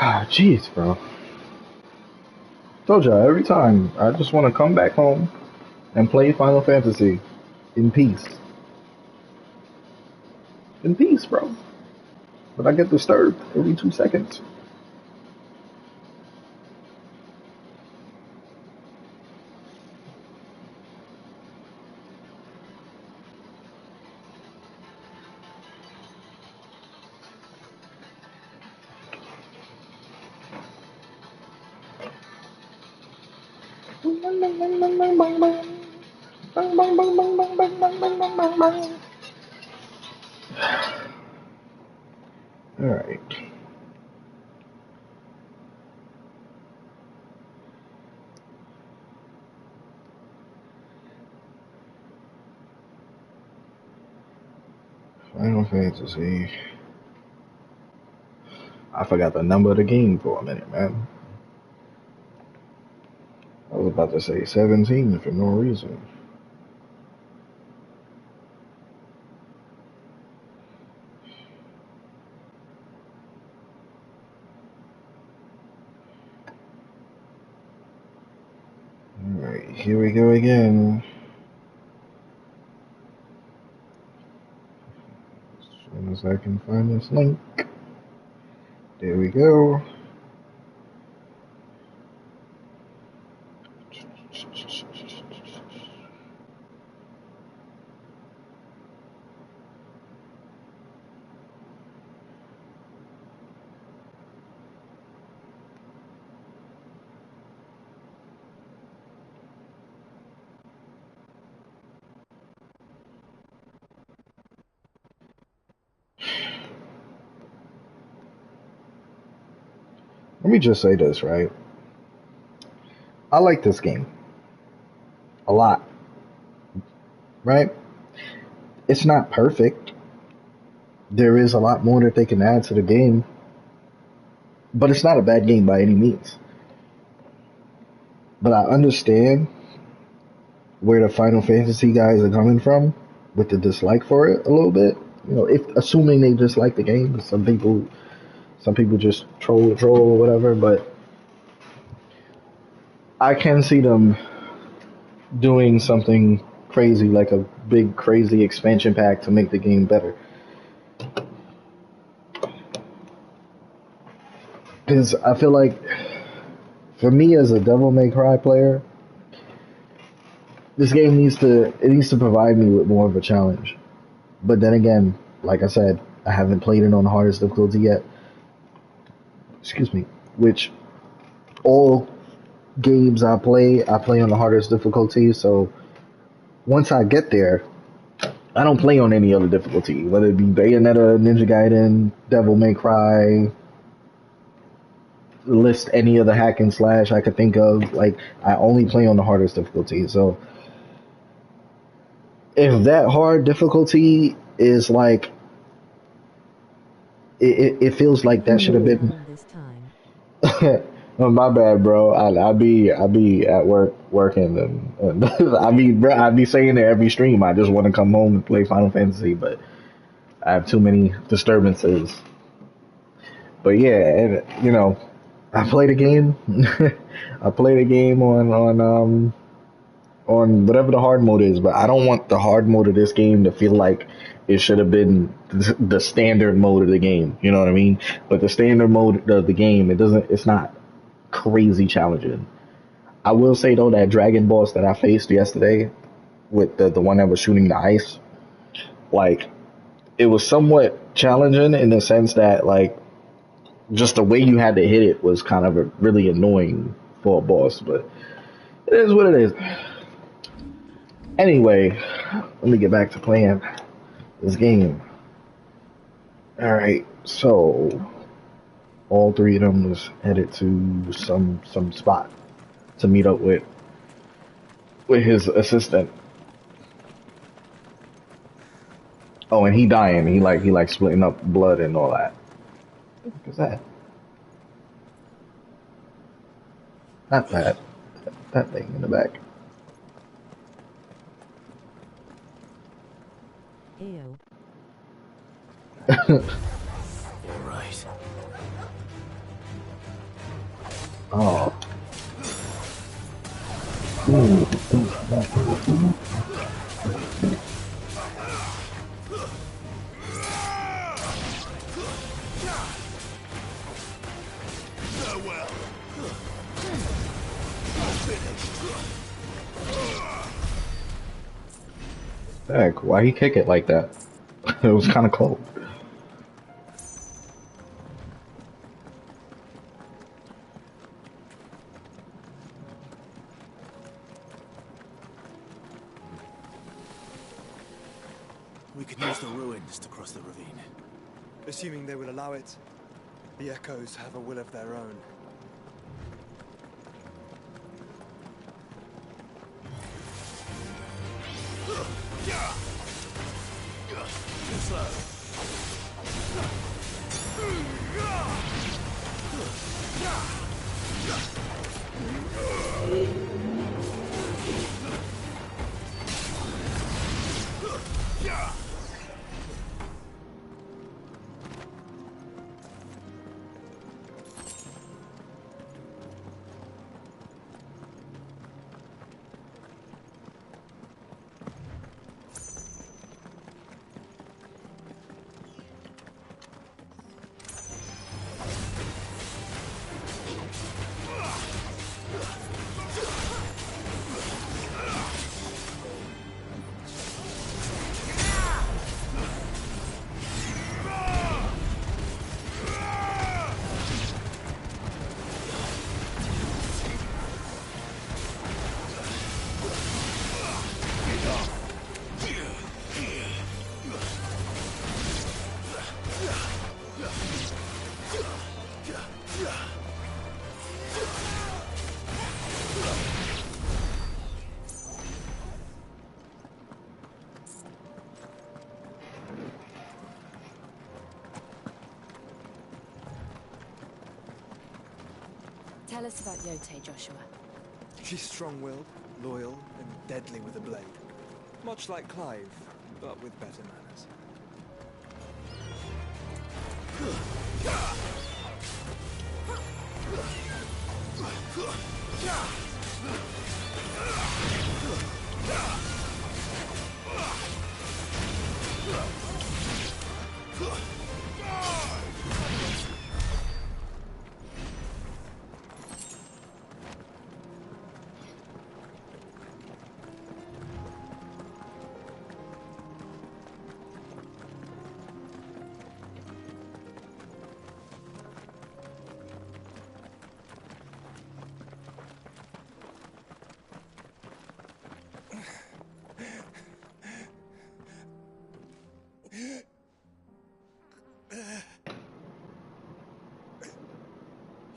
Ah, jeez, bro. Told y'all every time I just want to come back home and play Final Fantasy in peace. In peace, bro. But I get disturbed every 2 seconds. Alright. Final Fantasy. I forgot the number of the game for a minute, man. I was about to say 17 for no reason. Alright, here we go again. As soon as I can find this link. There we go. Let me just say this, right? I like this game a lot, right? It's not perfect. There is a lot more that they can add to the game, but it's not a bad game by any means. But I understand where the Final Fantasy guys are coming from with the dislike for it a little bit. You know, if assuming they just like the game, some people just troll or whatever. But I can see them doing something crazy like a big crazy expansion pack to make the game better. Because I feel like for me as a Devil May Cry player, this game needs to provide me with more of a challenge. But then again, like I said, I haven't played it on the hardest difficulty yet. Excuse me. Which all games I play on the hardest difficulty. So once I get there, I don't play on any other difficulty, whether it be Bayonetta, Ninja Gaiden, Devil May Cry, list any of the hack and slash I could think of. Like I only play on the hardest difficulty. So if that hard difficulty is like it feels like that should have been. Oh, my bad, bro. I be at working and I be saying it every stream. I just want to come home and play Final Fantasy, but I have too many disturbances. But yeah, and, you know, I played a game. I played a game on whatever the hard mode is, but I don't want the hard mode of this game to feel like it should have been the standard mode of the game. You know what I mean? But the standard mode of the game, it's not crazy challenging. I will say though that dragon boss that I faced yesterday with the one that was shooting the ice, like it was somewhat challenging in the sense that like just the way you had to hit it was kind of really annoying for a boss, but it is what it is. Anyway, let me get back to playing this game. All right, so all three of them was headed to some spot to meet up with his assistant. Oh, and he dying. He like splitting up blood and all that. What is that? Not that. That thing in the back. Ew. All right. Oh. Ooh. Heck, why he kick it like that? It was kind of cold. We can use the ruins to cross the ravine. Assuming they will allow it. The echoes have a will of their own. Too slow. Tell us about Yote, Joshua. She's strong-willed, loyal, and deadly with a blade. Much like Clive, but with better manners.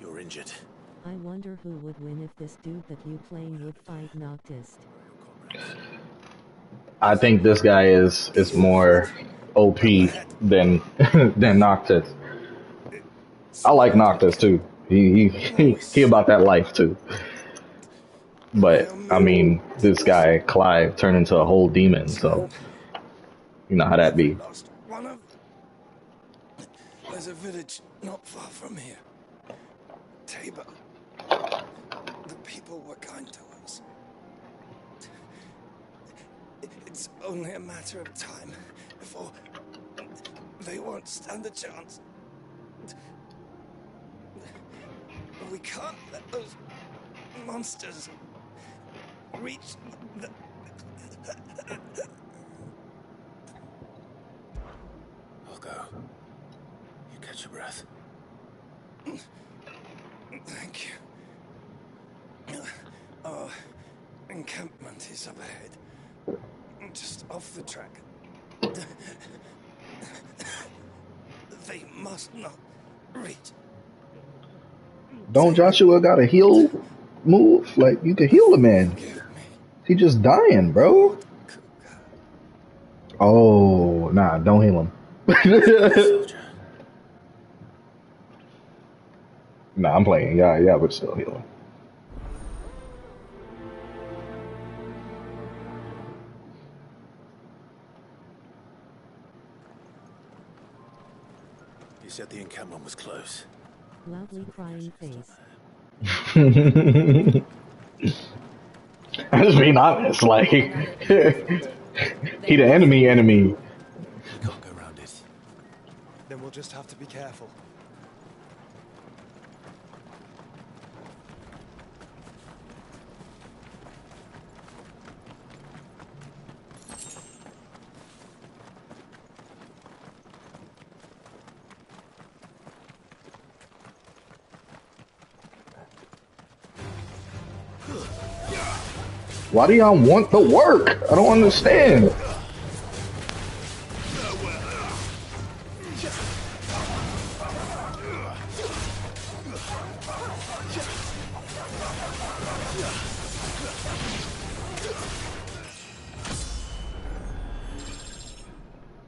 You're injured. I wonder who would win if this dude that you playing would fight Noctis. I think this guy is more OP than than Noctis. I like Noctis too. He about that life too. But I mean, this guy Clive turned into a whole demon, so you know how that be. Lost one of... There's a village not far from here. Tabor. The people were kind to us. It's only a matter of time before they won't stand a chance. We can't let those monsters reach the... I'll go. You catch your breath. Thank you. Our encampment is up ahead. Just off the track. They must not reach. Don't Joshua got a heal move? Like you could heal a man. He just dying, bro. Oh, nah, don't heal him. Nah, I'm playing. Yeah, but still heal him. You said the encampment was close. Loudly crying face. I'm just being honest. Like, he Another infiltrate. They the must enemy be. enemy. We can't go around it. Then we'll just have to be careful. Why do y'all want the work? I don't understand.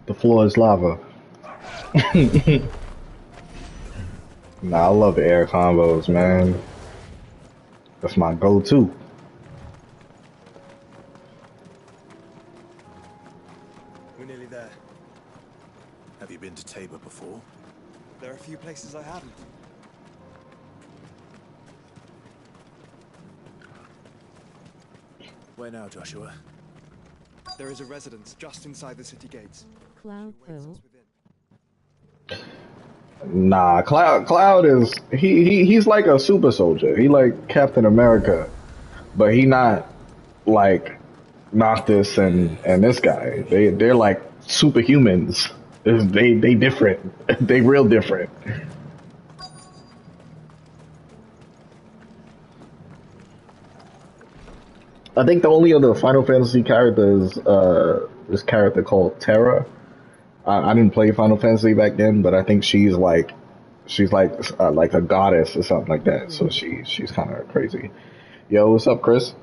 The floor is lava. Nah, I love air combos, man. That's my go-to. We're nearly there. Have you been to Tabor before? There are a few places I haven't. Where now, Joshua? There is a residence just inside the city gates. Cloud She awaits though. us within. Nah, Cloud is he's like a super soldier. He like Captain America, but he not like Noctis and this guy. They're like superhumans. They different. They real different. I think the only other Final Fantasy character is this character called Terra. I didn't play Final Fantasy back then, but I think she's like a goddess or something like that. So she's kind of crazy. Yo, what's up, Chris?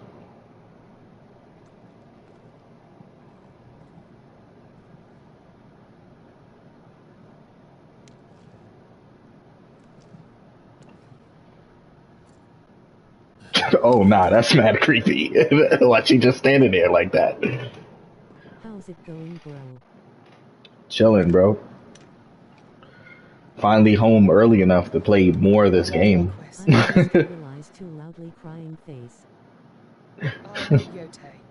Oh nah, that's mad creepy. Why she just standing there like that? How's it going, bro? Chilling, bro. Finally home early enough to play more of this game. I just realized too loudly crying face. I am Yotei,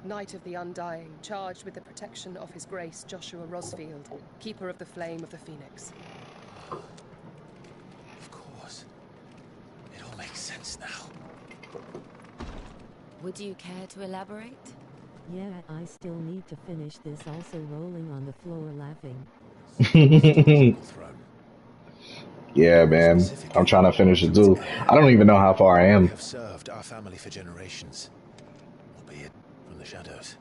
Knight of the Undying, charged with the protection of His Grace Joshua Rosfield, Keeper of the Flame of the Phoenix. Of course. It all makes sense now. Would you care to elaborate? Yeah, I still need to finish this, also rolling on the floor laughing. Throne. Yeah, man. I'm trying to finish it too. I don't even know how far I They am. have served our family for generations, albeit from the shadows.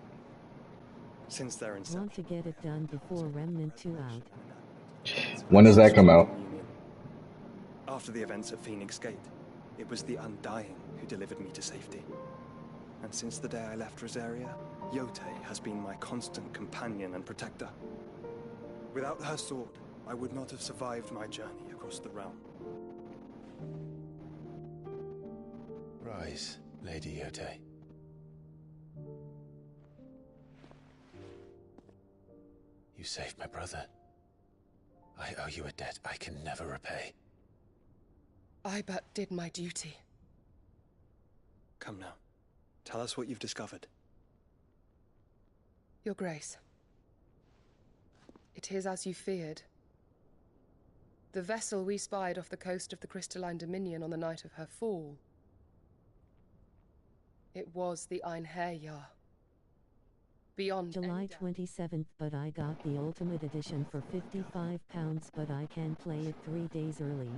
Since their inception. Want to get it done before Remnant 2 out. When does that come out? After the events at Phoenix Gate, it was the Undying who delivered me to safety. And since the day I left Rosaria, Yotei has been my constant companion and protector. Without her sword, I would not have survived my journey across the realm. Rise, Lady Yotei. You saved my brother. I owe you a debt I can never repay. I but did my duty. Come now, tell us what you've discovered. Your Grace. It is as you feared. The vessel we spied off the coast of the Crystalline Dominion on the night of her fall. It was the Einherjar. Beyond July any doubt. 27th, but I got the Ultimate Edition for £55, but I can play it 3 days early.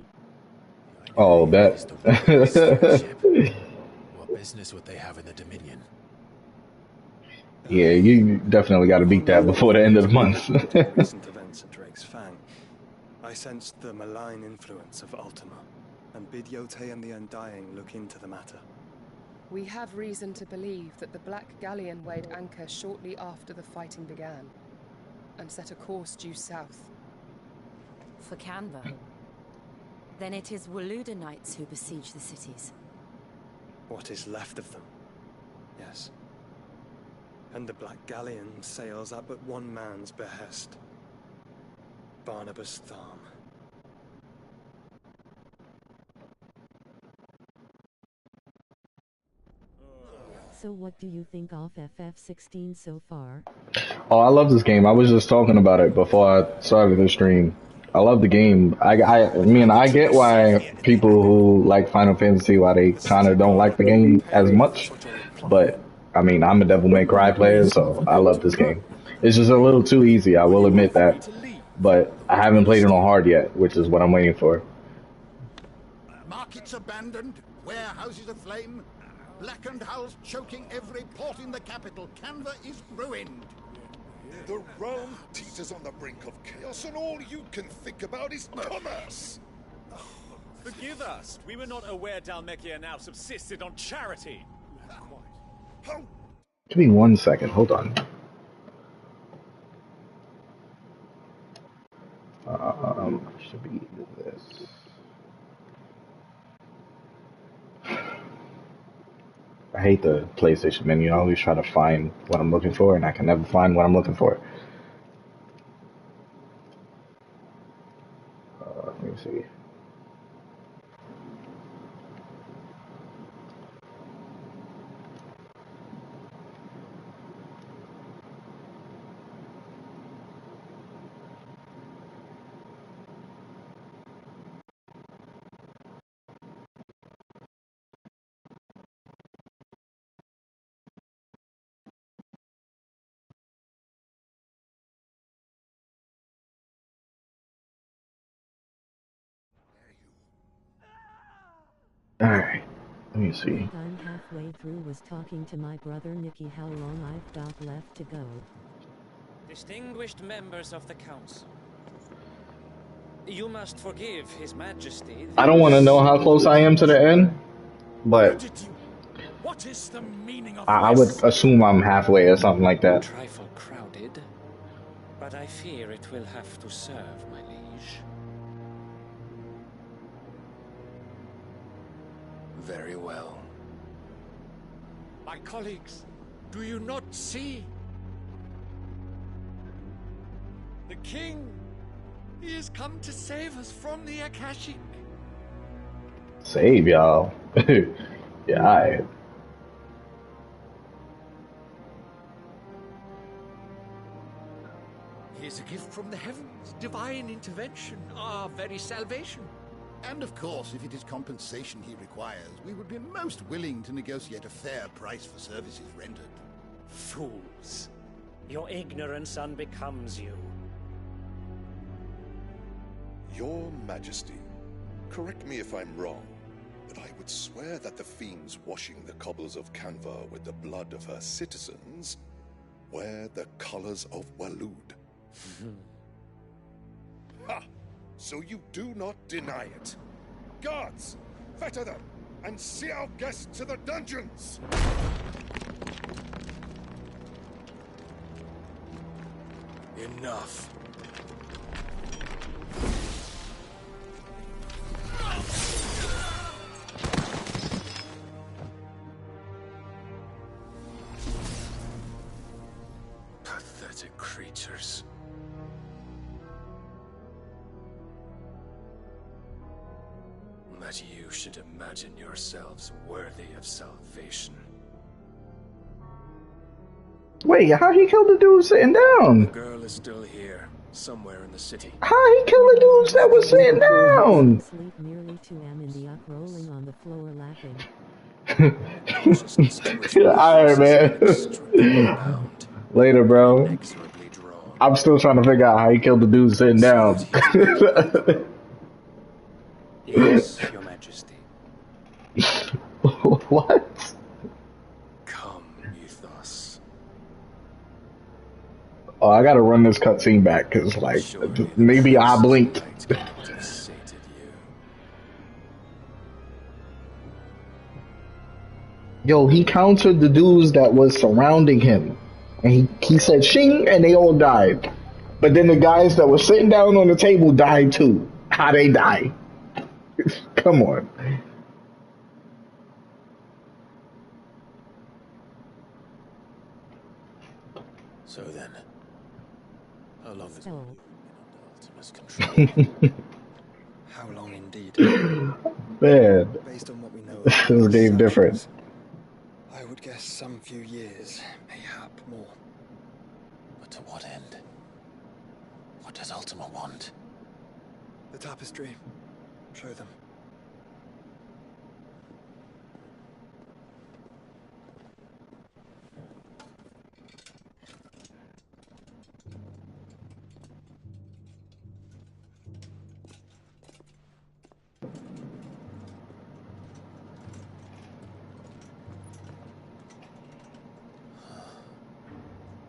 Oh, Is bet. the world's flagship. What business would they have in the Dominion? Yeah, you definitely got to beat that before the end of the month. The recent events at Drake's Fang, I sensed the malign influence of Ultima, and bid Yotei and the Undying look into the matter. We have reason to believe that the Black Galleon weighed anchor shortly after the fighting began, and set a course due south. For Canva? Then it is Waluda Knights who besiege the cities. What is left of them? Yes. And the Black Galleon sails at but one man's behest. Barnabas Tharm. So what do you think of FF16 so far? Oh, I love this game. I was just talking about it before I started the stream. I love the game. I get why people who like Final Fantasy, why they kind of don't like the game as much. But I mean, I'm a Devil May Cry player, so I love this game. It's just a little too easy. I will admit that. But I haven't played it on hard yet, which is what I'm waiting for. Markets abandoned, warehouses aflame, blackened hulls choking every port in the capital. Canva is ruined. The realm teeters on the brink of chaos, and all you can think about is commerce. Forgive us. We were not aware Dhalmekia now subsisted on charity. How? Give me 1 second. Hold on. Should be this. I hate the PlayStation menu. I always try to find what I'm looking for, and I can never find what I'm looking for. Let me see. Alright, let me see. I'm halfway through was talking to my brother Nicky how long I've got left to go. Distinguished members of the council, you must forgive His Majesty. I don't want to know how close I am to the end, but What is the meaning of I would assume I'm halfway or something like that. Trifle crowded, but I fear it will have to serve, my liege. Very well. My colleagues, do you not see? The king, he has come to save us from the Akashic. Save y'all. Yeah, alright. He is a gift from the heavens, divine intervention, our very salvation. And of course, if it is compensation he requires, we would be most willing to negotiate a fair price for services rendered. Fools. Your ignorance unbecomes you. Your Majesty, correct me if I'm wrong, but I would swear that the fiends washing the cobbles of Canva with the blood of her citizens wear the colors of Waloed. Ha! So you do not deny it. Guards, fetter them, and see our guests to the dungeons! Enough. Pathetic creatures. That you should imagine yourselves worthy of salvation. Wait, how he killed the dude sitting down? The girl is still here, somewhere in the city. How he killed the dudes that was sitting down? Sleep nearly 2 am in the up rolling on the floor laughing. Alright, man. Later, bro. I'm still trying to figure out how he killed the dude sitting down. Yes, Your Majesty. What? Come with. Oh, I gotta run this cutscene back, cause like, maybe I blinked. Yo, he countered the dudes that was surrounding him. And he said shing, and they all died. But then the guys that were sitting down on the table died too. How they die? Come on. So then, how long has Oh. Ultima's control? How long indeed? Man, Based on what we know this game different. I would guess some few years, mayhap more. But to what end? What does Ultima want? The tapestry. Show them.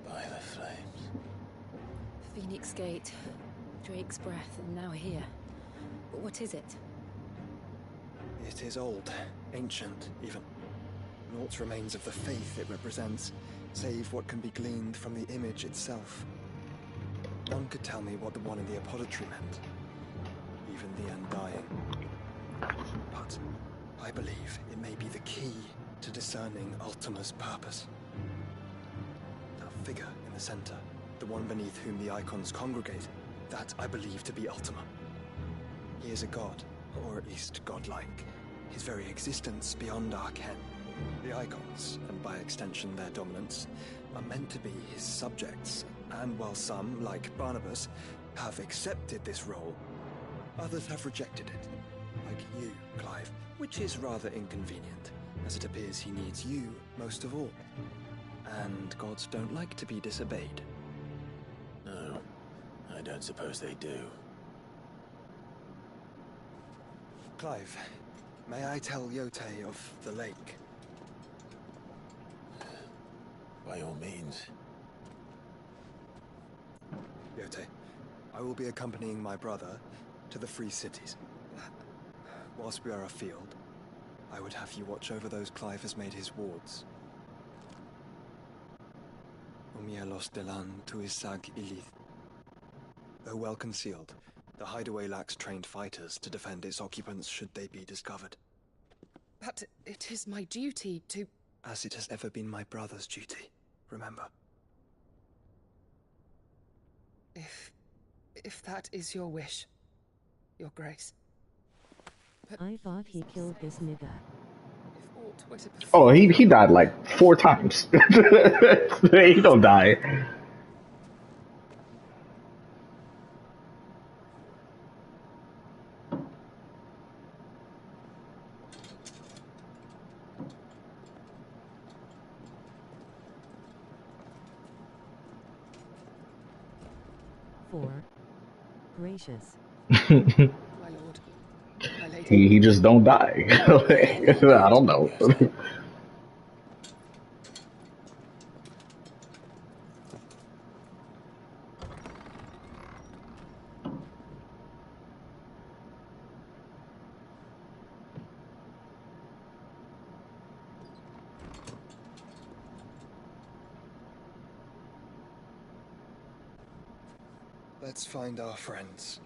By the flames. Phoenix Gate, Drake's breath, and now here. But what is it? It is old, ancient, even. Naught remains of the faith it represents, save what can be gleaned from the image itself. None could tell me what the one in the apothecary meant, even the Undying. But I believe it may be the key to discerning Ultima's purpose. That figure in the center, the one beneath whom the icons congregate, that I believe to be Ultima. He is a god, or at least godlike. His very existence beyond our ken. The icons, and by extension their dominants, are meant to be his subjects, and while some, like Barnabas, have accepted this role, others have rejected it. Like you, Clive, which is rather inconvenient, as it appears he needs you most of all. And gods don't like to be disobeyed. No, I don't suppose they do. Clive, may I tell Yotei of the lake? By all means. Yotei, I will be accompanying my brother to the Free Cities. Whilst we are afield, I would have you watch over those Clive has made his wards. Umielos delan tuisag ilith. Though well concealed, the hideaway lacks trained fighters to defend its occupants should they be discovered. But it is my duty to... As it has ever been my brother's duty, remember. If that is your wish, Your Grace. But I thought he killed this nigga. if aught were to Oh, befall he died like 4 times. He don't die. For gracious. my lord, my lady. He just don't die. I don't know. Let's find our friends.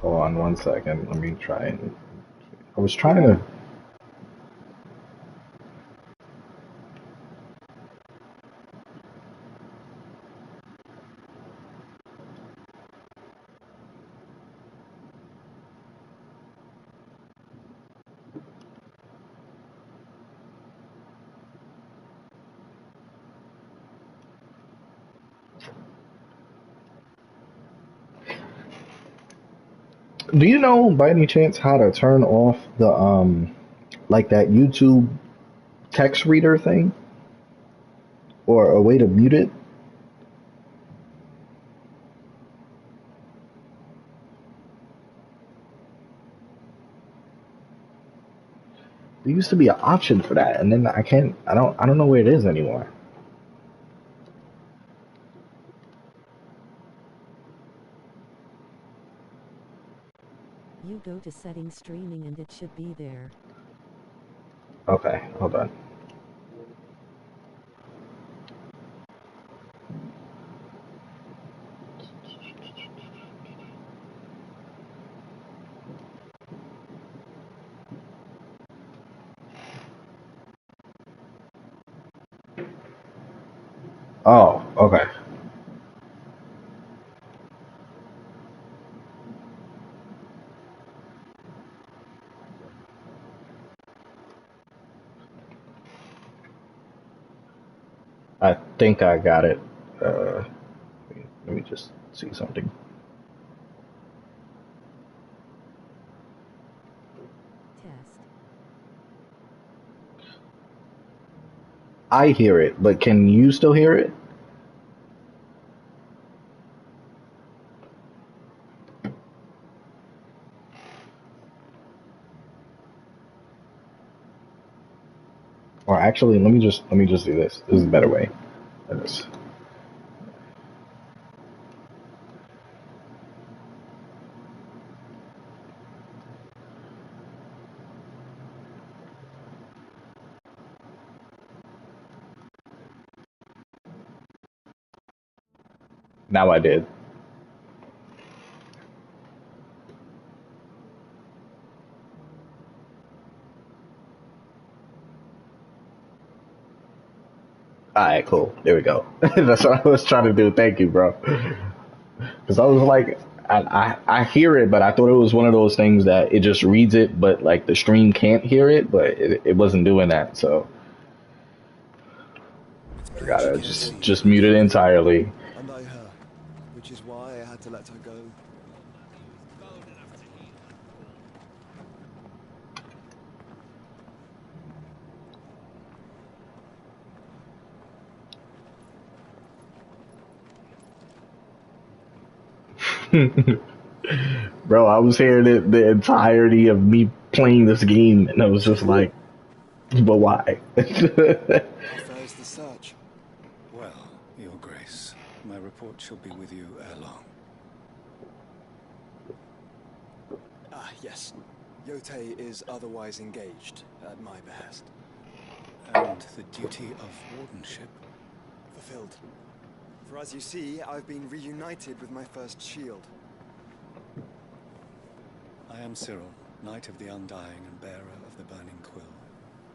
Hold on 1 second. Let me try and... I was trying to... Do you know by any chance how to turn off the like that YouTube text reader thing? Or a way to mute it? There used to be an option for that, and then I don't know where it is anymore. You go to settings streaming and it should be there. Okay, hold on. Oh, okay. I think I got it. Uh, let me just see something. Test. I hear it, but can you still hear it? Or actually, let me just do this. This is a better way. This. Now I did. All right, cool. There we go. That's what I was trying to do. Thank you, bro. Because I was like, I hear it, but I thought it was one of those things that it just reads it, but like the stream can't hear it, but it wasn't doing that. So I gotta just mute it entirely. And I her, which is why I had to let her go. Bro, I was hearing it the entirety of me playing this game, and I was just like, but why? How fares the search? Well, Your Grace, my report shall be with you ere long. Ah, yes. Yotei is otherwise engaged, at my behest. And the duty of wardenship? Fulfilled. For as you see, I've been reunited with my first shield. I am Cyril, Knight of the Undying and bearer of the Burning Quill,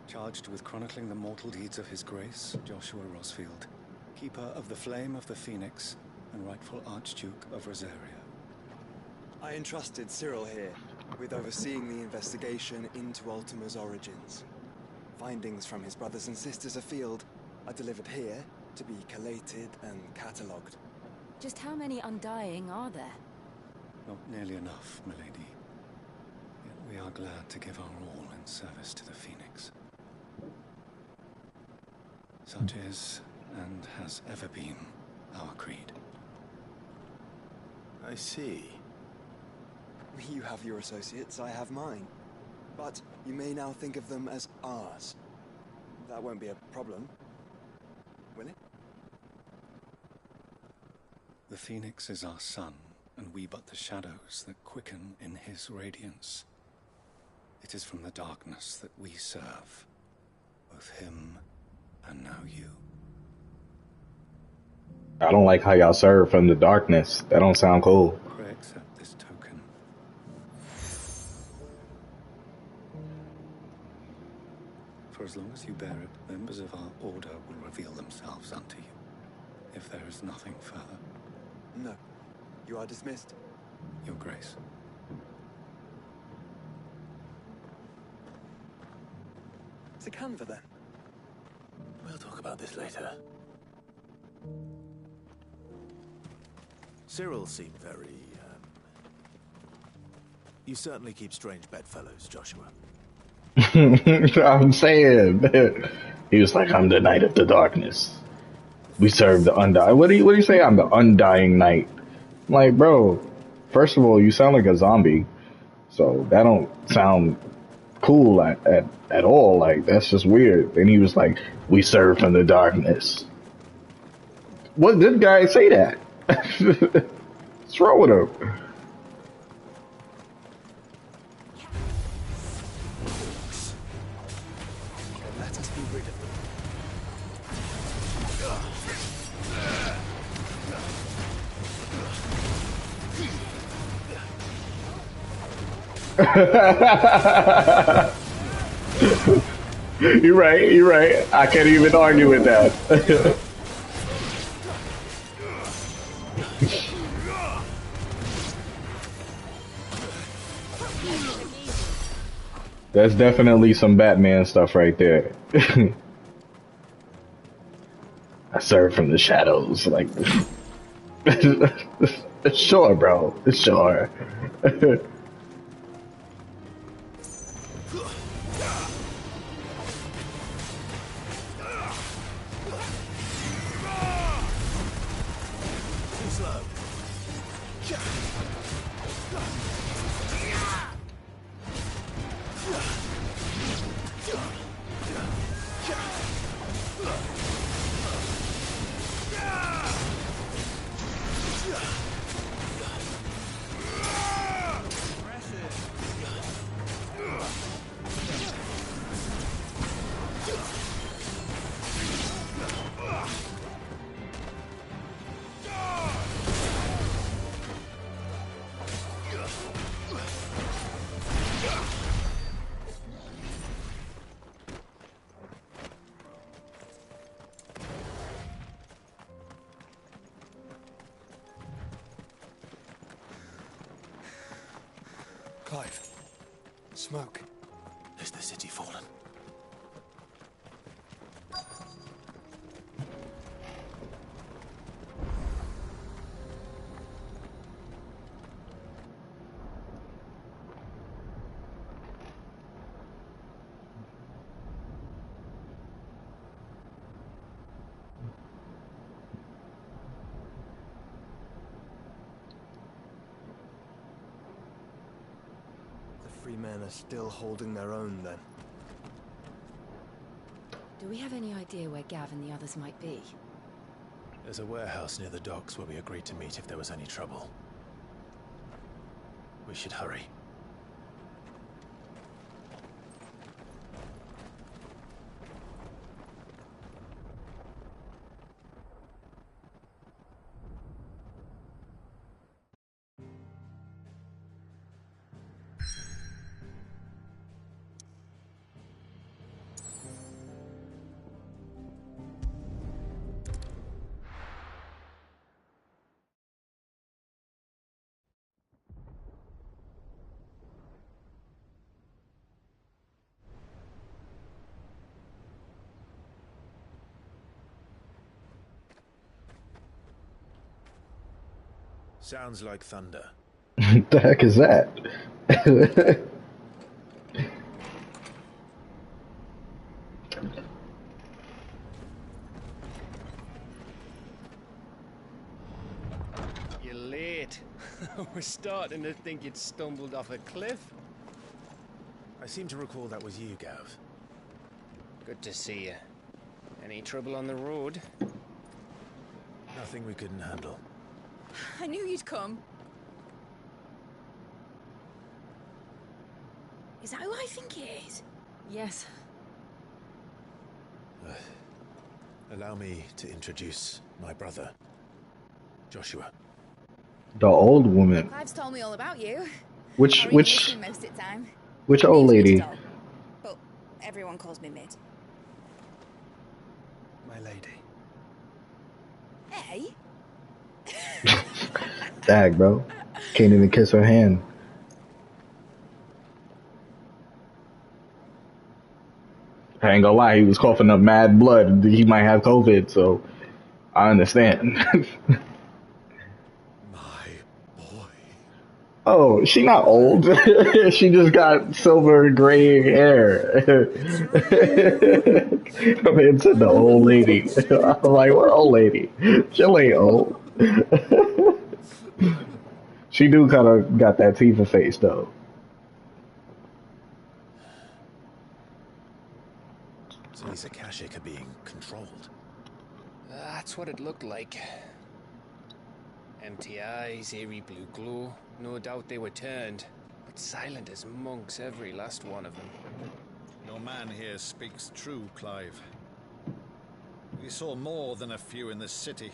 charged with chronicling the mortal deeds of His Grace, Joshua Rosfield, keeper of the Flame of the Phoenix and rightful Archduke of Rosaria. I entrusted Cyril here with overseeing the investigation into Ultima's origins. Findings from his brothers and sisters afield are delivered here to be collated and catalogued. Just how many Undying are there? Not nearly enough, milady. Yet we are glad to give our all in service to the Phoenix. Such is, and has ever been, our creed. I see. You have your associates, I have mine. But you may now think of them as ours. That won't be a problem, will it? The Phoenix is our sun, and we but the shadows that quicken in his radiance. It is from the darkness that we serve, both him and now you. I don't like how y'all serve from the darkness. That don't sound cool. Pray accept this token. For as long as you bear it, members of our order will reveal themselves unto you. If there is nothing further. No. You are dismissed. Your Grace. To Canva, then. We'll talk about this later. Cyril seemed very, You certainly keep strange bedfellows, Joshua. I'm saying. He was like, I'm the Knight of the Darkness. We serve the Undying. What do you say? I'm the Undying Knight. I'm like, bro, first of all, you sound like a zombie. So that don't sound cool at all. Like, that's just weird. And he was like, we serve from the darkness. What good guy say that? What's wrong with him? Let us be rid of them. You're right. I can't even argue with that. That's definitely some Batman stuff right there. I serve from the shadows, like sure, bro. Sure. Clive. Smoke. Is the city fallen? Free men are still holding their own, then. Do we have any idea where Gav and the others might be? There's a warehouse near the docks where we agreed to meet if there was any trouble. We should hurry. Sounds like thunder. The heck is that? You're late. We're starting to think you'd stumbled off a cliff. I seem to recall that was you, Gav. Good to see you. Any trouble on the road? Nothing we couldn't handle. I knew you'd come. Is that who I think it is? Yes. Allow me to introduce my brother, Joshua. The old woman. Clive's told me all about you. Which I really miss you most of the time. which old lady? Doll, but everyone calls me Mid. My lady. Hey? Dag, bro. Can't even kiss her hand. I ain't gonna lie, he was coughing up mad blood. He might have COVID, so I understand. Oh, she not old. She just got silver gray hair. I mean, it's the old lady. I'm like, what old lady? Jill ain't old. She do kind of got that Tifa face, though. So these Akashic are being controlled. That's what it looked like. Empty eyes, eerie blue glow. No doubt they were turned, but silent as monks, every last one of them. Your man here speaks true, Clive. We saw more than a few in this city.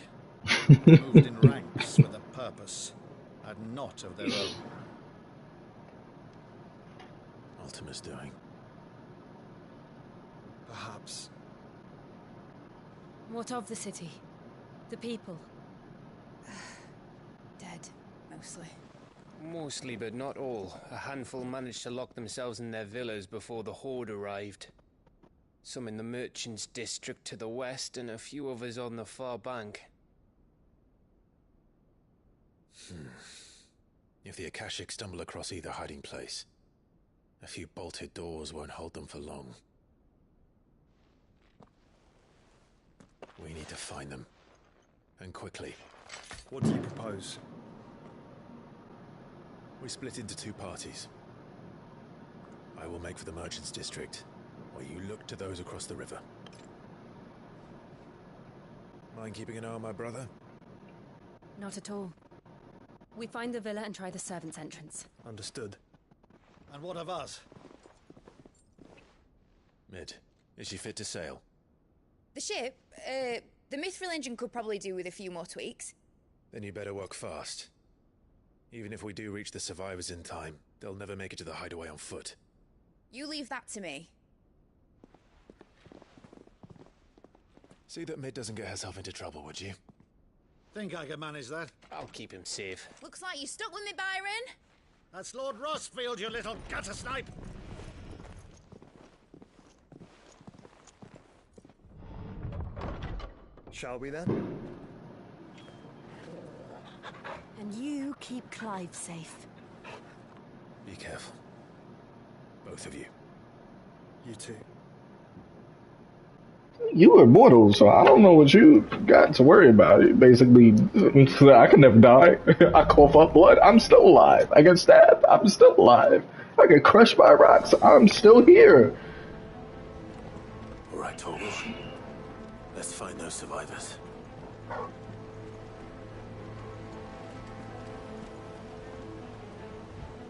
They moved in ranks with a purpose, had not of their own. Ultima's doing. Perhaps. What of the city? The people? Dead, mostly. Mostly, but not all. A handful managed to lock themselves in their villas before the Horde arrived. Some in the Merchants' District to the west, and a few others on the far bank. If the Akashic stumble across either hiding place, a few bolted doors won't hold them for long. We need to find them. And quickly. What do you propose? We split into two parties. I will make for the Merchants' District, while you look to those across the river. Mind keeping an eye on my brother? Not at all. We find the villa and try the servants' entrance. Understood. And what of us? Mid, is she fit to sail? The ship, the Mithril engine could probably do with a few more tweaks. Then you better work fast. Even if we do reach the survivors in time, they'll never make it to the hideaway on foot. You leave that to me. See that Mid doesn't get herself into trouble, would you? Think I can manage that? I'll keep him safe. Looks like you stuck with me, Byron. That's Lord Rossfield, you little gutter snipe! Shall we then? And you keep Clive safe. Be careful. Both of you. You too. You were mortal, so I don't know what you got to worry about. It basically, I can never die. I cough up blood, I'm still alive. I get stabbed, I'm still alive. I get crushed by rocks, I'm still here. Alright, Torgal. Let's find those survivors.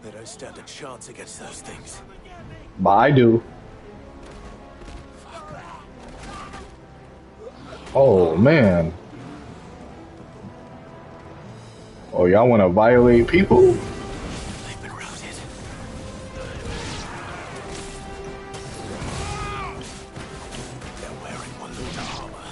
They don't stand a chance against those things. But I do. Oh, man. Oh, y'all want to violate people? They've been routed. They're wearing Waluda armor.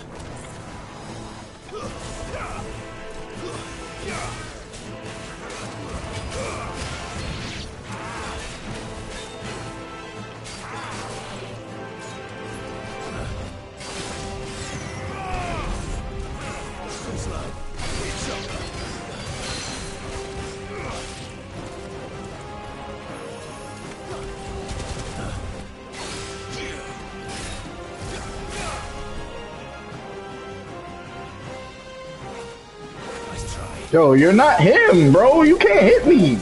Yo, you're not him, bro. You can't hit me.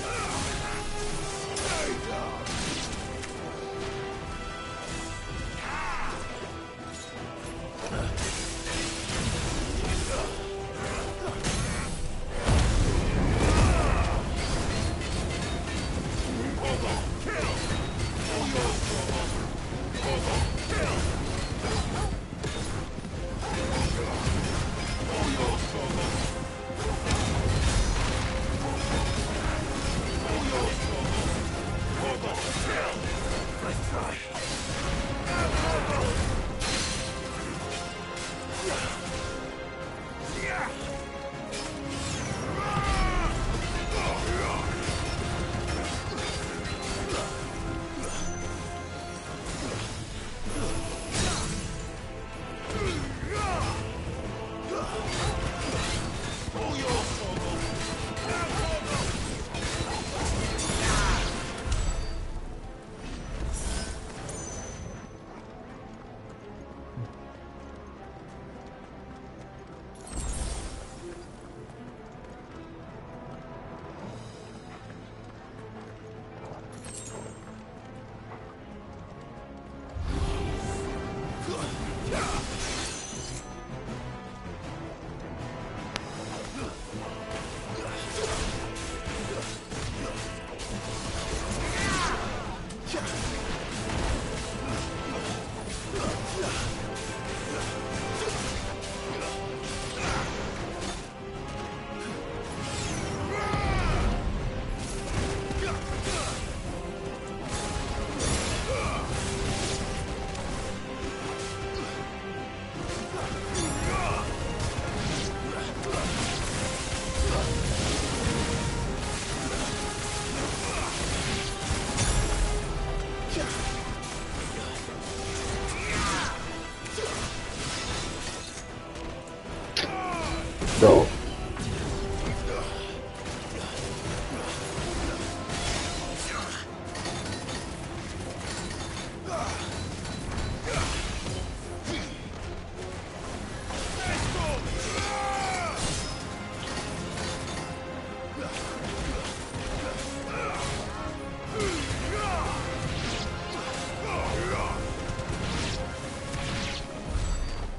Bro.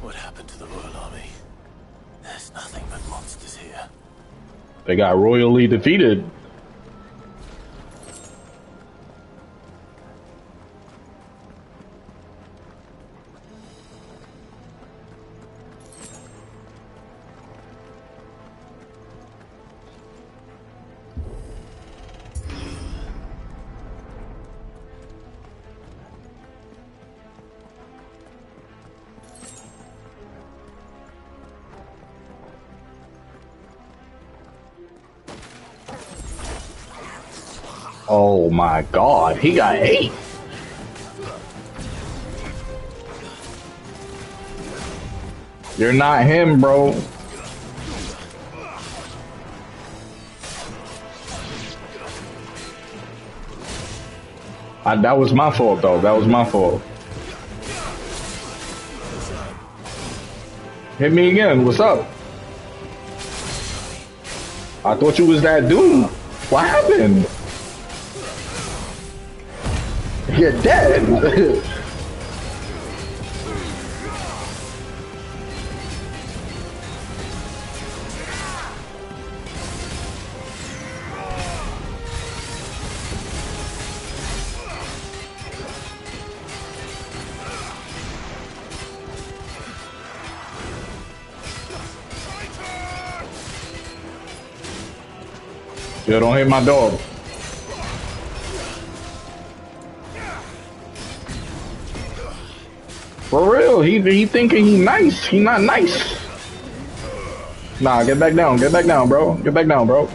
What happened to the Royal Army? There's nothing but monsters here. They got royally defeated. Oh my god, he got 8. You're not him, bro. That was my fault, though. That was my fault. Hit me again. What's up? I thought you was that dude. What happened? You're dead. Yo, don't hit my dog. For real, he thinking he nice. He not nice. Nah, get back down. Get back down, bro. Get back down, bro.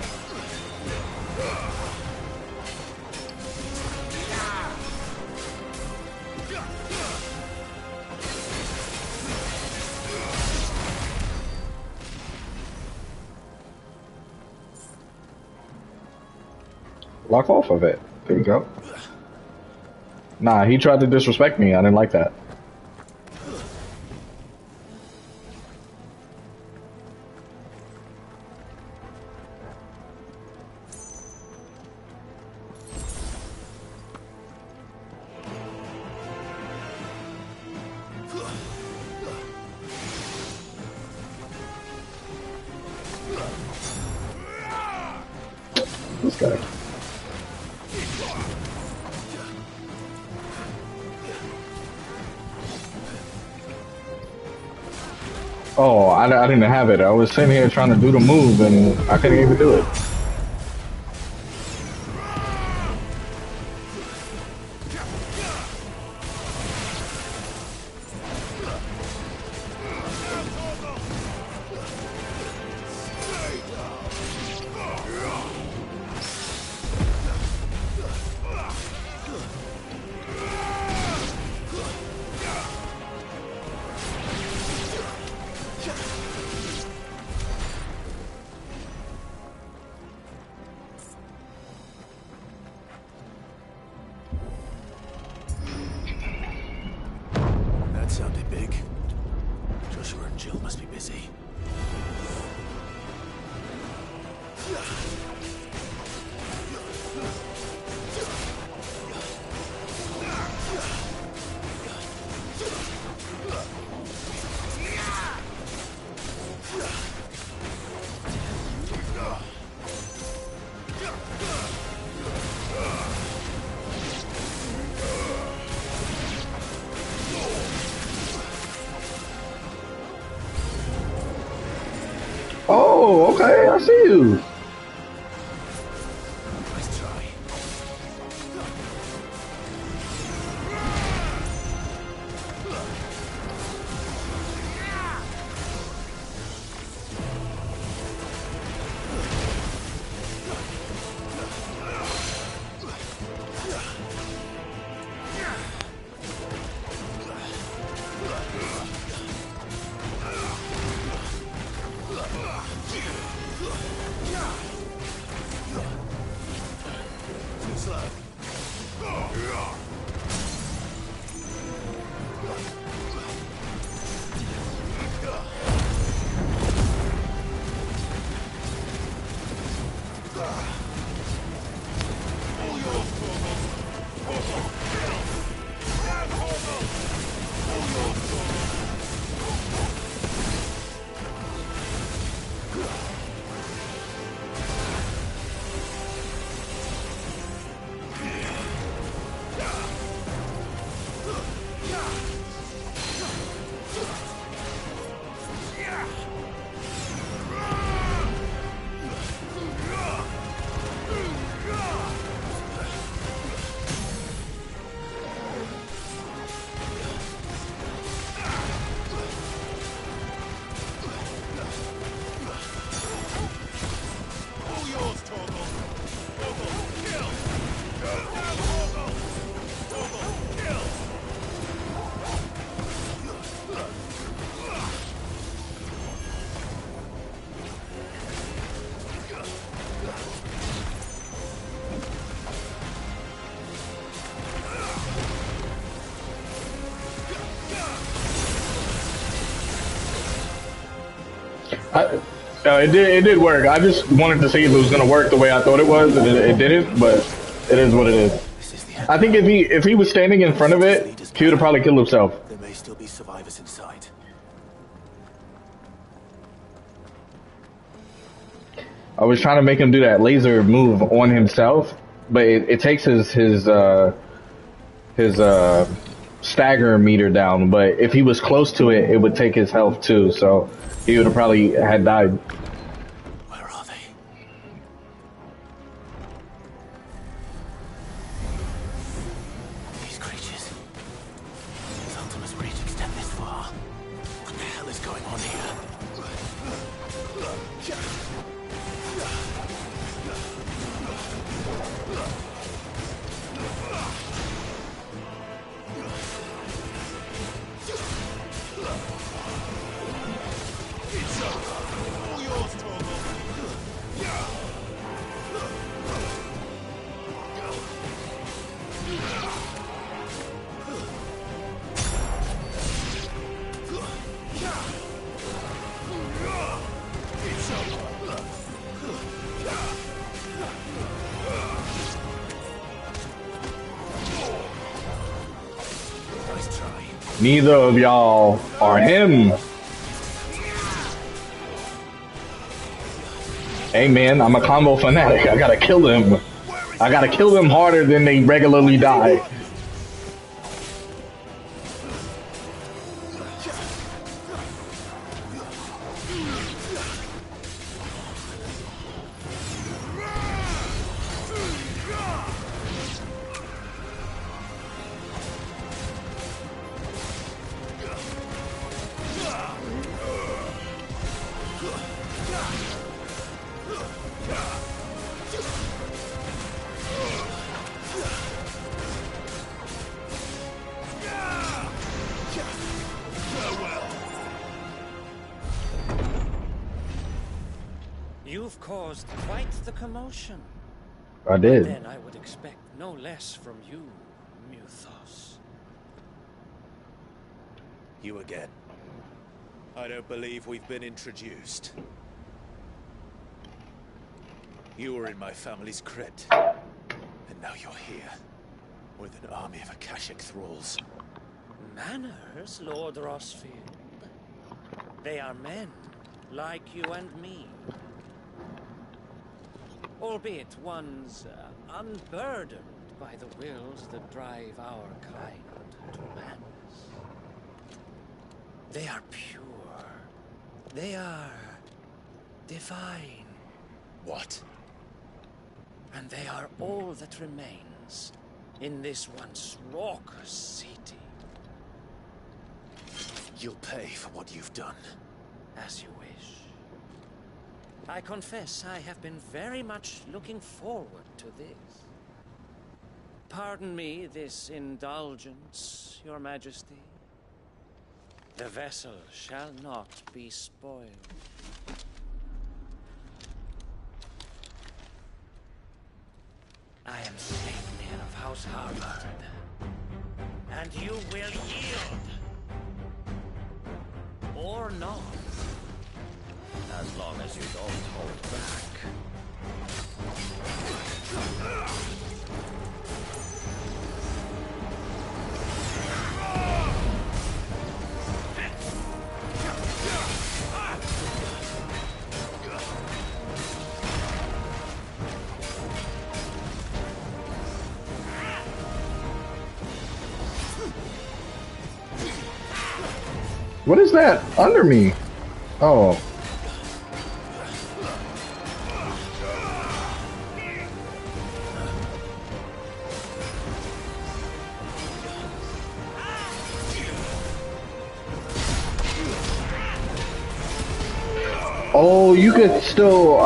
Lock off of it. There you go. Nah, he tried to disrespect me. I didn't like that. This guy. Oh, I didn't have it. I was sitting here trying to do the move and I couldn't even do it. That sounded big. Joshua and Jill must be busy. Oh, okay, I see you. Nice try. It did work. I just wanted to see if it was gonna work the way I thought it was, and it didn't. But it is what it is. I think if he was standing in front of it, he would have probably killed himself. There may still be survivors inside. I was trying to make him do that laser move on himself, but it takes his stagger meter down. But if he was close to it, it would take his health too. So he would have probably had died. Where are they? These creatures. His Ultima's reach extend this far. What the hell is going on here? Neither of y'all are him. Hey man, I'm a combo fanatic. I gotta kill them. I gotta kill them harder than they regularly die. You've caused quite the commotion. I did. Then I would expect no less from you, Muthos. You again. I don't believe we've been introduced. You were in my family's crypt, and now you're here, with an army of Akashic thralls. Manners, Lord Rosfield. They are men, like you and me. Albeit ones unburdened by the wills that drive our kind to madness. They are pure. They are divine. What? And they are all that remains in this once raucous city. You'll pay for what you've done. As you wish. I confess I have been very much looking forward to this. Pardon me this indulgence, Your Majesty. The vessel shall not be spoiled. I am Sleipnir of House Harvard, and you will yield. Or not. As long as you don't hold back. What is that under me? Oh. Oh, you could still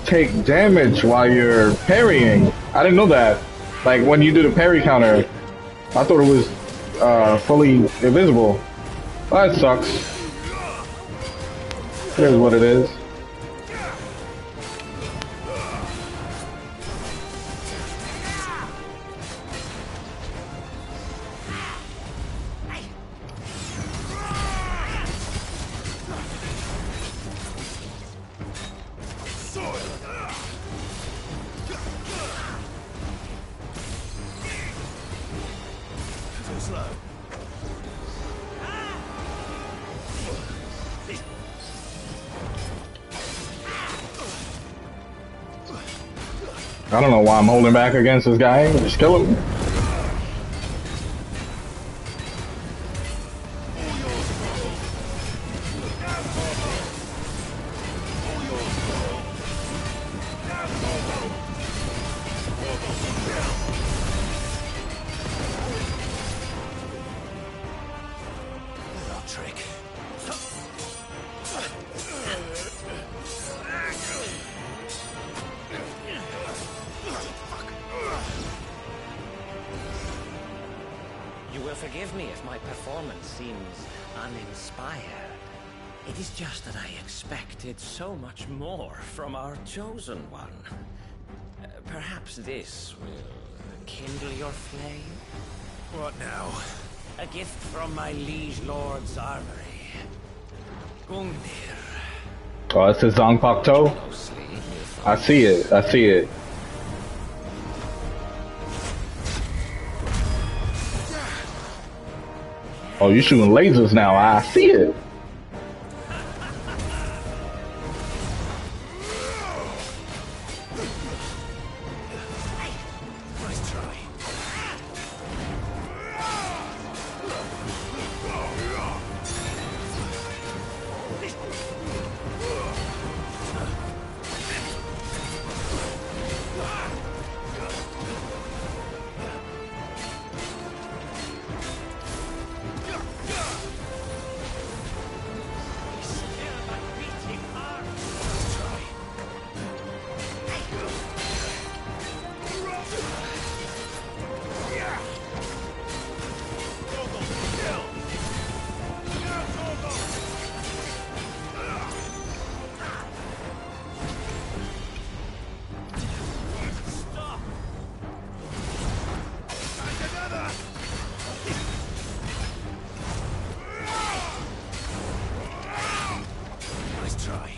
take damage while you're parrying. I didn't know that. Like when you do the parry counter, I thought it was fully invisible. Well, that sucks. It is what it is. I don't know why I'm holding back against this guy. Just kill him. You will forgive me if my performance seems uninspired. It is just that I expected so much more from our chosen one. Perhaps this will kindle your flame? What now? A gift from my liege lord's armory. Gungnir. Oh, it's a Zongpak Toe? I see it. I see it. Oh, you're shooting lasers now. I see it. Nice try.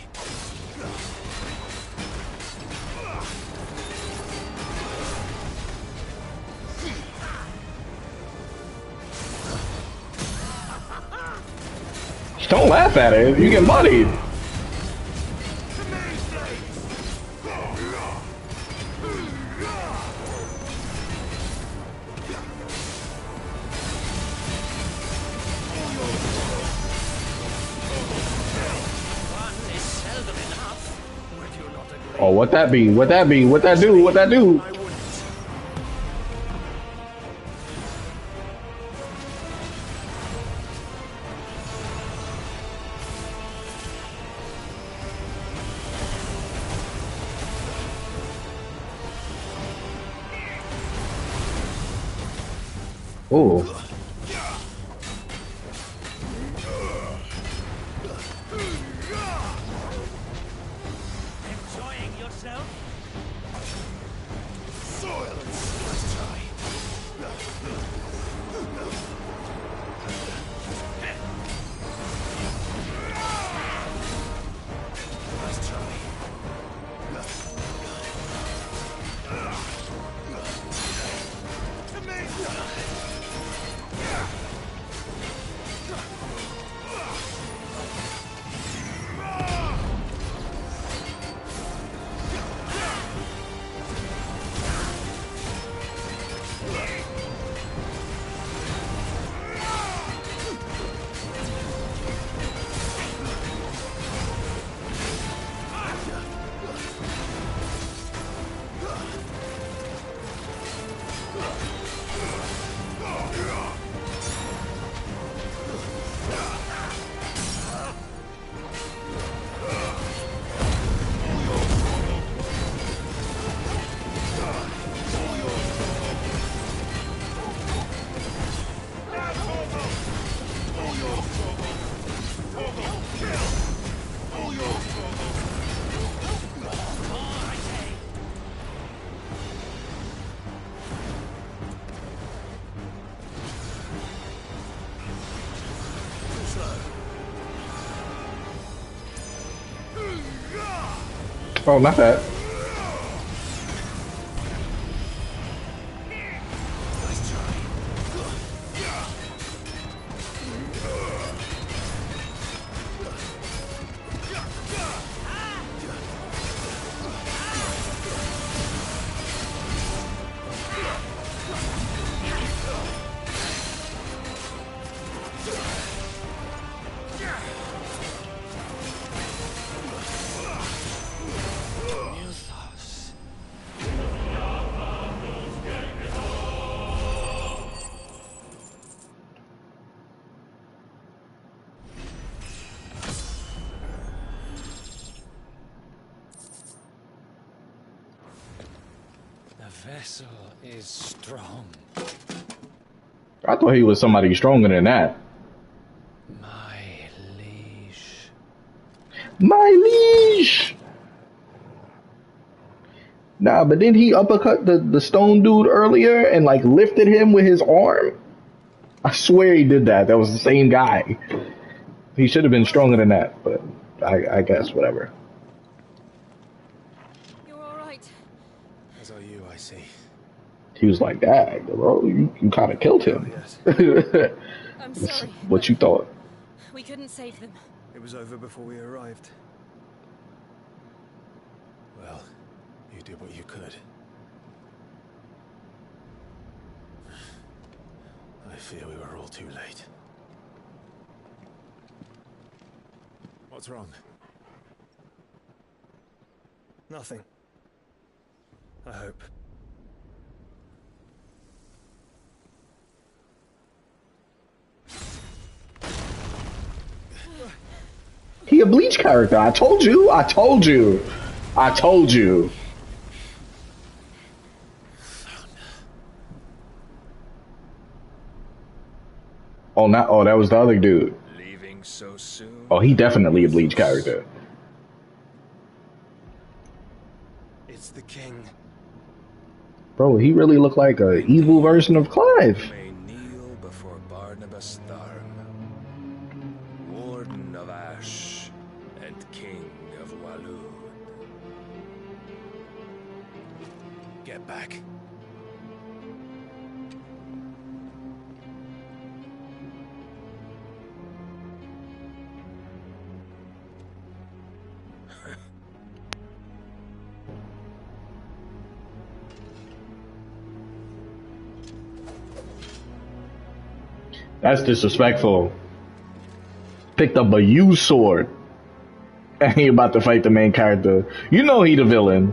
Don't laugh at it. You get muddied. Oh, what that be? What that be? What that do? What that do? Ooh. Enjoying yourself? Let's try. Nice try. Oh, not that. The vessel is strong. I thought he was somebody stronger than that. My liege. My liege! Nah, but didn't he uppercut the stone dude earlier and like lifted him with his arm? I swear he did that. That was the same guy. He should have been stronger than that, but I guess whatever. You're all right. As are you, I see. He was like, "Dang, bro, you kind of killed him." I'm sorry. What you thought? We couldn't save them. It was over before we arrived. Well, you did what you could. I fear we were all too late. What's wrong? Nothing. I hope. He a Bleach character. I told you. I told you. I told you. Oh, not. Oh, that was the other dude. Leaving so soon? Oh, he definitely a Bleach character. It's the king. Bro, he really looked like a evil version of Clive. May kneel before Barnabas Tharm, Warden of Ash and King of Walud. Get back. That's disrespectful. Picked up a used sword. And he about to fight the main character. You know he the villain.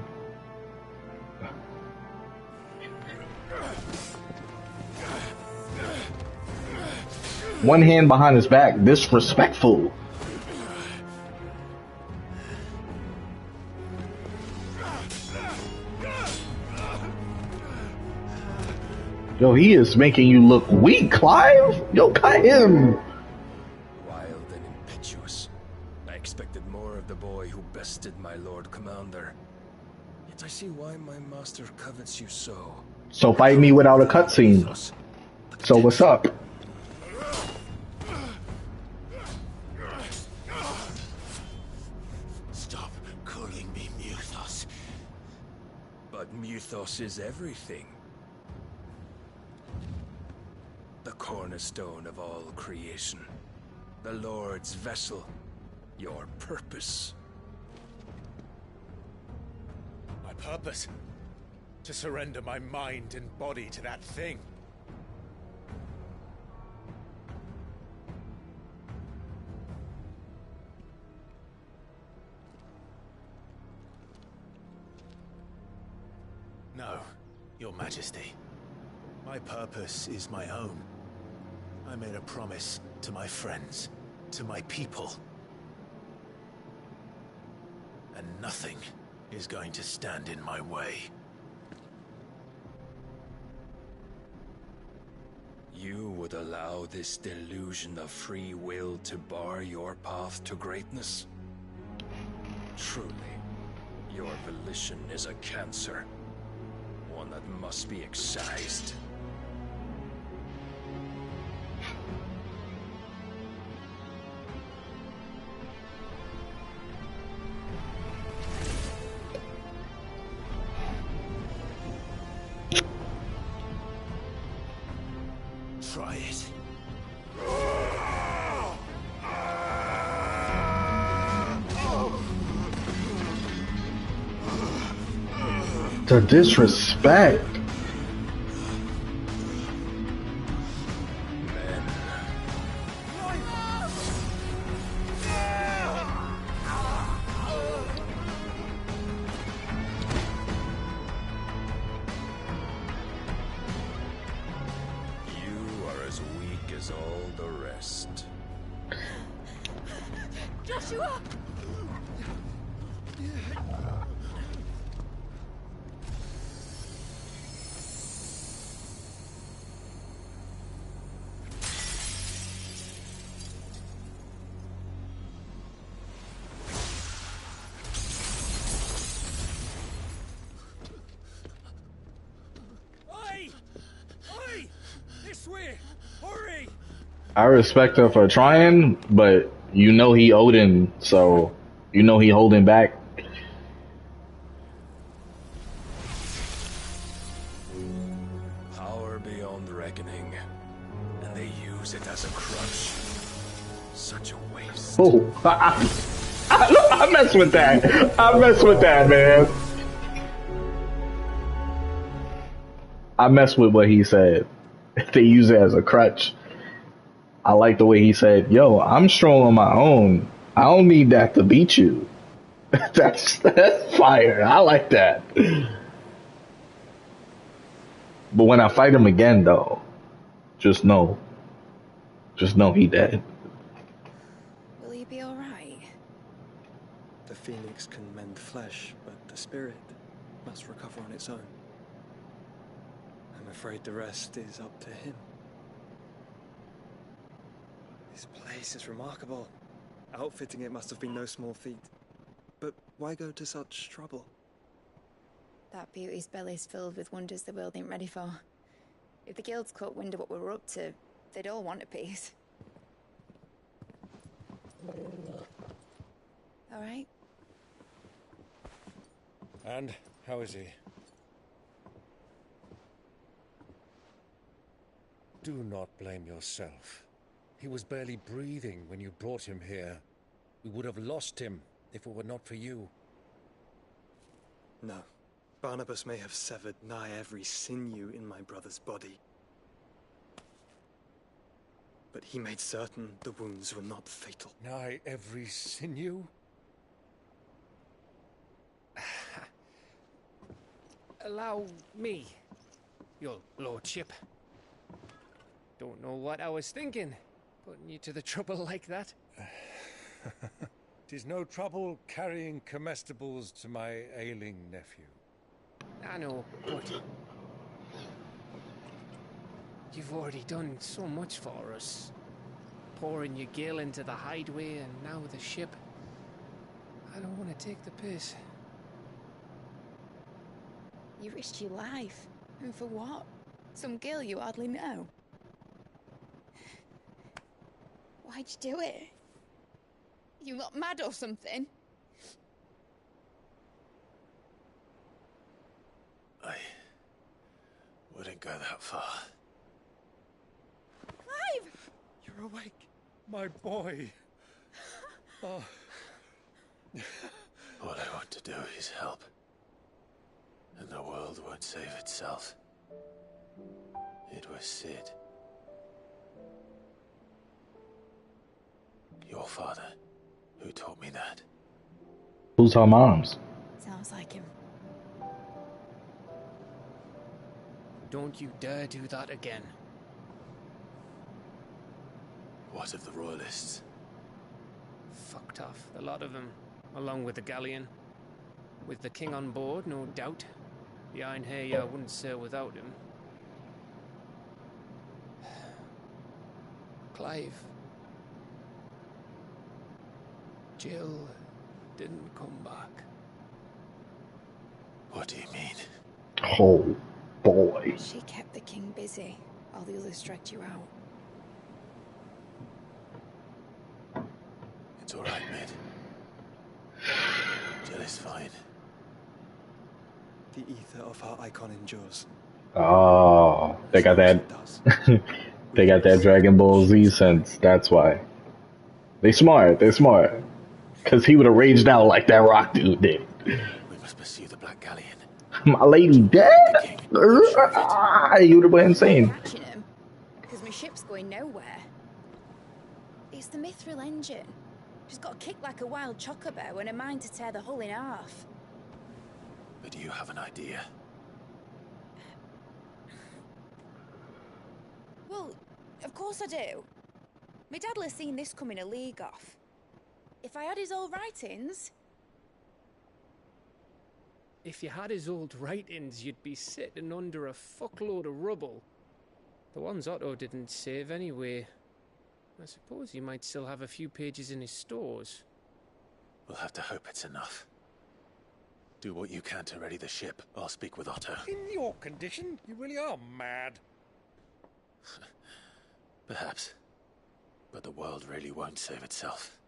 One hand behind his back. Disrespectful. Yo, he is making you look weak, Clive. Yo, cut him. Wild and impetuous. I expected more of the boy who bested my Lord Commander. Yet I see why my master covets you so. So fight me without a cutscene. So what's up? Stop calling me Muthos. But Muthos is everything. The cornerstone of all creation. The Lord's vessel. Your purpose. My purpose? To surrender my mind and body to that thing. No, Your Majesty. My purpose is my own. I made a promise to my friends, to my people. And nothing is going to stand in my way. You would allow this delusion of free will to bar your path to greatness? Truly, your volition is a cancer. One that must be excised. it. The disrespect. You are as weak as all the rest. Joshua! Oi! Oi! This way! Hurry! I respect her for trying, but you know he Odin, so you know he holding back. Power beyond reckoning, and they use it as a crutch. Such a waste. Oh, I mess with that. I mess with that, man. I mess with what he said. If they use it as a crutch, I like the way he said, "Yo, I'm strong on my own. I don't need that to beat you." That's fire. I like that. But when I fight him again, though, just know he dead. Will he be alright? The phoenix can mend flesh, but the spirit must recover on its own. I'm afraid the rest is up to him. This place is remarkable. Outfitting it must have been no small feat. But why go to such trouble? That beauty's belly's filled with wonders the world ain't ready for. If the guilds caught wind of what we were up to, they'd all want a piece. Alright? And how is he? Do not blame yourself. He was barely breathing when you brought him here. We would have lost him if it were not for you. No. Barnabas may have severed nigh every sinew in my brother's body. But he made certain the wounds were not fatal. Nigh every sinew? Allow me, your lordship. Don't know what I was thinking, putting you to the trouble like that. 'Tis no trouble carrying comestibles to my ailing nephew. I know, but you've already done so much for us. Pouring your gil into the hideaway and now the ship. I don't want to take the piss. You risked your life. And for what? Some girl you hardly know. Why'd you do it? You not mad or something? I wouldn't go that far. Clive! You're awake. My boy. Oh. All I want to do is help. And the world won't save itself. It was Sid. Your father, who taught me that. Who's her moms? Sounds like him. Don't you dare do that again. What of the royalists? Fucked off, a lot of them, along with the galleon. With the king on board, no doubt. The Iron Hair wouldn't sail without him. Clive. Jill didn't come back. What do you mean? Oh, boy. She kept the king busy while the others dragged you out. It's all right, mate. Jill is fine. The ether of her icon endures. Oh, they got that. They got that Dragon Ball Z sense. That's why. They smart. They're smart. Because he would have raged out like that rock dude did. We must pursue the Black Galleon. My lady dead? You would have been insane. Catching him, because my ship's going nowhere. It's the Mithril engine. She's got a kick like a wild chocobo and a mind to tear the hull in half. But do you have an idea? Well, of course I do. My dad'll have seen this coming a league off. If I had his old writings... If you had his old writings, you'd be sitting under a fuckload of rubble. The ones Otto didn't save anyway. I suppose you might still have a few pages in his stores. We'll have to hope it's enough. Do what you can to ready the ship. I'll speak with Otto. In your condition, you really are mad. Perhaps. But the world really won't save itself.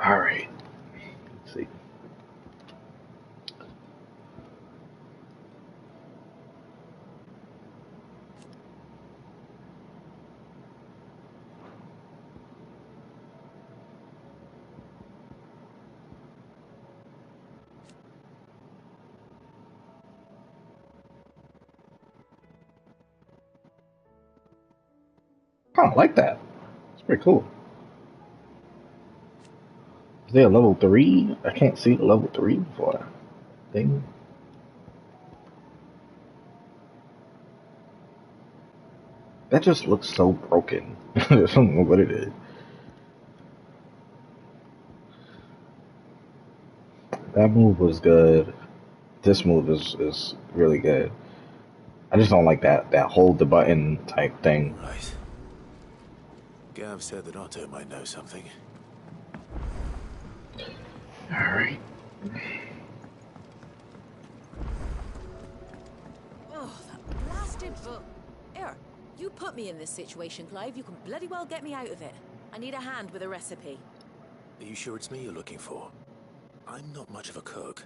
Alright. Let's see. I don't like that. It's pretty cool. Is there a level 3? I can't see the level 3 before that thing. That just looks so broken. I don't know what it is. That move was good. This move is really good. I just don't like that hold the button type thing. Right. Gav said that Otto might know something. Alright. Oh, that blasted book. Here, you put me in this situation, Clive. You can bloody well get me out of it. I need a hand with a recipe. Are you sure it's me you're looking for? I'm not much of a cook.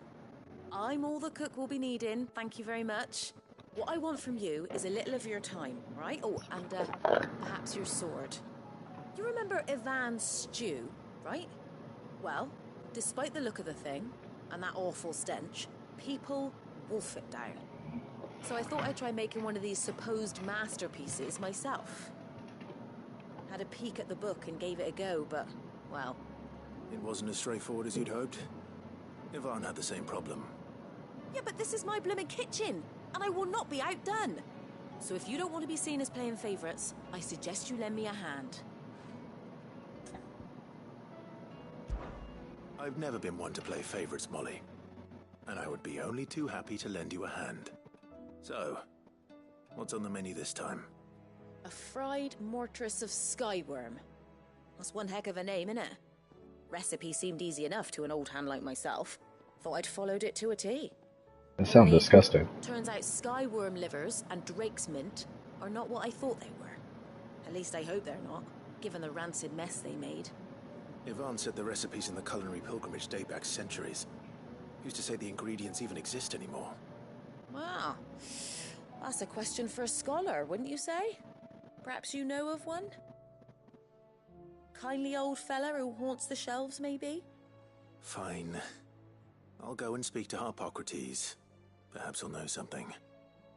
I'm all the cook will be needing, thank you very much. What I want from you is a little of your time, right? Oh, and perhaps your sword. You remember Ivan's stew, right? Well, despite the look of the thing, and that awful stench, people wolf it down. So I thought I'd try making one of these supposed masterpieces myself. Had a peek at the book and gave it a go, but, well... It wasn't as straightforward as you'd hoped? Ivan had the same problem. Yeah, but this is my blooming kitchen, and I will not be outdone. So if you don't want to be seen as playing favourites, I suggest you lend me a hand. I've never been one to play favourites, Molly. And I would be only too happy to lend you a hand. So, what's on the menu this time? A fried mortress of skyworm. That's one heck of a name, innit? Recipe seemed easy enough to an old hand like myself. Thought I'd followed it to a T. That sounds disgusting. Turns out skyworm livers and drake's mint are not what I thought they were. At least I hope they're not, given the rancid mess they made. Ivan said the recipes in the culinary pilgrimage date back centuries. Who's to say the ingredients even exist anymore? Well, that's a question for a scholar, wouldn't you say? Perhaps you know of one? Kindly old fella who haunts the shelves, maybe? Fine. I'll go and speak to Harpocrates. Perhaps he'll know something.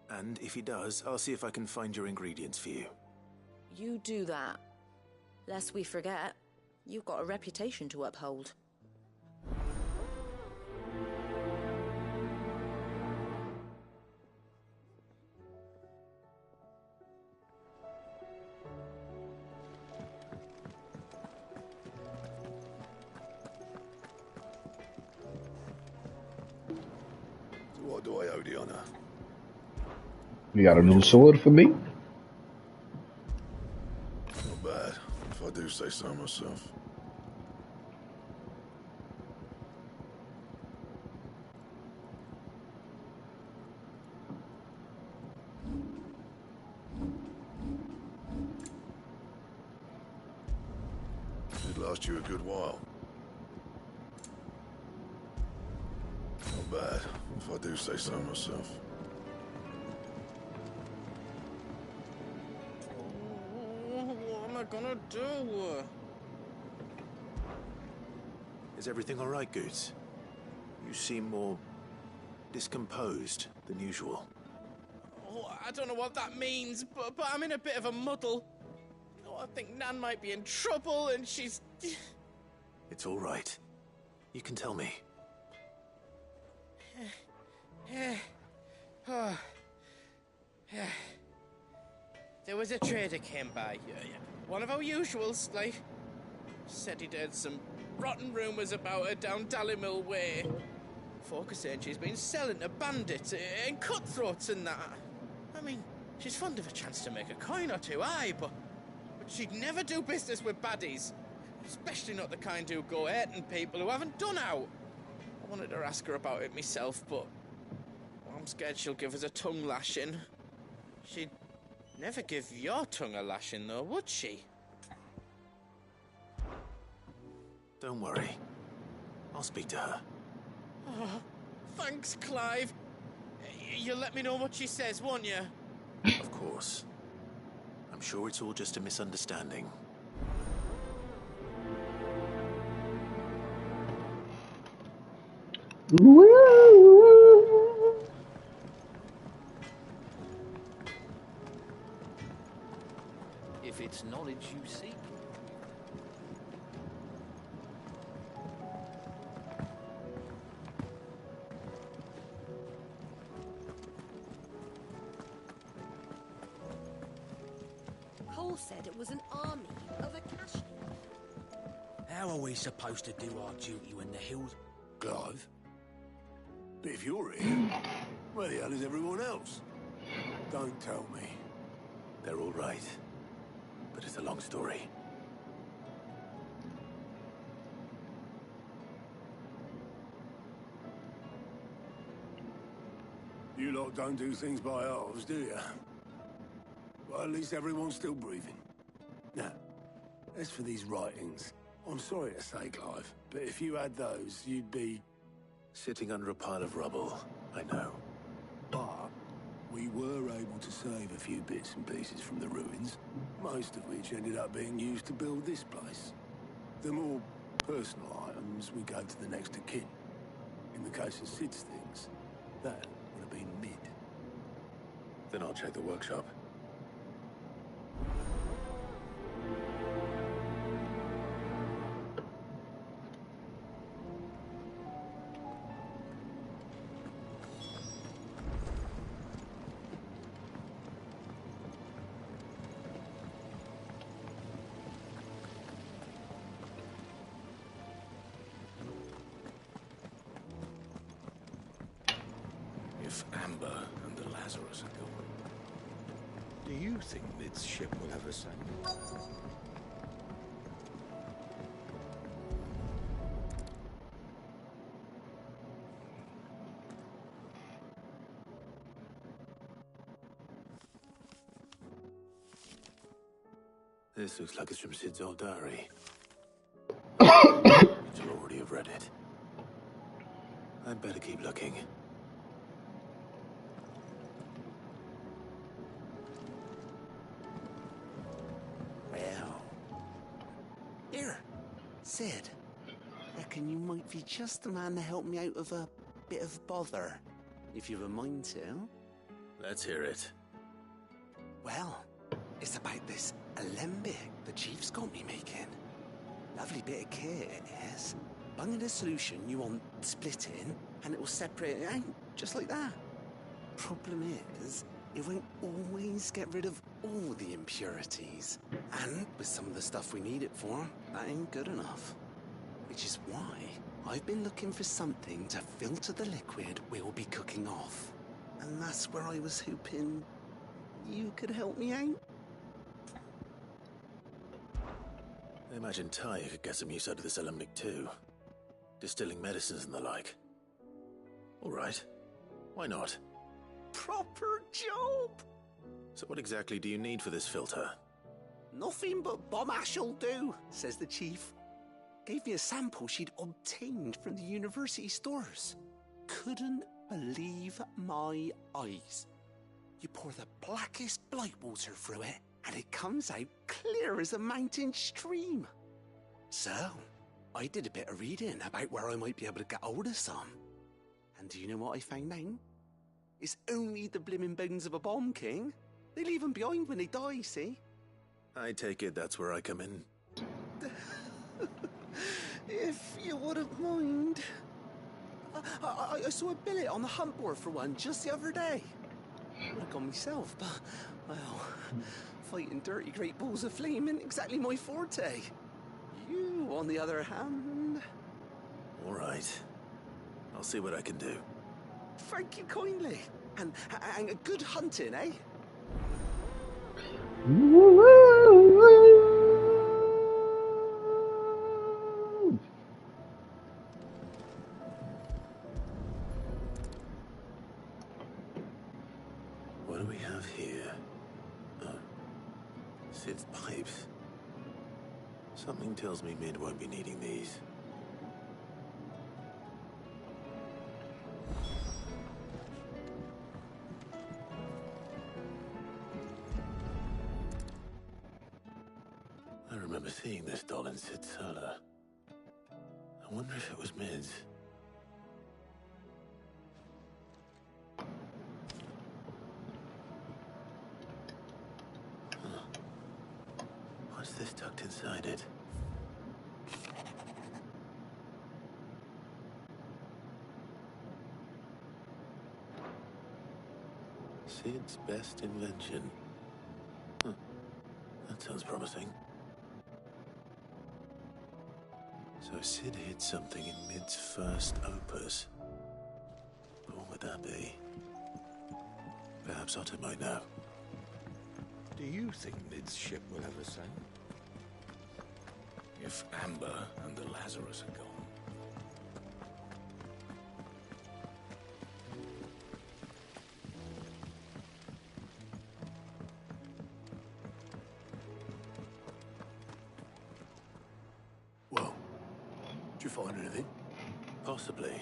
And if he does, I'll see if I can find your ingredients for you. You do that. Lest we forget, you've got a reputation to uphold. What do I owe the honor? You got a new sword for me? Not bad, if I do say so myself. It'd last you a good while. Not bad, if I do say so myself. What am I gonna do? Is everything all right, Goots? You seem more discomposed than usual. Oh, I don't know what that means, but I'm in a bit of a muddle. Oh, I think Nan might be in trouble, and she's... It's all right. You can tell me. There was a trader came by. One of our usuals, like. Said he'd heard some rotten rumours about her down Dallymill Way. Folk are saying she's been selling to bandits and cutthroats and that. I mean, she's fond of a chance to make a coin or two, aye, but she'd never do business with baddies. Especially not the kind who go hurting people who haven't done out. I wanted to ask her about it myself, but I'm scared she'll give us a tongue lashing. She'd never give your tongue a lashing, though, would she? Don't worry. I'll speak to her. Oh, thanks, Clive. You'll let me know what she says, won't you? Of course. I'm sure it's all just a misunderstanding. If it's knowledge you seek. Cole said it was an army of a cash. How are we supposed to do our duty when the hills... Clive? But if you're here, where the hell is everyone else? Don't tell me. They're all right. But it's a long story. You lot don't do things by halves, do you? Well, at least everyone's still breathing. Now, as for these writings, I'm sorry to say, Clive, but if you had those, you'd be... Sitting under a pile of rubble, I know. But we were able to save a few bits and pieces from the ruins, most of which ended up being used to build this place. The more personal items we gave to the next of kin. In the case of Sid's things, that would have been mid. Then I'll check the workshop. If Amber and the Lazarus are gone, do you think Mid's ship will ever sail? This looks like it's from Sid's old diary. You'll already have read it. I'd better keep looking. Sid, reckon you might be just the man to help me out of a bit of bother, if you've a mind to. Let's hear it. Well, it's about this alembic the chief's got me making. Lovely bit of kit it is. Bung in a solution you want splitting, and it will separate it out, just like that. Problem is, it won't always get rid of all the impurities. And with some of the stuff we need it for, that ain't good enough. Which is why I've been looking for something to filter the liquid we'll be cooking off. And that's where I was hoping you could help me out. I imagine Ty could get some use out of this alembic too. Distilling medicines and the like. All right. Why not? Proper job! So what exactly do you need for this filter? Nothing but bomb ash'll do, says the chief. Gave me a sample she'd obtained from the university stores. Couldn't believe my eyes. You pour the blackest blight water through it, and it comes out clear as a mountain stream. So, I did a bit of reading about where I might be able to get hold of some. And do you know what I found out? It's only the blimmin' bones of a bomb king. They leave them behind when they die, see? I take it that's where I come in. If you wouldn't mind. I saw a billet on the hunt board for one just the other day. Would have gone myself, but, well, fighting dirty great balls of flame ain't exactly my forte. You, on the other hand... All right. I'll see what I can do. Thank you kindly. And good hunting, eh? What do we have here? Oh. Sid's pipes. Something tells me Mid won't be needing these. I remember seeing this doll in Sid's cellar. I wonder if it was Mid's. Huh. What's this tucked inside it? Sid's best invention. Huh. That sounds promising. So Sid hid something in Mid's first opus. But what would that be? Perhaps Otto might know. Do you think Mid's ship will ever sail? If Amber and the Lazarus are gone. Did you find anything? Possibly.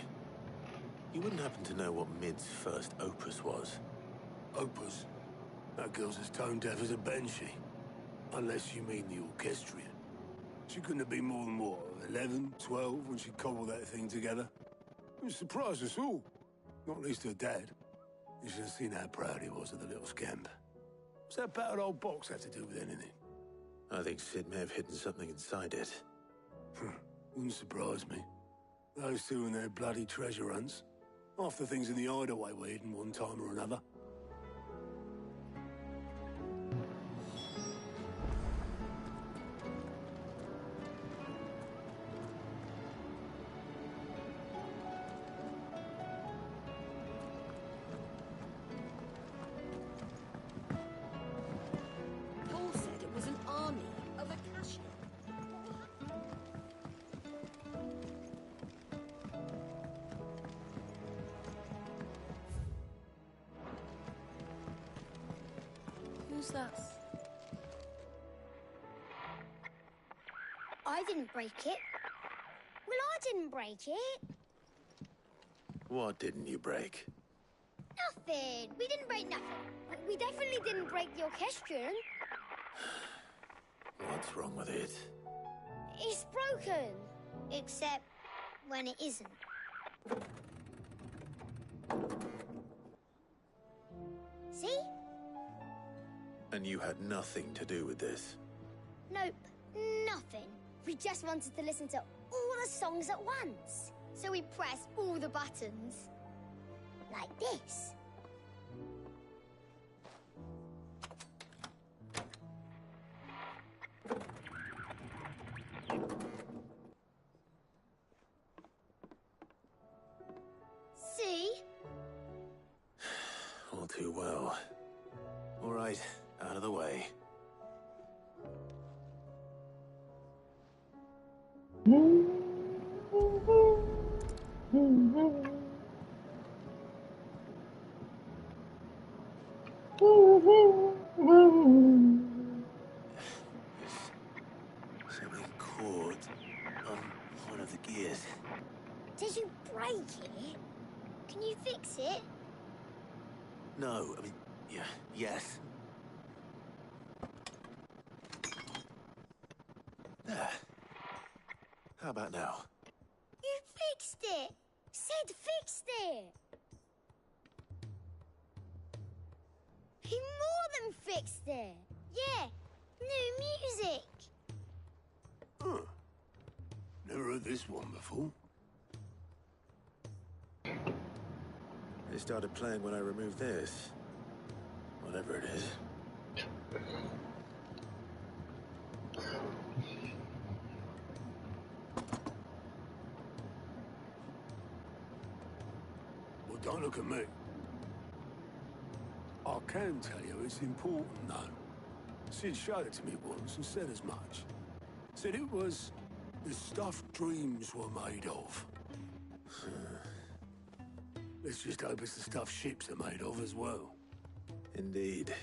You wouldn't happen to know what Mid's first opus was? Opus? That girl's as tone deaf as a banshee. Unless you mean the orchestrion. She couldn't have been more than, what, 11, 12 when she cobbled that thing together? It surprised us all. Not least her dad. You should have seen how proud he was of the little scamp. What's that battered old box have to do with anything? I think Sid may have hidden something inside it. Wouldn't surprise me. Those two and their bloody treasure hunts. Half the things in the hideaway were hidden one time or another. Paul said it was an army of Acacia. Who's that? I didn't break it. Well, I didn't break it. What didn't you break? Nothing. We didn't break nothing. We definitely didn't break the orchestrion. What's wrong with it? It's broken. Except when it isn't. See? And you had nothing to do with this? Nope, nothing. We just wanted to listen to all the songs at once. So we pressed all the buttons. Like this. See? All too well. All right, out of the way. Something caught on one of the gears. Did you break it? Can you fix it? No, I mean, yes. There. How about now? You fixed it! Sid fixed it! He more than fixed it! Yeah, new music! Huh. Never heard this one before. They started playing when I removed this. Whatever it is. Well, don't look at me. I can tell you it's important, though. Sid showed it to me once and said as much. Said it was the stuff dreams were made of. Let's just hope it's the stuff ships are made of as well. Indeed.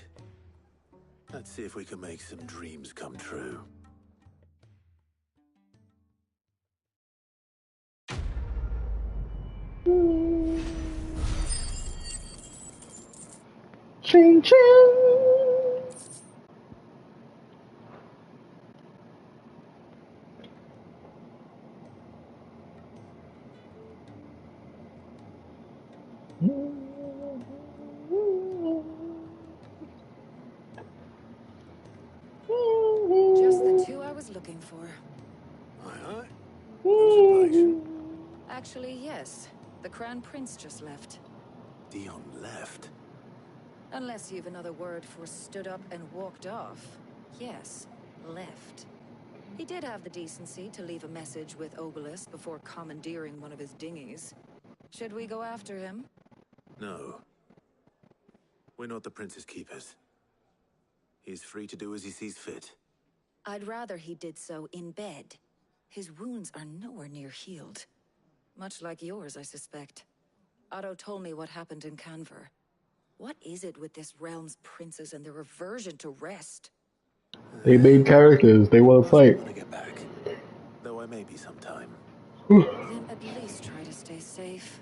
Let's see if we can make some dreams come true. Ching ching. Just the two I was looking for. Aye. Who's the patient? Actually, yes. The Crown Prince just left. Dion left? Unless you've another word for stood up and walked off. Yes, left. He did have the decency to leave a message with Obelisk before commandeering one of his dinghies. Should we go after him? No. We're not the Prince's keepers. He's free to do as he sees fit. I'd rather he did so in bed. His wounds are nowhere near healed. Much like yours, I suspect. Otto told me what happened in Canver. What is it with this realm's princes and their aversion to rest? They made characters. They want to fight. When I get back, though I may be sometime. Then at least try to stay safe.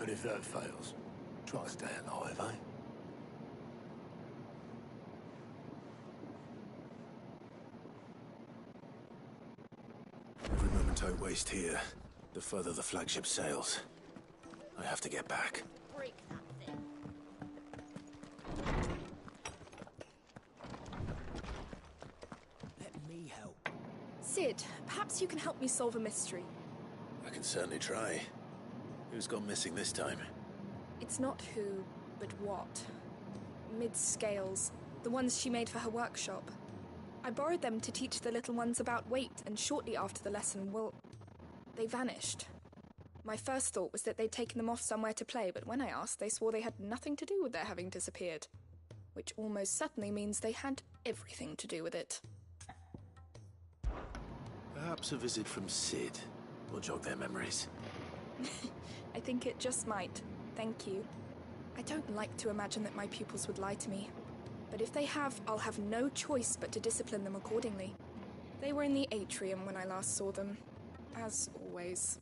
And if that fails, try to stay alive, eh? Every moment I waste here, the further the flagship sails. I have to get back. Break that thing. Let me help. Sid, perhaps you can help me solve a mystery. I can certainly try. Who's gone missing this time? It's not who, but what. Mid's scales, the ones she made for her workshop. I borrowed them to teach the little ones about weight, and shortly after the lesson, well, they vanished. My first thought was that they'd taken them off somewhere to play, but when I asked, they swore they had nothing to do with their having disappeared. Which almost certainly means they had everything to do with it. Perhaps a visit from Sid will jog their memories. I think it just might. Thank you. I don't like to imagine that my pupils would lie to me. But if they have, I'll have no choice but to discipline them accordingly. They were in the atrium when I last saw them. As always.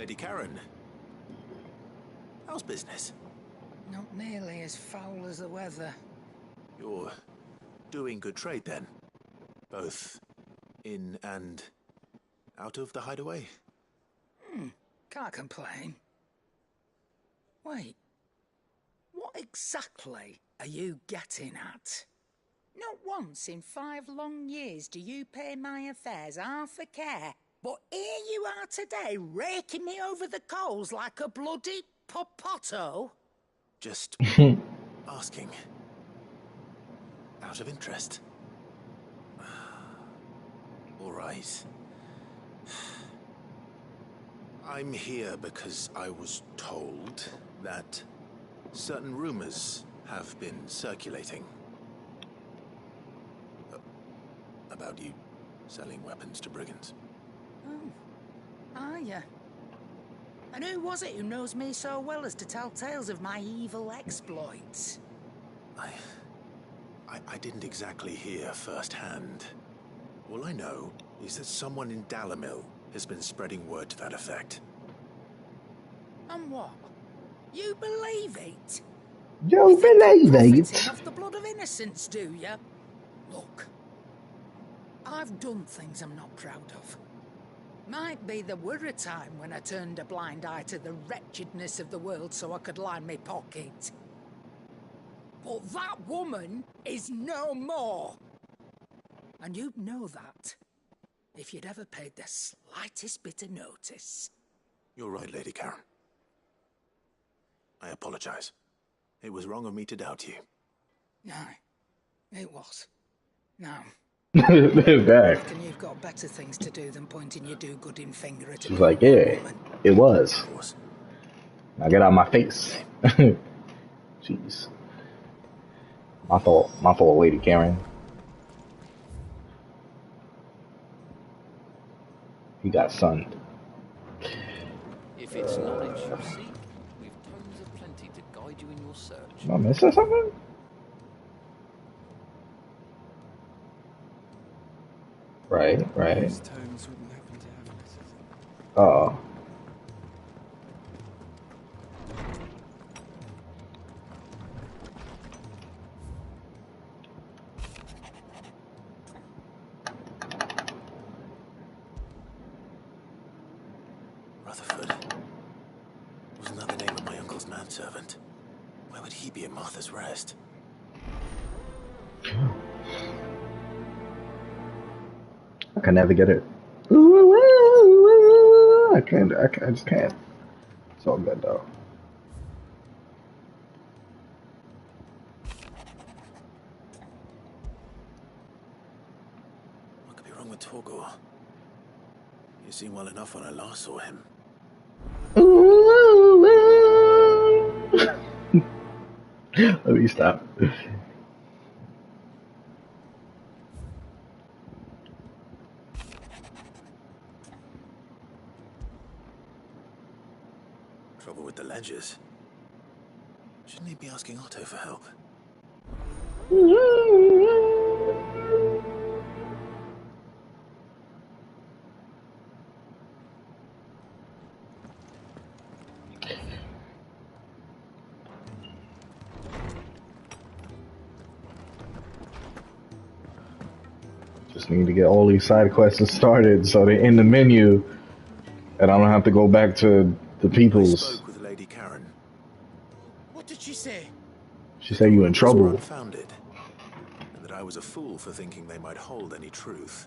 Lady Karen, how's business? Not nearly as foul as the weather. You're doing good trade then? Both in and out of the hideaway? Can't complain. Wait, what exactly are you getting at? Not once in 5 long years do you pay my affairs half a care, but here you are today, raking me over the coals like a bloody popoto? Just asking. Out of interest. All right. I'm here because I was told that certain rumors have been circulating about you selling weapons to brigands. Oh, are ya? And who was it who knows me so well as to tell tales of my evil exploits? I didn't exactly hear firsthand. All I know is that someone in Dalamil has been spreading word to that effect. And what? You believe it? You believe Profiting it? off the blood of innocence, do you? Look, I've done things I'm not proud of. Might be there were a time when I turned a blind eye to the wretchedness of the world so I could line my pocket. But that woman is no more. And you'd know that if you'd ever paid the slightest bit of notice. You're right, Lady Karen. I apologize. It was wrong of me to doubt you. No, it was. Now, Back. I reckon you've got better things to do than pointing your do-gooding finger at a She's like, yeah, it was. Now get out of my face. Jeez. My fault, Lady Karen. He got sunned. If it's knowledge you seek, we've tomes of plenty to guide you in your search. Am I missing something? Right. These tomes wouldn't happen to have letters. Oh. Rutherford. Wasn't that the name of my uncle's manservant? Why would he be at Martha's Rest? I can never get it. I just can't. It's all good though. What could be wrong with Torgor? You seemed well enough when I last saw him. Let me stop. Trouble with the ledgers. Shouldn't he be asking Otto for help? Just need to get all these side quests started so they're in the menu and I don't have to go back to the people's. I spoke with Lady Karen. What did she say? She said you in trouble. Unfounded, and that I was a fool for thinking they might hold any truth,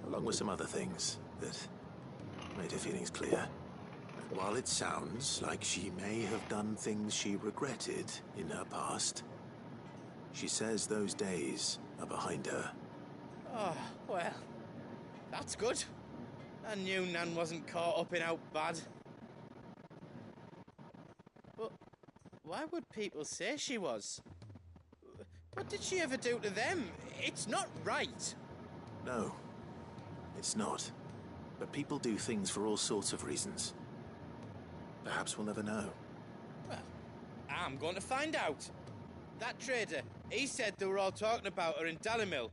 along with some other things that made her feelings clear. And while it sounds like she may have done things she regretted in her past, she says those days are behind her. Oh, well, that's good. I knew Nan wasn't caught up in out bad. But why would people say she was? What did she ever do to them? It's not right. No, it's not. But people do things for all sorts of reasons. Perhaps we'll never know. Well, I'm going to find out. That trader, he said they were all talking about her in Dalamil.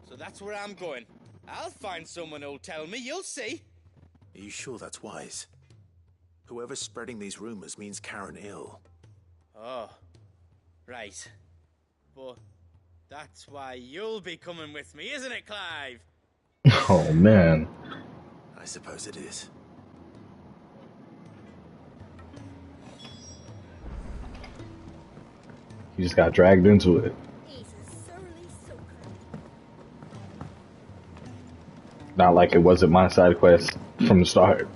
So that's where I'm going. I'll find someone who'll tell me, you'll see. Are you sure that's wise? Whoever's spreading these rumors means Karen ill. Oh, right. But that's why you'll be coming with me, isn't it, Clive? Oh, man. I suppose it is. You just got dragged into it. Not like it wasn't my side quest from the start.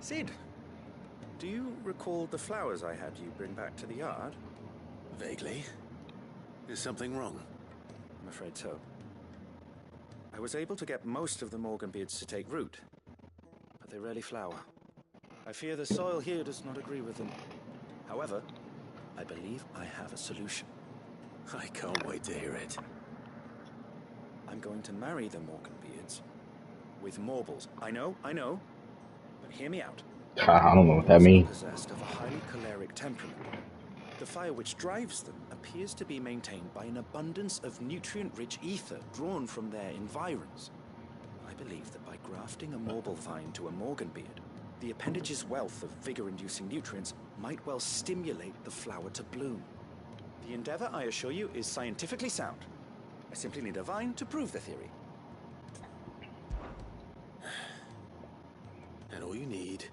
Sid, do you recall the flowers I had you bring back to the yard? Vaguely. Is something wrong? I'm afraid so. I was able to get most of the Morganbeards to take root, but they rarely flower. I fear the soil here does not agree with them. However, I believe I have a solution. I can't wait to hear it. I'm going to marry the Morganbeards with Morbles. I know, but hear me out. I don't know what that means. Possessed of a highly choleric temperament. The fire which drives them appears to be maintained by an abundance of nutrient-rich ether drawn from their environs. I believe that by grafting a Morble vine to a Morganbeard, the appendage's wealth of vigor-inducing nutrients might well stimulate the flower to bloom. The endeavor, I assure you, is scientifically sound. I simply need a vine to prove the theory. And all you need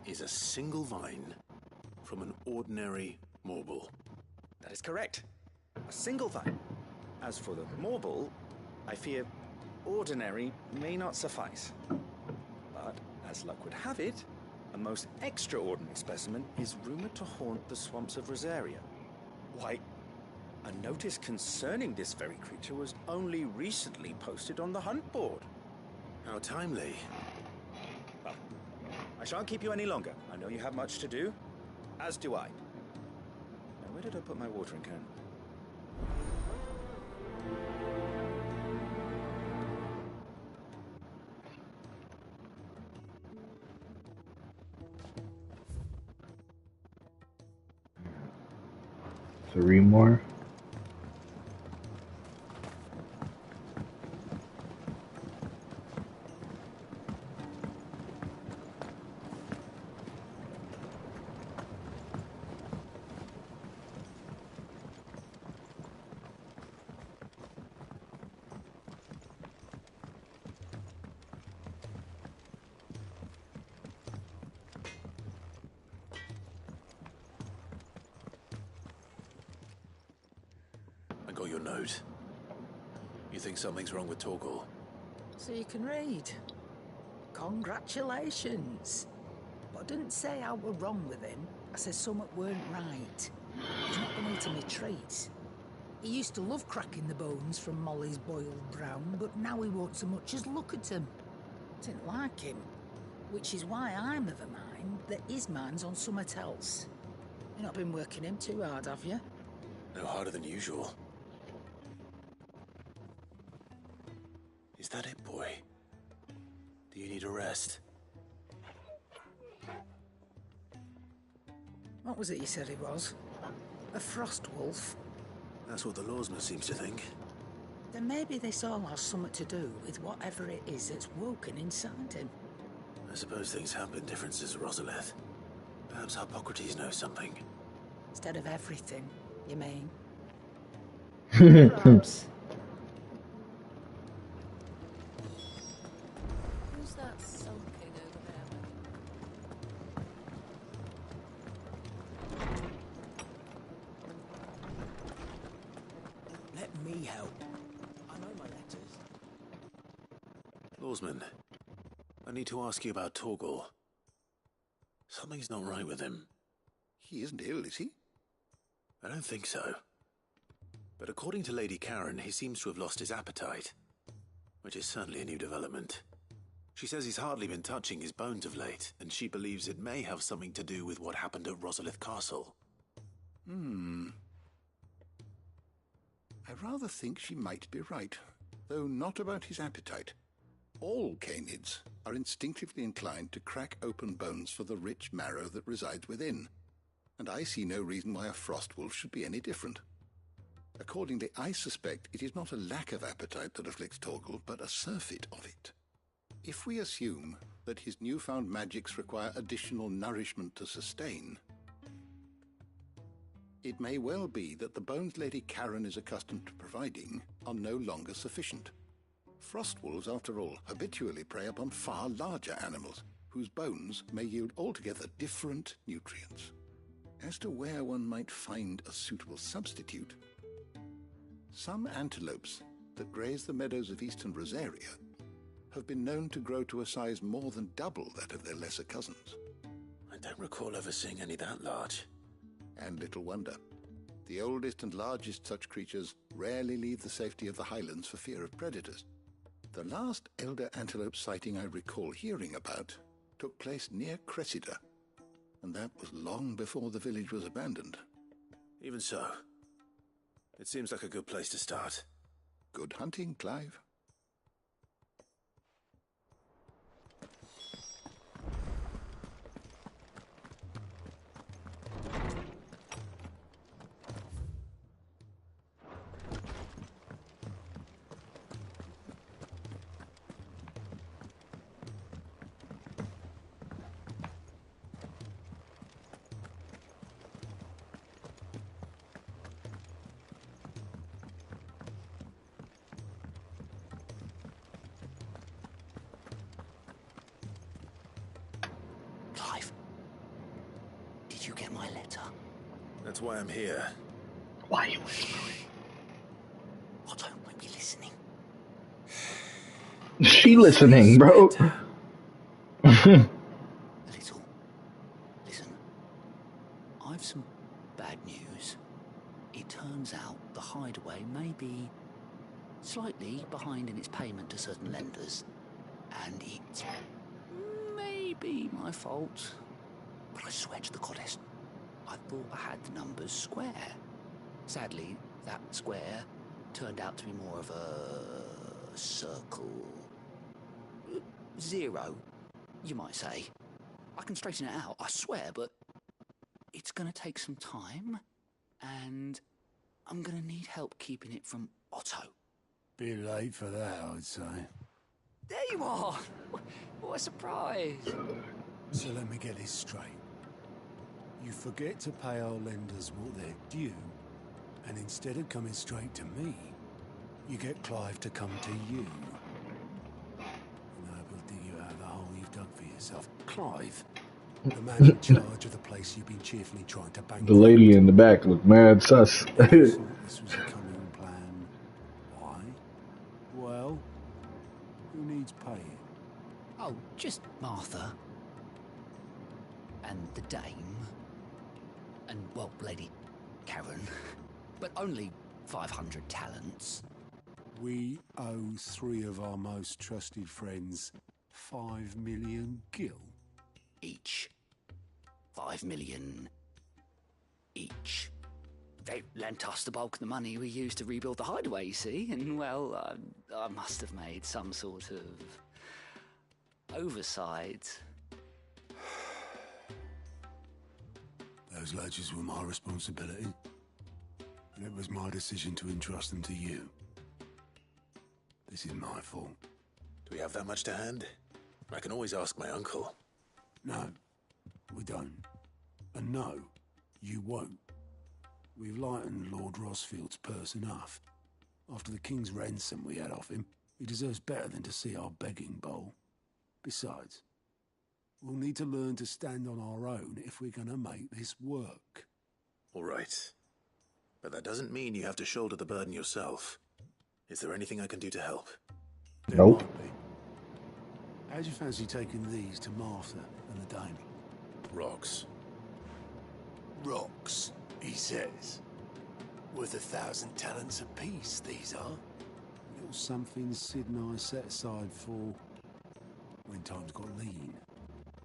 is a single vine from an ordinary Morble. That is correct. A single vine. As for the Morble, I fear ordinary may not suffice. But, as luck would have it, a most extraordinary specimen is rumored to haunt the swamps of Rosaria. Why, a notice concerning this very creature was only recently posted on the hunt board. How timely. Well, I shan't keep you any longer. I know you have much to do, as do I. Now, where did I put my watering can? Three more. I got your note. You think something's wrong with Torgal? So you can read. Congratulations. But I didn't say I were wrong with him. I said something weren't right. He's not been eating me treats. He used to love cracking the bones from Molly's boiled brown, but now he won't so much as look at them. Didn't like him. Which is why I'm of a mind that his mind's on something else. You've not been working him too hard, have you? No harder than usual. Is that it, boy? Do you need a rest? What was it you said he was? A frost wolf? That's what the lawsman seems to think. Then maybe this all has something to do with whatever it is that's woken inside him. I suppose things have been different since Rosalith. Perhaps Hippocrates knows something. Instead of everything, you mean? Perhaps. Who's that sulking over there? Let me help. I know my letters. Lawsman, I need to ask you about Torgal. Something's not right with him. He isn't ill, is he? I don't think so. But according to Lady Karen, he seems to have lost his appetite, which is certainly a new development. She says he's hardly been touching his bones of late, and she believes it may have something to do with what happened at Rosalith Castle. I rather think she might be right, though not about his appetite. all canids are instinctively inclined to crack open bones for the rich marrow that resides within, and I see no reason why a frost wolf should be any different. Accordingly, I suspect it is not a lack of appetite that afflicts Torgal, but a surfeit of it. If we assume that his newfound magics require additional nourishment to sustain, it may well be that the bones Lady Karen is accustomed to providing are no longer sufficient. Frost wolves, after all, habitually prey upon far larger animals, whose bones may yield altogether different nutrients. As to where one might find a suitable substitute, some antelopes that graze the meadows of eastern Rosaria have been known to grow to a size more than double that of their lesser cousins. I don't recall ever seeing any that large. And little wonder. The oldest and largest such creatures rarely leave the safety of the highlands for fear of predators. The last elder antelope sighting I recall hearing about took place near Cressida, and that was long before the village was abandoned. Even so, it seems like a good place to start. Good hunting, Clive. Clive, did you get my letter? That's why I'm here. Why are you whispering? Otto won't be listening. She listening, bro. A little. Listen, I've some bad news. It turns out the hideaway may be slightly behind in its payment to certain lenders, and it may be my fault. But I swear to the goddess, I thought I had the numbers square. Sadly, that square turned out to be more of a circle. Zero, you might say. I can straighten it out, I swear, but it's gonna take some time, and I'm gonna need help keeping it from Otto. Bit late for that, I'd say. There you are! What a surprise! So let me get this straight. You forget to pay our lenders what they're due, and instead of coming straight to me, you get Clive to come to you. And I will dig you out of the hole you've dug for yourself. Clive, the man in charge of the place you've been cheerfully trying to bankrupt. The lady in the back looked mad sus. You thought this was a coming plan. Why? Well, who needs paying? Oh, just Martha. And the dame. And, well, Lady Karen. But only 500 talents. We owe 3 of our most trusted friends 5 million gil. Each. 5 million each. They lent us the bulk of the money we used to rebuild the hideaway, you see, and, well, I must have made some sort of oversight. Those ledgers were my responsibility, and it was my decision to entrust them to you. This is my fault. Do we have that much to hand? I can always ask my uncle. No, we don't. And no, you won't. We've lightened Lord Rosfield's purse enough. After the king's ransom we had off him, he deserves better than to see our begging bowl. Besides, we'll need to learn to stand on our own if we're gonna make this work. All right. But that doesn't mean you have to shoulder the burden yourself. Is there anything I can do to help? Nope. How'd you fancy taking these to Martha and the dame? Rocks. Rocks, he says. Worth 1,000 talents apiece, these are. Little something Sid and I set aside for when times got lean.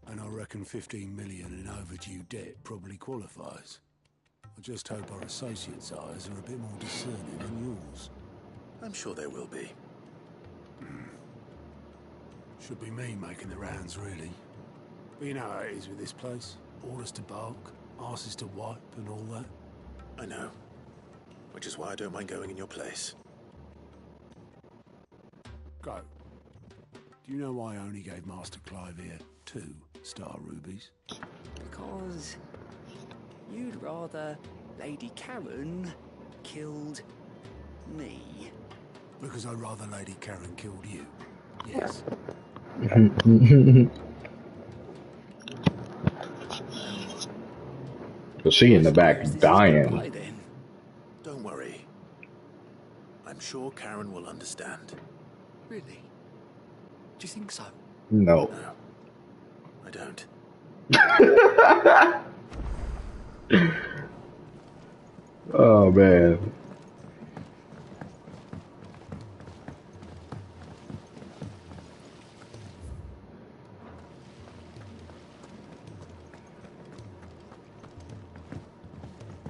And I reckon 15 million in overdue debt probably qualifies. I just hope our associates' eyes are a bit more discerning than yours. I'm sure there will be. Should be me making the rounds, really. But you know how it is with this place. Orders to bark, arses to wipe, and all that. I know. Which is why I don't mind going in your place. Go. Do you know why I only gave Master Clive here 2 star rubies? Because you'd rather Lady Karen killed me. Because I'd rather Lady Karen killed you. Yes. So she in the back dying. Don't worry. I'm sure Karen will understand. Really? Do you think so? No. No. I don't. Oh man.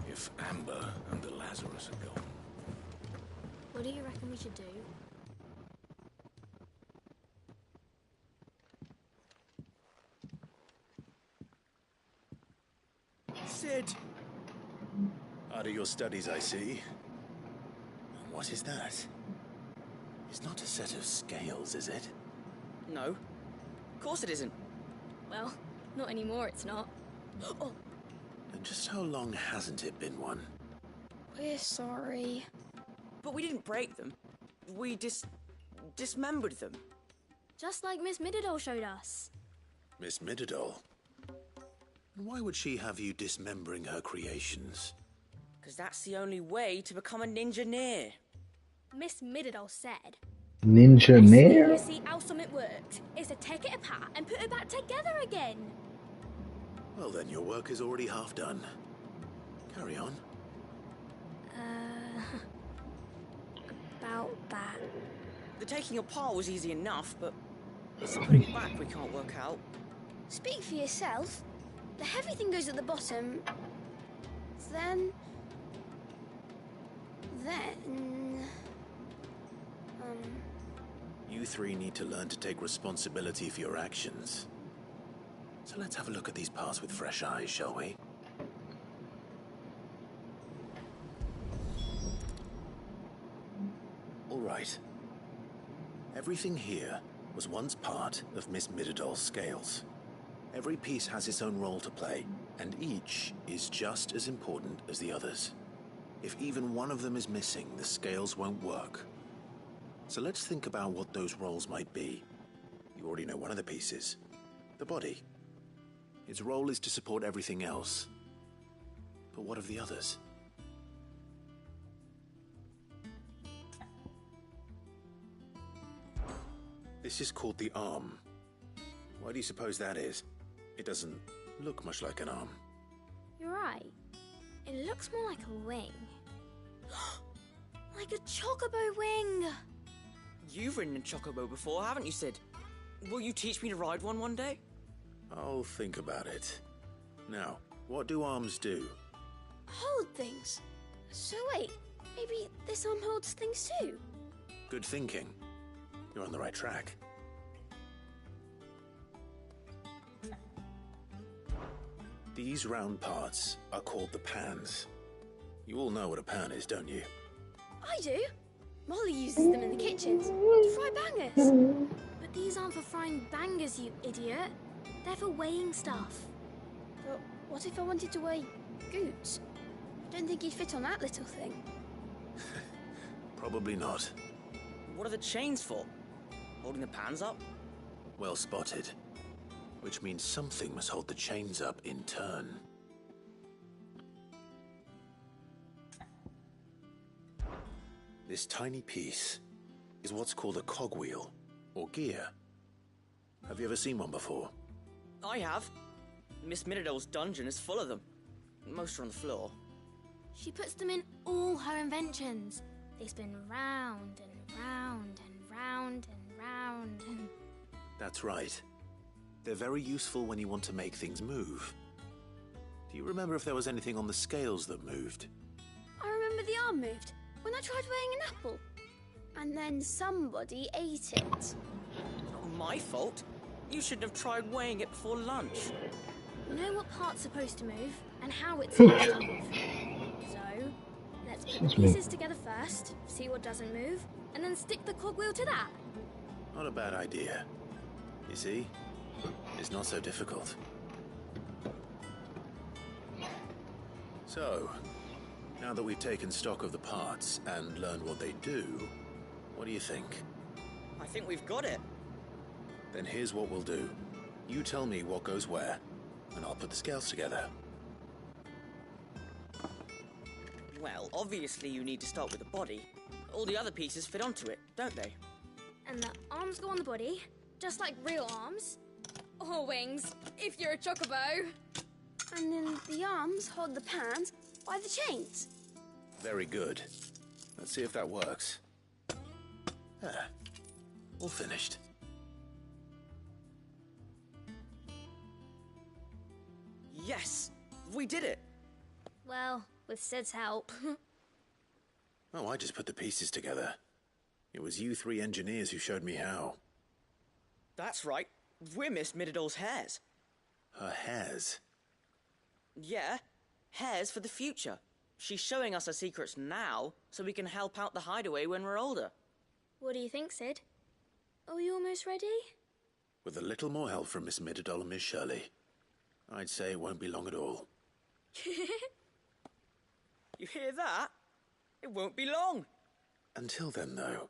If Amber and the Lazarus are gone. What do you reckon we should do? Sid! Out of your studies, I see. What is that? It's not a set of scales, is it? No. Of course it isn't. Well, not anymore, it's not. Oh, And just how long hasn't it been one? we're sorry. But we didn't break them. We dismembered them. Just like Miss Mididol showed us. Miss Mididol? Why would she have you dismembering her creations? Because that's the only way to become a ninja-neer. Miss Mididol said, Ninja "You Nair? see how something worked is to take it apart and put it back together again." Well then, your work is already half done. Carry on. About that. The taking apart was easy enough, but it's the putting it back we can't work out. Speak for yourself. The heavy thing goes at the bottom. Then... You three need to learn to take responsibility for your actions. So let's have a look at these parts with fresh eyes, shall we? All right. Everything here was once part of Miss Mididol's scales. Every piece has its own role to play, and each is just as important as the others. If even one of them is missing, the scales won't work. So let's think about what those roles might be. You already know one of the pieces. The body. Its role is to support everything else. But what of the others? This is called the arm. Why do you suppose that is? It doesn't look much like an arm. You're right. It looks more like a wing. Like a chocobo wing! You've ridden a chocobo before, haven't you, Sid? Will you teach me to ride one day? I'll think about it. Now, what do arms do? Hold things. So wait, maybe this arm holds things too? Good thinking. You're on the right track. These round parts are called the pans. You all know what a pan is, don't you? I do. Molly uses them in the kitchens to fry bangers. But these aren't for frying bangers, you idiot. They're for weighing stuff. But what if I wanted to weigh Goots? I don't think he'd fit on that little thing. Probably not. What are the chains for? Holding the pans up? Well spotted. Which means something must hold the chains up in turn. This tiny piece is what's called a cogwheel, or gear. Have you ever seen one before? I have. Miss Mididol's dungeon is full of them. Most are on the floor. She puts them in all her inventions. They spin round and round and round and round and... That's right. They're very useful when you want to make things move. Do you remember if there was anything on the scales that moved? I remember the arm moved when I tried weighing an apple. And then somebody ate it. Not my fault. You shouldn't have tried weighing it before lunch. You know what part's supposed to move, and how it's supposed to move. So, let's put the pieces together first, see what doesn't move, and then stick the cogwheel to that. Not a bad idea. You see? It's not so difficult. So, now that we've taken stock of the parts and learned what they do, what do you think? I think we've got it. Then here's what we'll do. You tell me what goes where, and I'll put the scales together. Well, obviously you need to start with the body. All the other pieces fit onto it, don't they? And the arms go on the body, just like real arms. Or wings, if you're a chocobo. And then the arms hold the pans by the chains. Very good. Let's see if that works. There. All finished. Yes! We did it! Well, with Sid's help. Oh, I just put the pieces together. It was you three engineers who showed me how. That's right. We're Miss Mididol's hairs. Her hairs? Yeah, hairs for the future. She's showing us her secrets now, so we can help out the hideaway when we're older. What do you think, Sid? Are we almost ready? With a little more help from Miss Mididol and Miss Shirley, I'd say it won't be long at all. You hear that? It won't be long. Until then, though,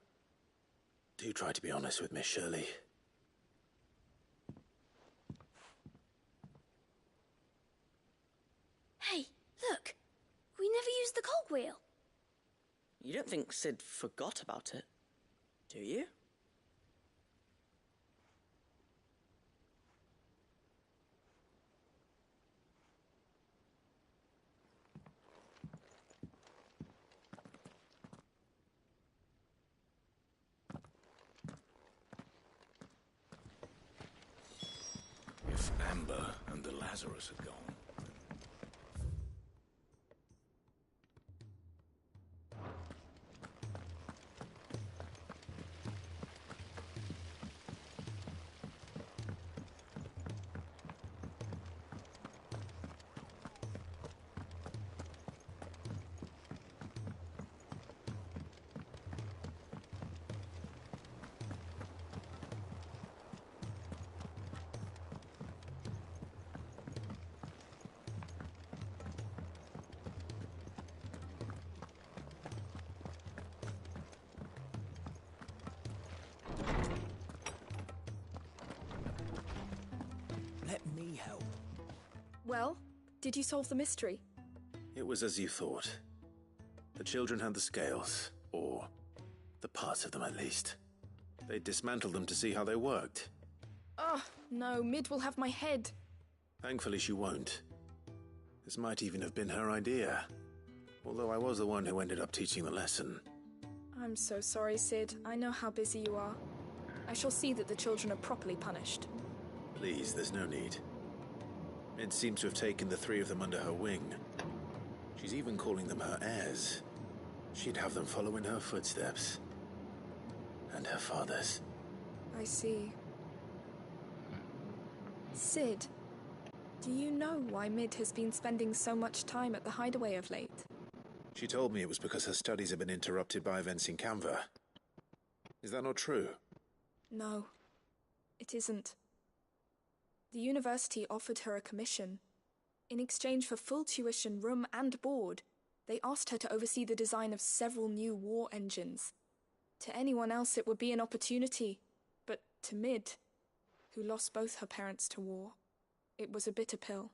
do try to be honest with Miss Shirley. Hey, look! We never used the cogwheel. You don't think Sid forgot about it, do you? If Amber and the Lazarus had gone. Let me help. Well, did you solve the mystery? It was as you thought. The children had the scales, or the parts of them at least. They dismantled them to see how they worked. Oh, no, Mid will have my head. Thankfully she won't. This might even have been her idea. Although I was the one who ended up teaching the lesson. I'm so sorry, Sid. I know how busy you are. I shall see that the children are properly punished. Please, there's no need. Mid seems to have taken the three of them under her wing. She's even calling them her heirs. She'd have them follow in her footsteps. And her father's. I see. Sid, do you know why Mid has been spending so much time at the hideaway of late? She told me it was because her studies have been interrupted by events in Canva. Is that not true? No, it isn't. The university offered her a commission. In exchange for full tuition, room and board, they asked her to oversee the design of several new war engines. To anyone else it would be an opportunity, but to Mid, who lost both her parents to war, it was a bitter pill.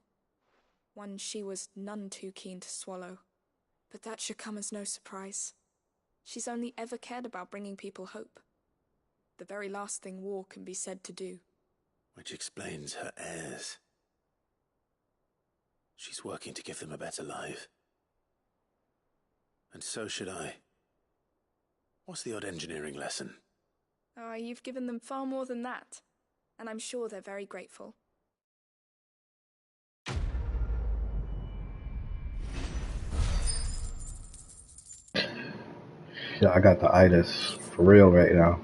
One she was none too keen to swallow. But that should come as no surprise. She's only ever cared about bringing people hope. The very last thing war can be said to do. Which explains her heirs. She's working to give them a better life. And so should I. What's the odd engineering lesson? Oh, you've given them far more than that. And I'm sure they're very grateful. Yeah, I got the itis for real right now.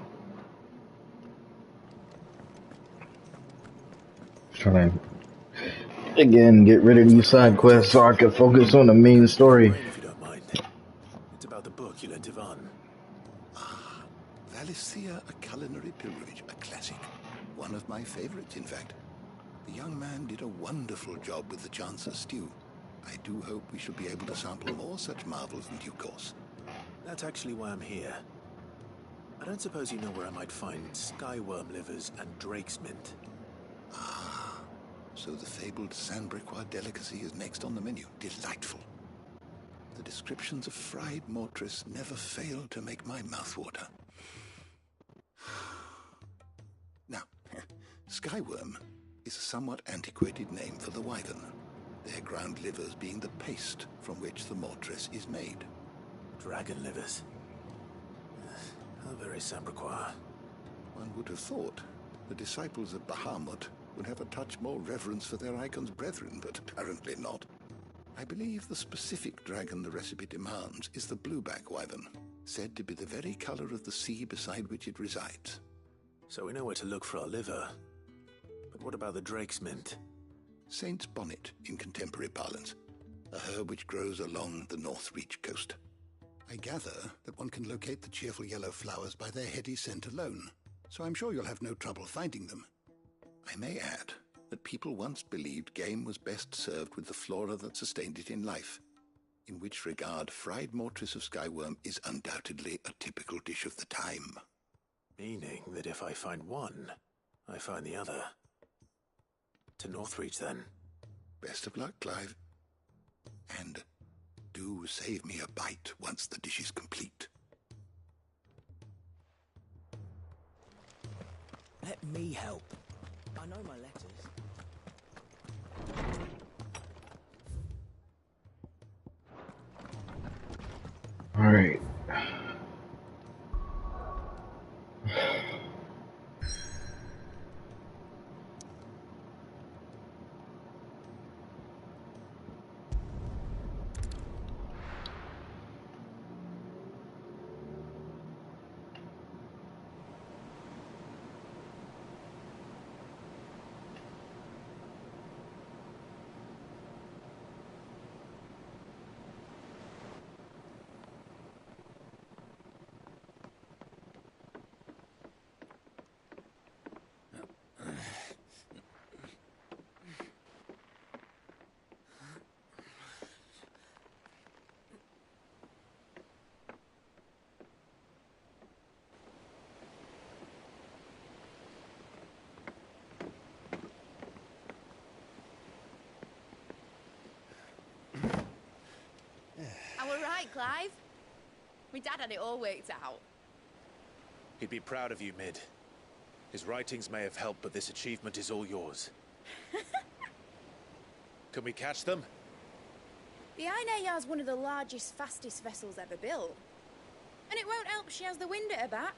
Trying to, again, get rid of these side quests so I can focus on the main story. If you don't mind. It's about the book you lent Ivan. Valicia, a culinary pilgrimage, a classic. One of my favorites, in fact. The young man did a wonderful job with the Chance's stew. I do hope we shall be able to sample more such marvels in due course. That's actually why I'm here. I don't suppose you know where I might find skyworm livers and drake's mint. Ah, so the fabled Sandbricois delicacy is next on the menu. Delightful. The descriptions of fried mortress never fail to make my mouth water. Now, skyworm is a somewhat antiquated name for the wyvern, their ground livers being the paste from which the mortress is made. Dragon livers. How very Sandbricois. One would have thought the disciples of Bahamut would have a touch more reverence for their icon's brethren, but apparently not. I believe the specific dragon the recipe demands is the blueback wyvern, said to be the very color of the sea beside which it resides. So we know where to look for our liver. But what about the drake's mint? Saint's bonnet in contemporary parlance, a herb which grows along the North Reach coast. I gather that one can locate the cheerful yellow flowers by their heady scent alone, so I'm sure you'll have no trouble finding them. I may add that people once believed game was best served with the flora that sustained it in life, in which regard fried mortress of skyworm is undoubtedly a typical dish of the time. Meaning that if I find one, I find the other. To Northreach, then. Best of luck, Clive. And do save me a bite once the dish is complete. Let me help. I know my letters. All right. Right, Clive? My dad had it all worked out. He'd be proud of you, Mid. His writings may have helped, but this achievement is all yours. Can we catch them? The Ainayar's one of the largest, fastest vessels ever built. And it won't help she has the wind at her back.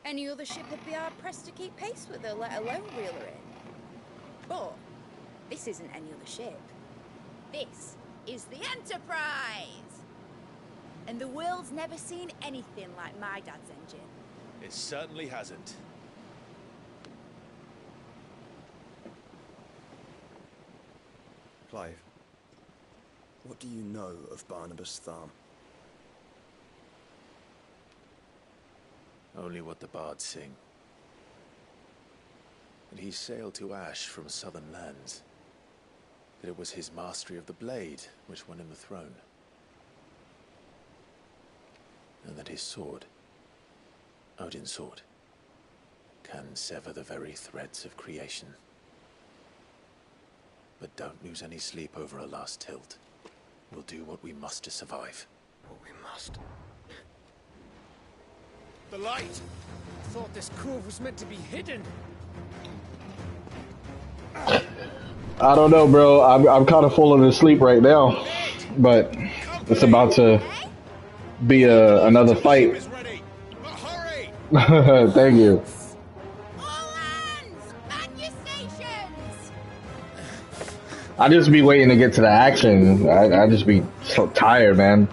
Any other ship would be hard-pressed to keep pace with her, let alone reel her in. But this isn't any other ship. This is the Enterprise! And the world's never seen anything like my dad's engine. It certainly hasn't. Clive, what do you know of Barnabas Tharm? Only what the bards sing. And he sailed to Ash from southern lands. That it was his mastery of the blade which won him the throne. And that his sword, Odin's sword, can sever the very threads of creation. But don't lose any sleep over a last tilt. We'll do what we must to survive. What we must. The light! I thought this cove was meant to be hidden. I don't know, bro. I'm kind of falling asleep right now, but it's about to be another fight. Thank you. I just be waiting to get to the action. I just be so tired, man.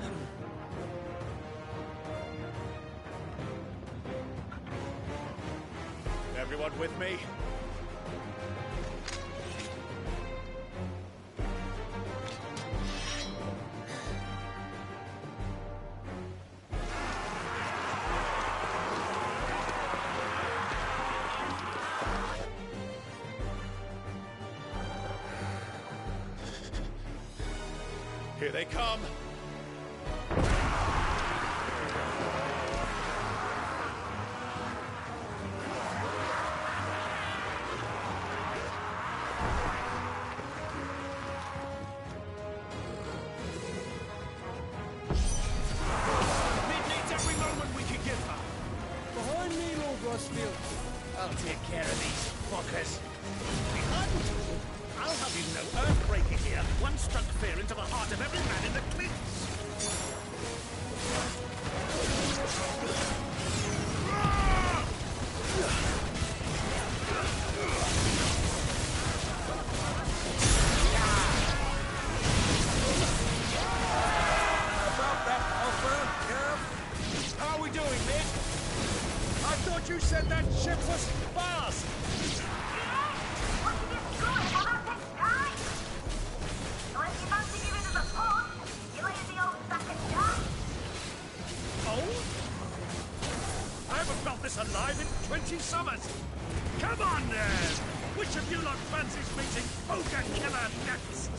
Everyone with me? Here they come. Mid needs every moment we can give her. Behind me, Lord Rosfield. I'll take care of these fuckers. I'll have you know, Earthbreaker here once struck fear into the heart of every man in the cliffs. About that offer, yeah? How are we doing, Mid? I thought you said that ship was fast. I haven't felt this alive in 20 summers. Come on, then. Which of you lot fancies meeting Ogre Killer next?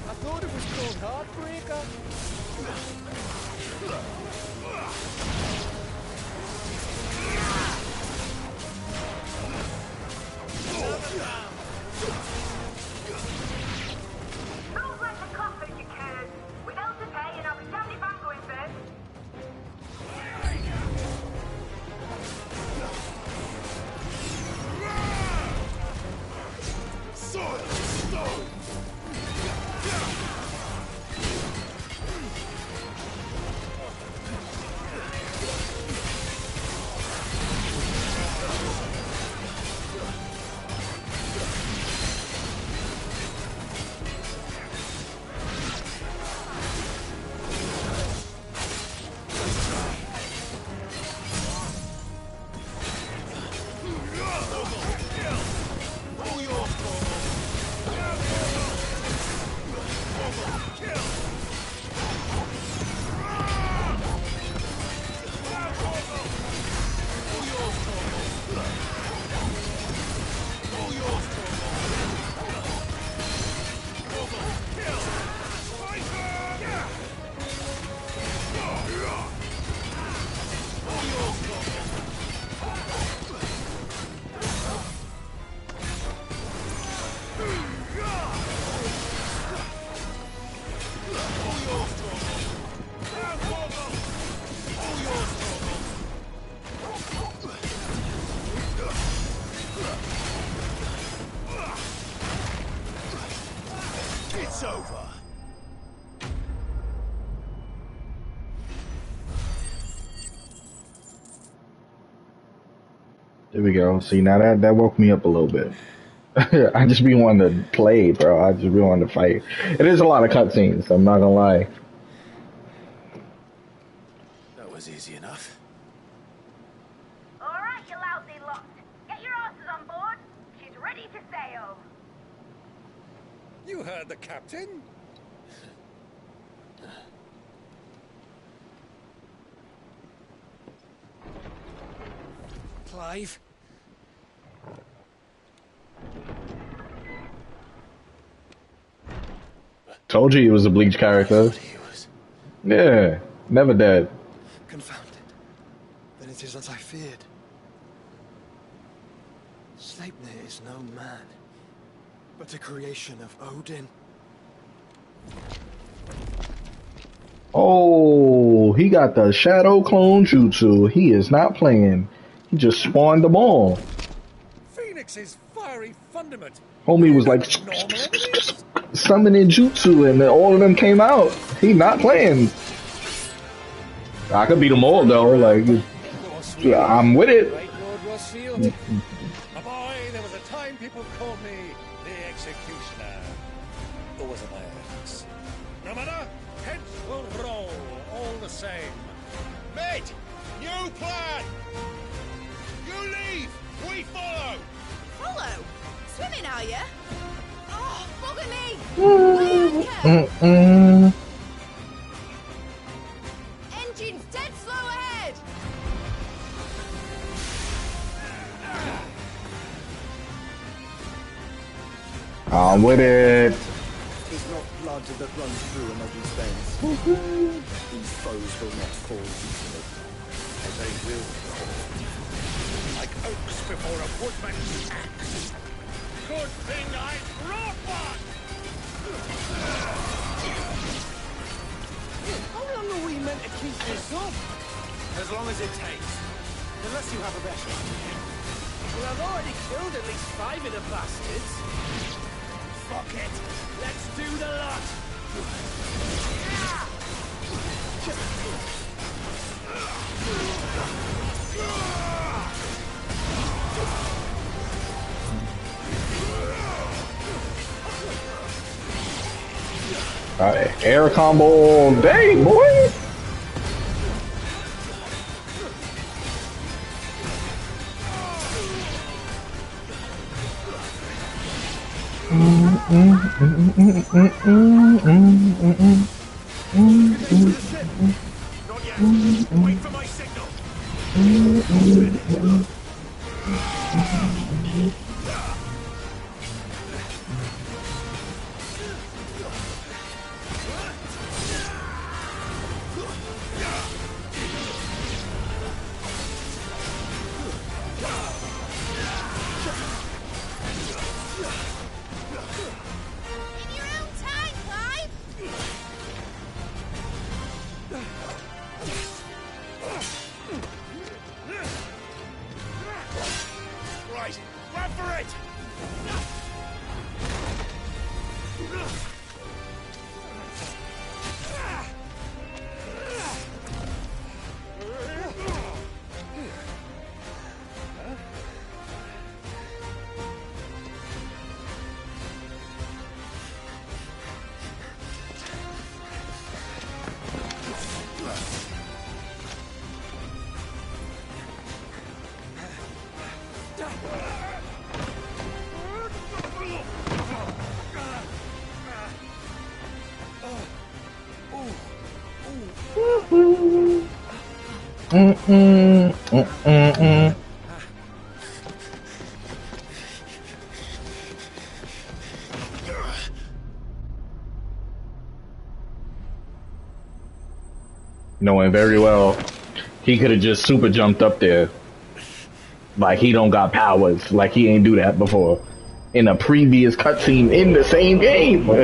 I thought it was called Heartbreaker. It's over. There we go. See, now that woke me up a little bit. I just be wanting to play, bro. I just be wanting to fight. It is a lot of cutscenes. I'm not gonna lie. That was easy enough. All right, you lousy lot. Get your asses on board. She's ready to sail. You heard the captain. Clive? Told you he was a Bleach character. Yeah, never dead. Confounded. Then it is as I feared. Sleipnir is no man, but a creation of Odin. Oh, he got the Shadow Clone Jutsu. He is not playing. He just spawned them all. Phoenix's fiery fundament. Homie was like summoning Jutsu, and then all of them came out. He not playing. I could beat them all though. Like, I'm with it. A boy, there was a time people called me the Executioner. Or was it my ex? No matter, heads will roll all the same. Mate, new plan. You leave, we follow. Follow? Swimming, are you? Oh, bugger me! Engine's dead slow ahead! I'm with it. He's not blood that runs through a noble's veins. These foes will not fall easily. They will fall. Like oaks before a woodman's axe. Good thing I brought one! How long are we meant to keep this up? As long as it takes. Unless you have a better idea. Well, I've already killed at least 5 of the bastards. Fuck it! Let's do the lot! Alright, air combo all day, boy! Not yet. Wait for my signal. In your own time, Clive! Right, run for it! Knowing very well he could have just super jumped up there. Like he don't got powers. Like he ain't do that before. In a previous cutscene in the same game. Now,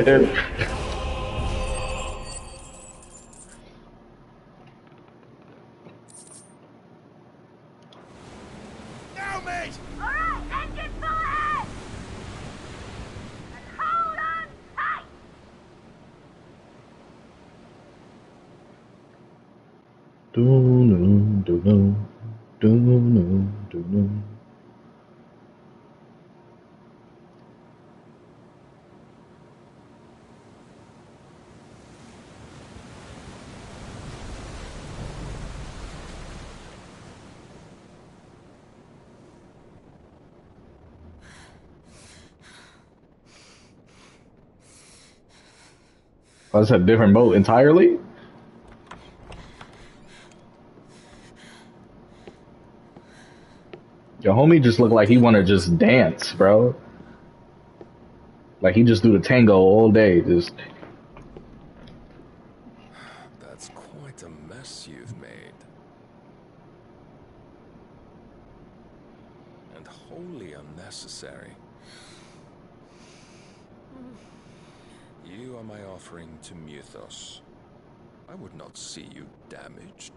mate! Alright, engine full ahead! And hold on tight! Oh, that's a different boat entirely? Your homie just looked like he wanna just dance, bro. Like he just do the tango all day, just. That's quite a mess you've made. And wholly unnecessary. You are my offering to Mythos. I would not see you damaged.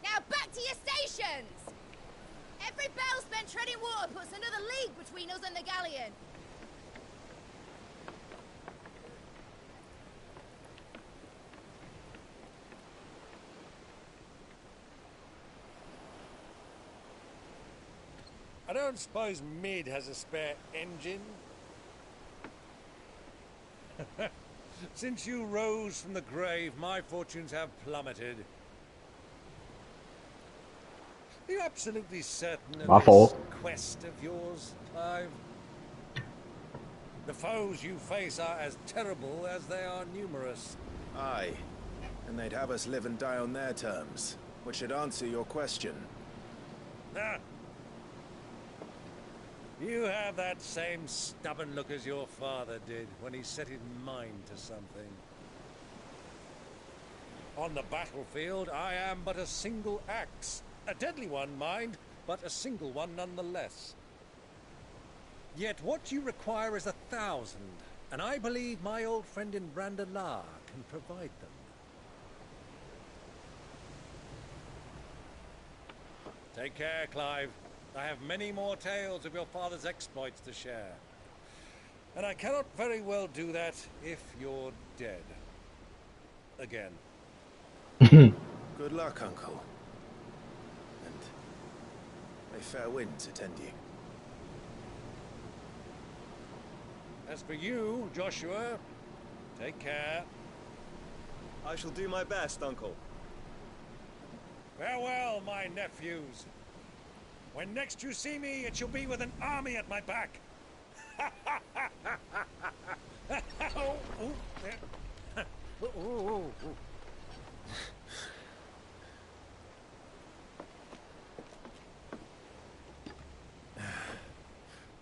Now back to your stations! Every bell spent treading water puts another league between us and the galleon. I don't suppose Mid has a spare engine? Since you rose from the grave, my fortunes have plummeted. Are you absolutely certain of My this fault. quest of yours, Clive? The foes you face are as terrible as they are numerous. Aye. And they'd have us live and die on their terms, which should answer your question. Ah. You have that same stubborn look as your father did when he set his mind to something. On the battlefield, I am but a single axe. A deadly one, mind, but a single one nonetheless. Yet what you require is 1,000, and I believe my old friend in Brandalar can provide them. Take care, Clive. I have many more tales of your father's exploits to share. And I cannot very well do that if you're dead. Again. Good luck, Uncle. And may fair winds attend you. As for you, Joshua, take care. I shall do my best, Uncle. Farewell, my nephews. When next you see me, it shall be with an army at my back. Oh, oh, oh.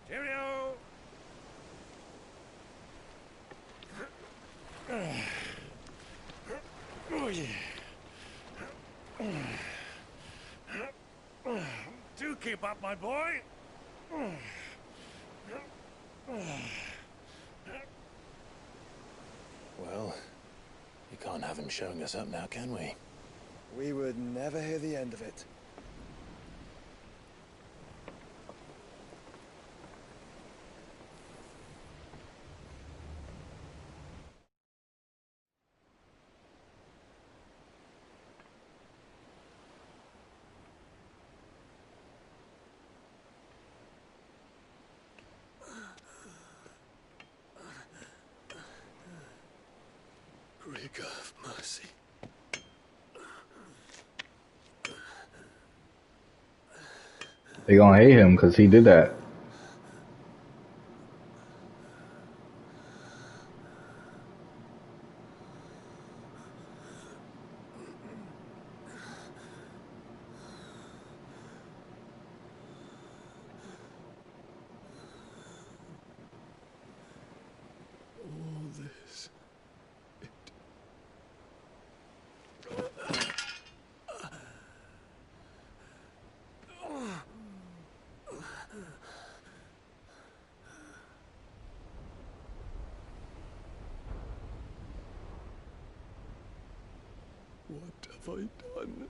Cheerio! Oh, yeah. Do keep up, my boy. Well, you can't have him showing us up now, can we? We would never hear the end of it. Rigor of mercy. They gonna hate him because he did that. All this. What have I done?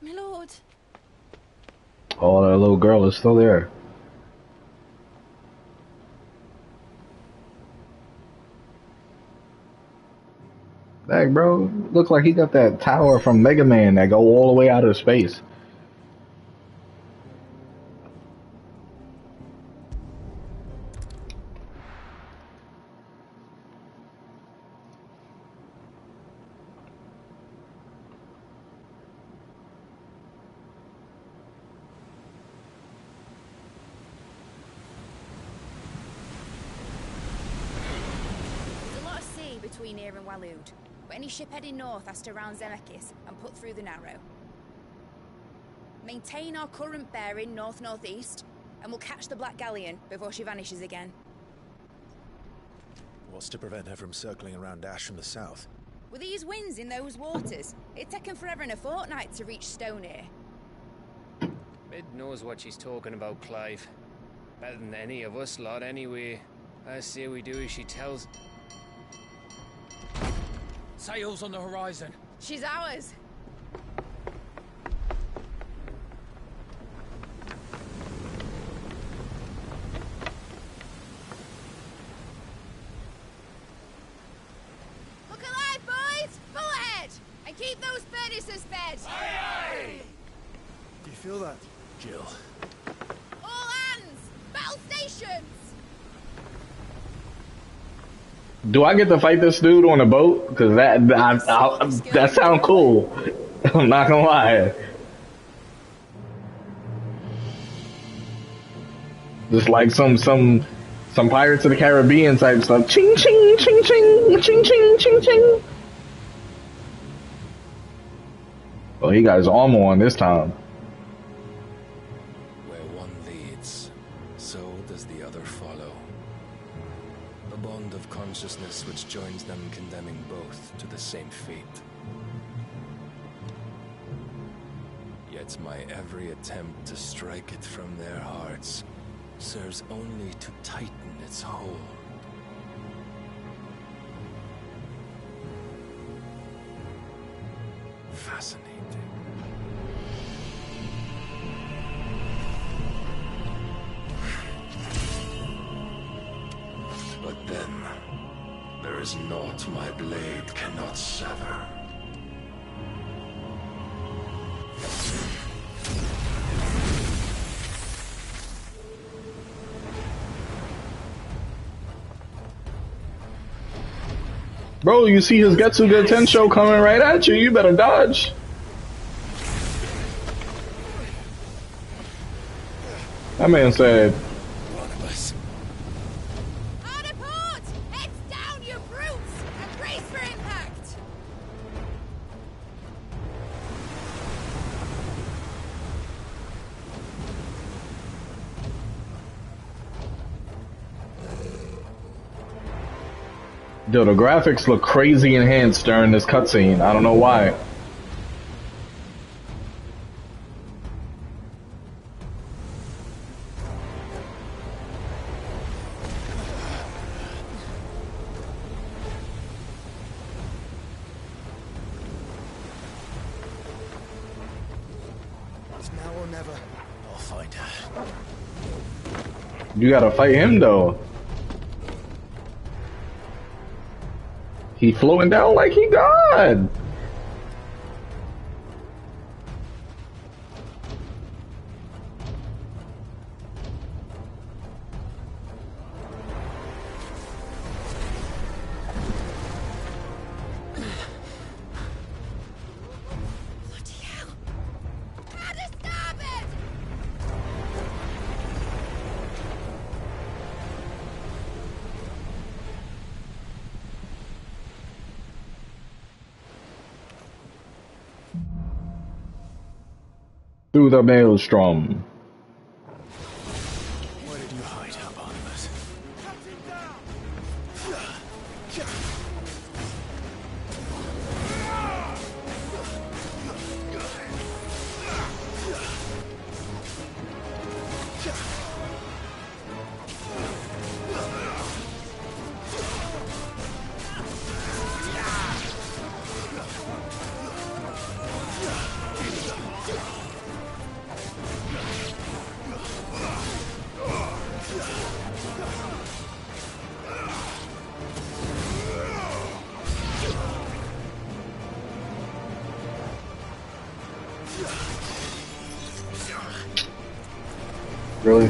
My lord. Oh, that little girl is still there. Dang, bro, look like he got that tower from Mega Man that go all the way out of space. There's a lot of sea between here and Waloed, but any ship heading north has to round Zemeckis and put through the Narrow. Maintain our current bearing north-northeast, and we'll catch the Black Galleon before she vanishes again. What's to prevent her from circling around Ash from the south? With these winds in those waters, it'd take 'em forever and a fortnight to reach Stonehenge. Mid knows what she's talking about, Clive. Better than any of us lot, anyway. I say we do as she tells. Sails on the horizon. She's ours. Look alive, boys! Full ahead! And keep those furnaces fed! Aye, aye! Do you feel that? Jill. All hands! Battle stations! Do I get to fight this dude on a boat? Because that sounds cool. I'm not gonna lie. Just like some Pirates of the Caribbean type stuff. Ching ching ching ching ching ching ching ching. Well, he got his armor on this time. Where one leads, so does the other follow. A bond of consciousness which joins them, condemning both to the same fate. Yet my every attempt to strike it from their hearts serves only to tighten its hold. Fascinating. But then, there is naught my blade cannot sever. Bro, you see his Getsuga Tensho coming right at you. You better dodge. That man said, yo, the graphics look crazy enhanced during this cutscene. I don't know why. It's now or never. I'll find her. You gotta fight him though. He floating down like he died. Through the maelstrom. Where did you hide, Barnabas? Really?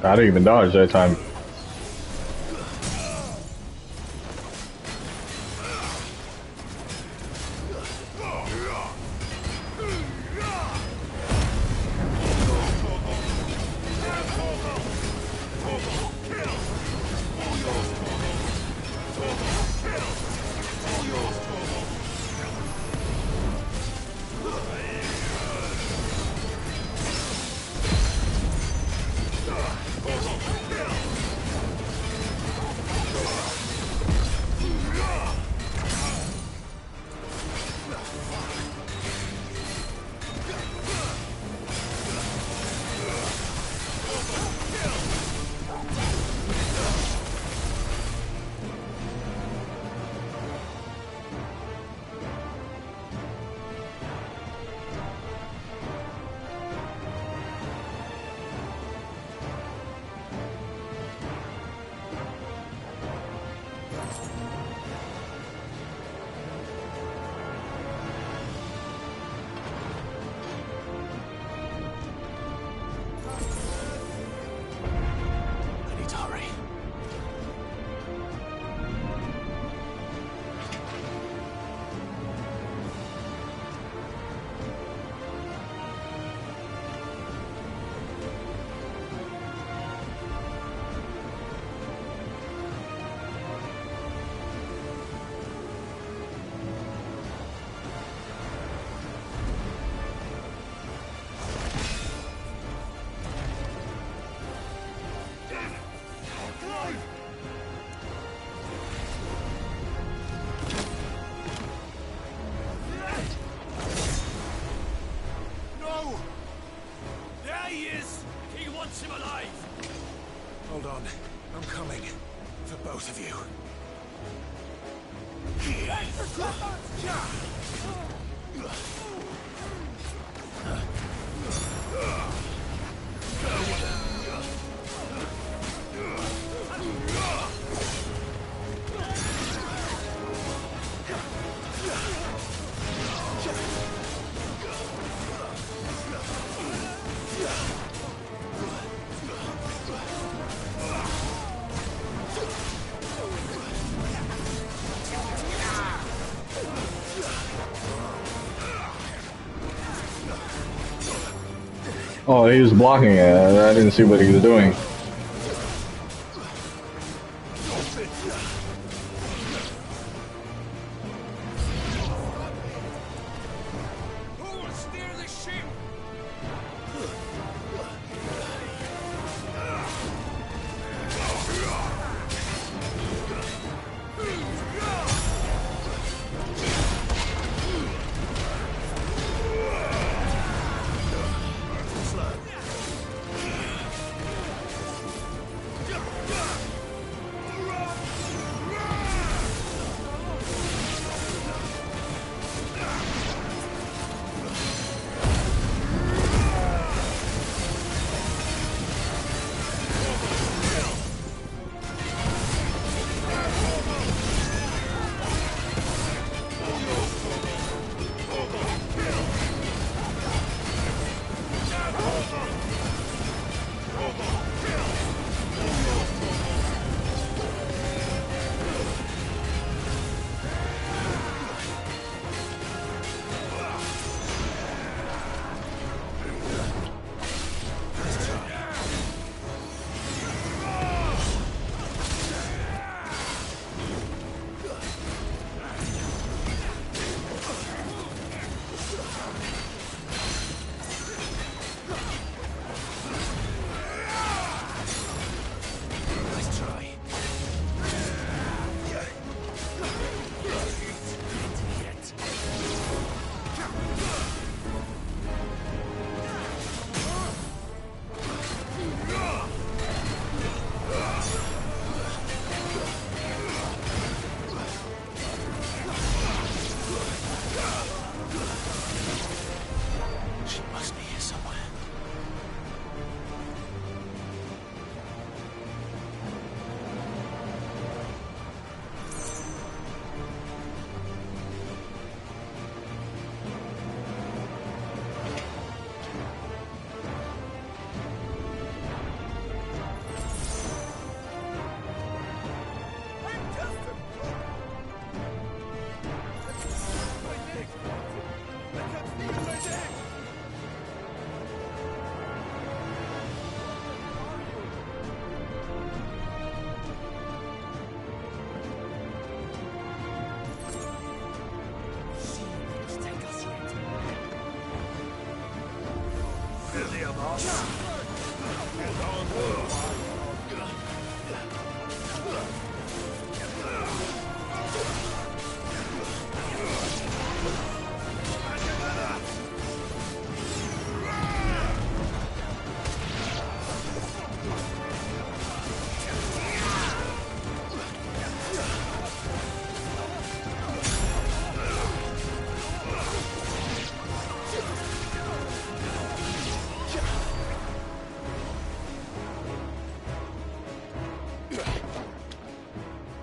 I didn't even dodge that time. wants him alive! Hold on. I'm coming. For both of you. Oh, he was blocking it. I didn't see what he was doing. Who will steer the ship?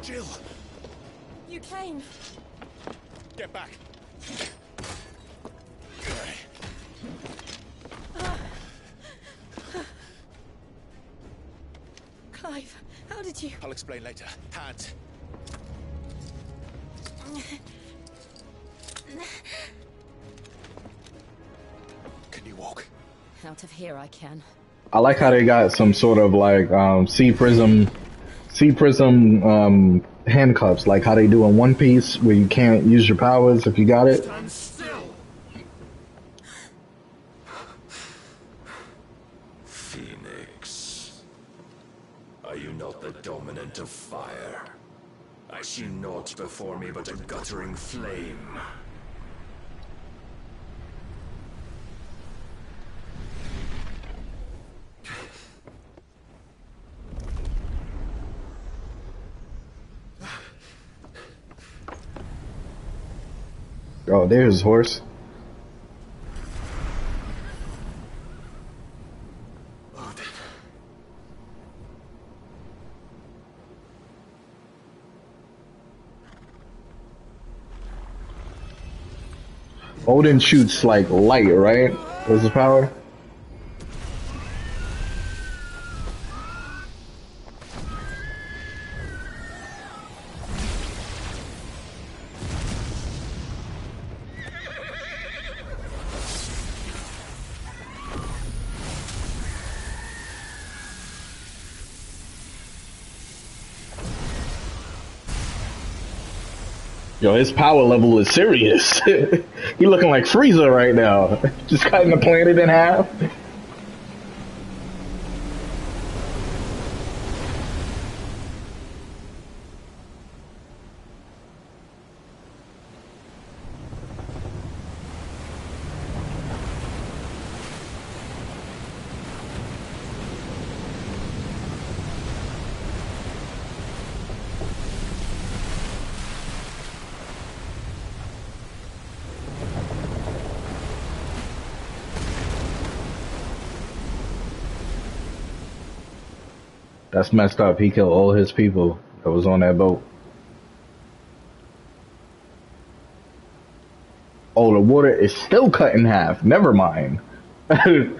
Jill! You came. Get back! Clive, how did you... I'll explain later. Hands. Can you walk? Out of here I can. I like how they got some sort of like sea prism handcuffs, like how they do in One Piece, where you can't use your powers if you got it. Stand still! Phoenix, are you not the dominant of fire? I see naught before me but a guttering flame. Oh, there's his horse. Odin shoots like light, right? What's his power? Yo, his power level is serious. He looking like Frieza right now. Just cutting the planet in half. That's messed up. He killed all his people that was on that boat. Oh, the water is still cut in half. Never mind. I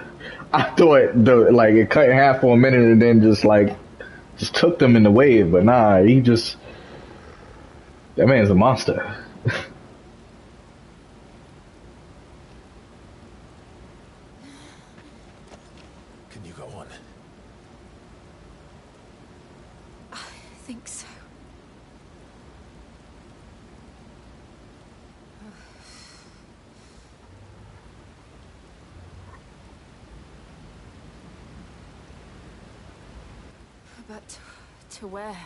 thought it cut in half for a minute and then just took them in the wave, but nah, that man's a monster. Can you go on? I think so. But to where?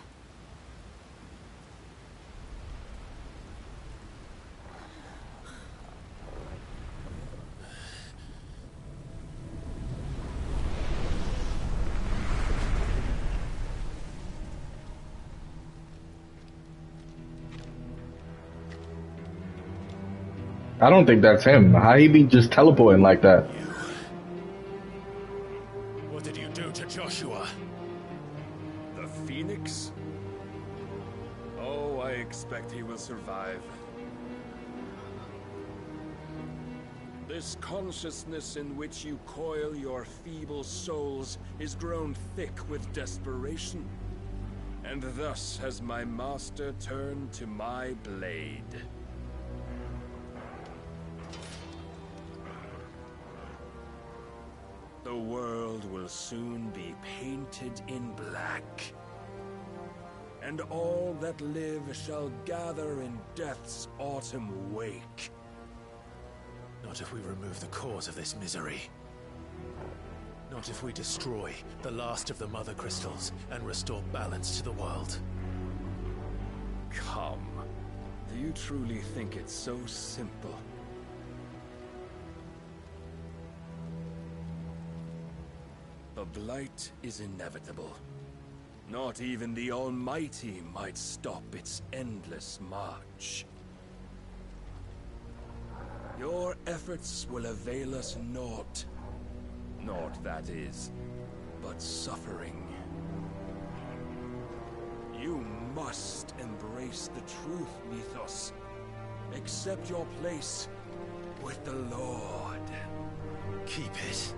I don't think that's him. How he be just teleporting like that? What did you do to Joshua? The Phoenix? Oh, I expect he will survive. This consciousness in which you coil your feeble souls is grown thick with desperation. And thus has my master turned to my blade. The world will soon be painted in black. And all that live shall gather in death's autumn wake. Not if we remove the cause of this misery. Not if we destroy the last of the Mother Crystals and restore balance to the world. Come. Do you truly think it's so simple? The blight is inevitable. Not even the Almighty might stop its endless march. Your efforts will avail us naught. Naught, that is, but suffering. You must embrace the truth, Mythos. Accept your place with the Lord. Keep it.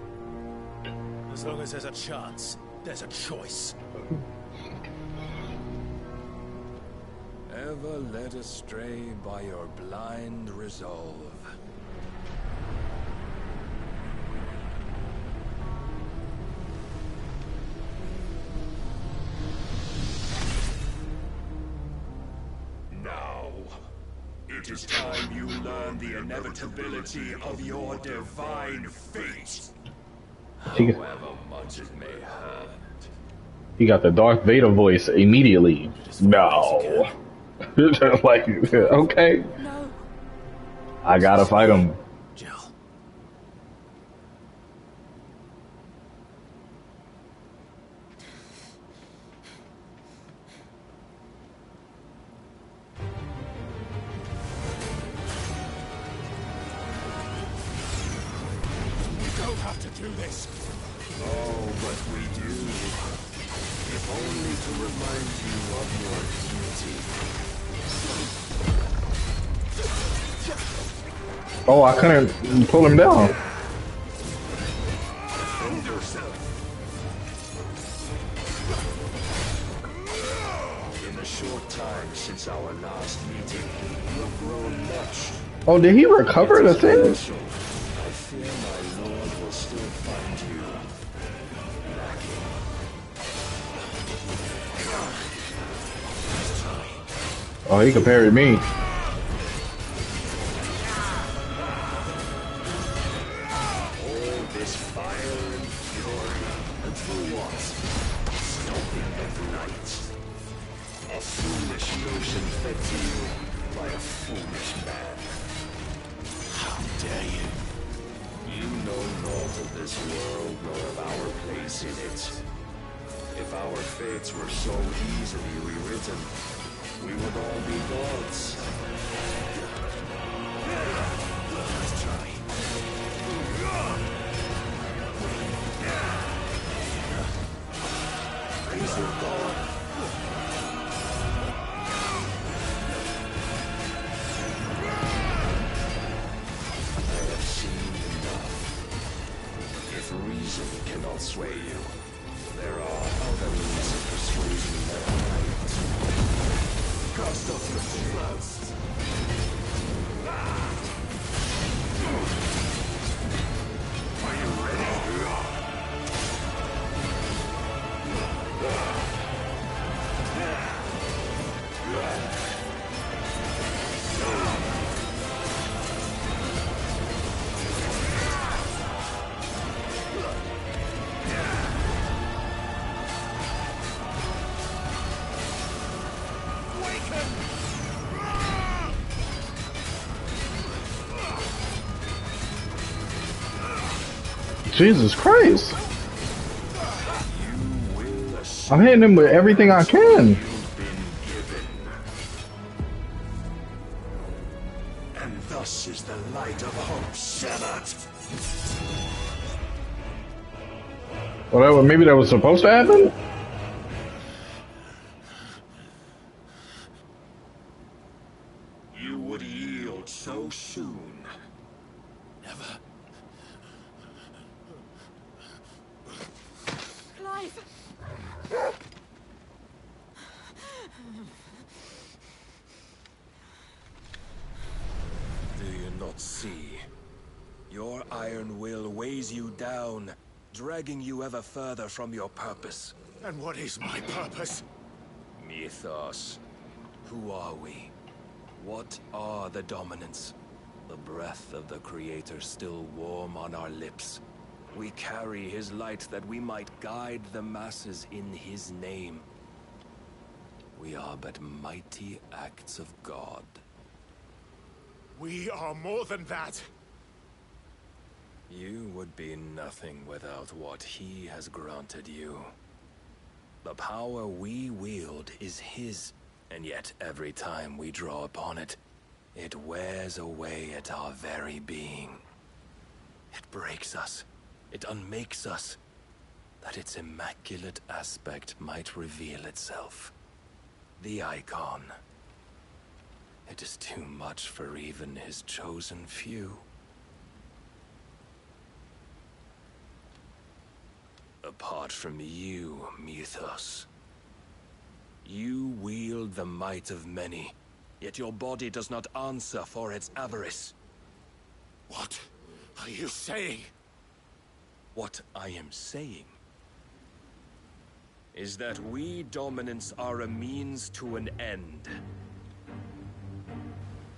As long as there's a chance, there's a choice. Ever led astray by your blind resolve. Now, it is time you learn the inevitability of your divine fate. However much it may hurt. He got the Darth Vader voice immediately. No. Like, okay. No. I gotta fight him. to remind you of your duty. Oh, I couldn't pull him down. Defend yourself. In the short time since our last meeting, you have grown much. Oh, did he recover the thing? I fear my lord will still find you lacking. Oh, he could parry me. All this fire and fury, and for what? Stopping the night. A foolish notion fed to you by a foolish man. How dare you? You know naught of this world nor of our place in it. If our fates were so easily rewritten, we would all be gods. Let's try. Raise your guard. I have seen enough. If reason cannot sway you, there are other means of persuasion that might. Cast off your trust. Are you ready? Jesus Christ. I'm hitting him with everything I can. And thus is the light of hope severed. Whatever, maybe that was supposed to happen? You would yield so soon. Never. Clive! Do you not see? Your iron will weighs you down, dragging you ever further from your purpose. And what is my purpose? Mythos. Who are we? What are the dominants? The breath of the Creator still warm on our lips. We carry his light that we might guide the masses in his name. We are but mighty acts of God. We are more than that. You would be nothing without what he has granted you. The power we wield is his, and yet every time we draw upon it, it wears away at our very being. It breaks us. It unmakes us, that its immaculate aspect might reveal itself. The icon. It is too much for even his chosen few. Apart from you, Mythos, you wield the might of many, yet your body does not answer for its avarice. What are you saying? What I am saying is that we dominants are a means to an end.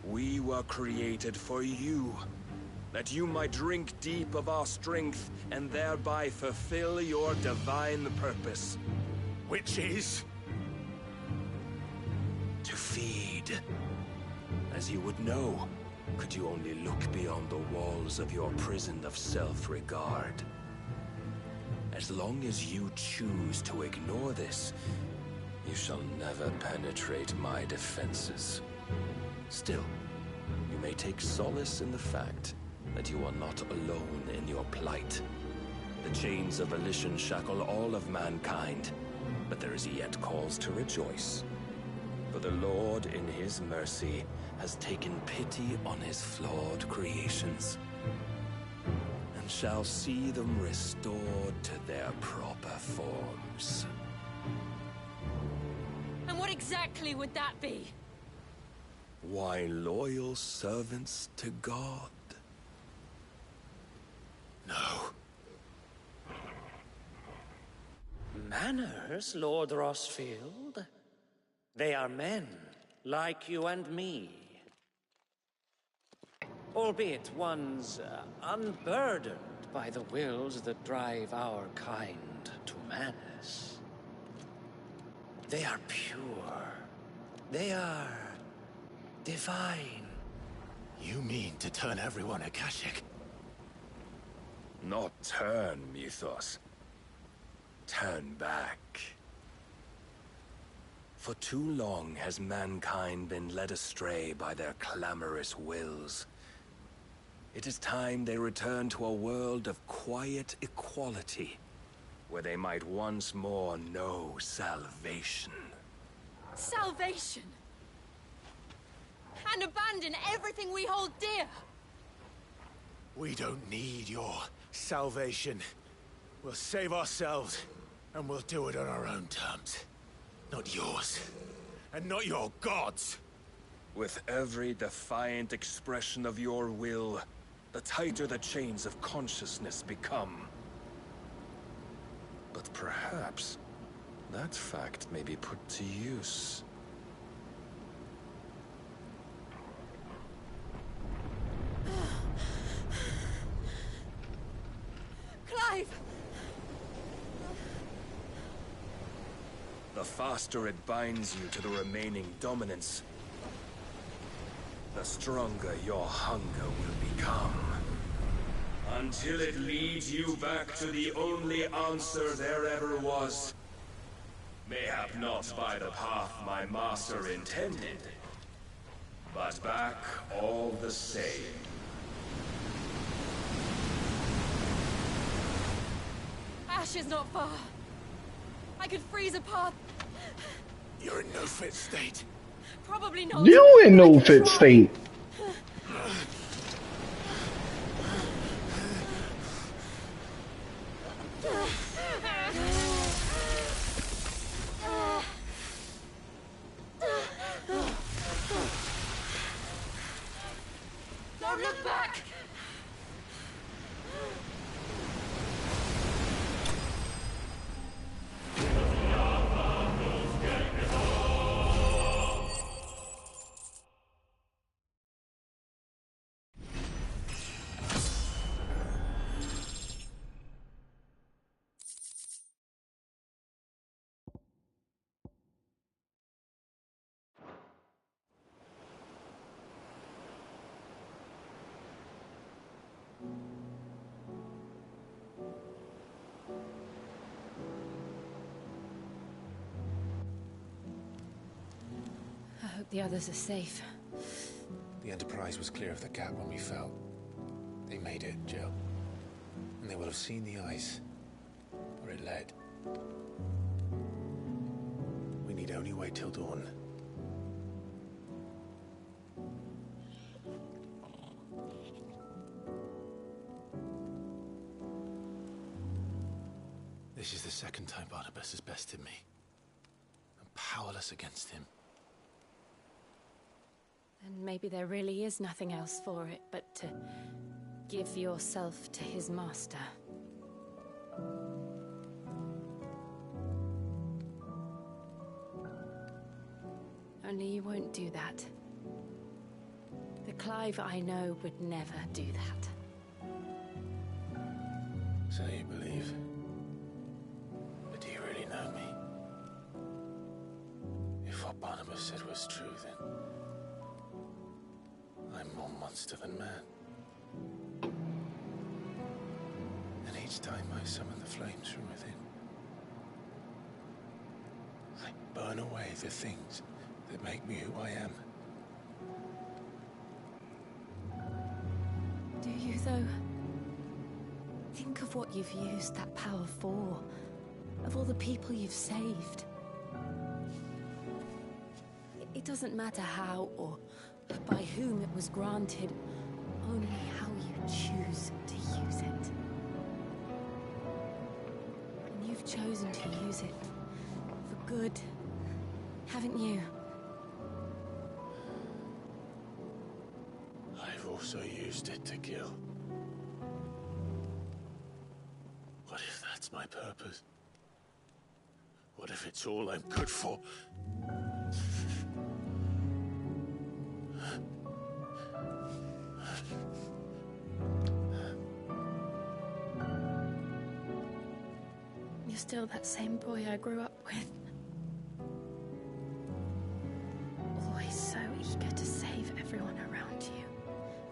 We were created for you, that you might drink deep of our strength and thereby fulfill your divine purpose. Which is? To feed. As you would know, could you only look beyond the walls of your prison of self-regard. As long as you choose to ignore this, you shall never penetrate my defenses. Still, you may take solace in the fact that you are not alone in your plight. The chains of volition shackle all of mankind, but there is yet cause to rejoice. For the Lord, in his mercy, has taken pity on his flawed creations, and shall see them restored to their proper forms. And what exactly would that be? Why, loyal servants to God. No. Manners, Lord Rossfield? They are men, like you and me. Albeit ones unburdened by the wills that drive our kind to madness. They are pure. They are divine. You mean to turn everyone Akashic? Not turn, Mythos. Turn back. For too long has mankind been led astray by their clamorous wills. It is time they return to a world of quiet equality, where they might once more know salvation. Salvation! And abandon everything we hold dear! We don't need your salvation. We'll save ourselves, and we'll do it on our own terms. Not yours. And not your gods! With every defiant expression of your will, the tighter the chains of consciousness become. But perhaps that fact may be put to use. Clive! The faster it binds you to the remaining dominance, the stronger your hunger will become. Until it leads you back to the only answer there ever was. Mayhap not by the path my master intended, but back all the same. Ash is not far. I could freeze a path. You're in no fit state. Probably not. You in no fit state. Don't look back! I hope the others are safe. The Enterprise was clear of the gap when we fell. They made it, Jill. And they will have seen the ice, where it led. We need only wait till dawn. This is the second time Barnabas has bested me. I'm powerless against him. And maybe there really is nothing else for it but to give yourself to his master. Only you won't do that. The Clive I know would never do that. So you believe? But do you really know me? If what Barnabas said was true, then I'm more monster than man. And each time I summon the flames from within, I burn away the things that make me who I am. Do you, though? Think Think of what you've used that power for, of all the people you've saved. It doesn't matter how or by whom it was granted, only how you choose to use it. And you've chosen to use it for good, haven't you? I've also used it to kill. What if that's my purpose? What if it's all I'm good for? You're still that same boy I grew up with. Always so eager to save everyone around you,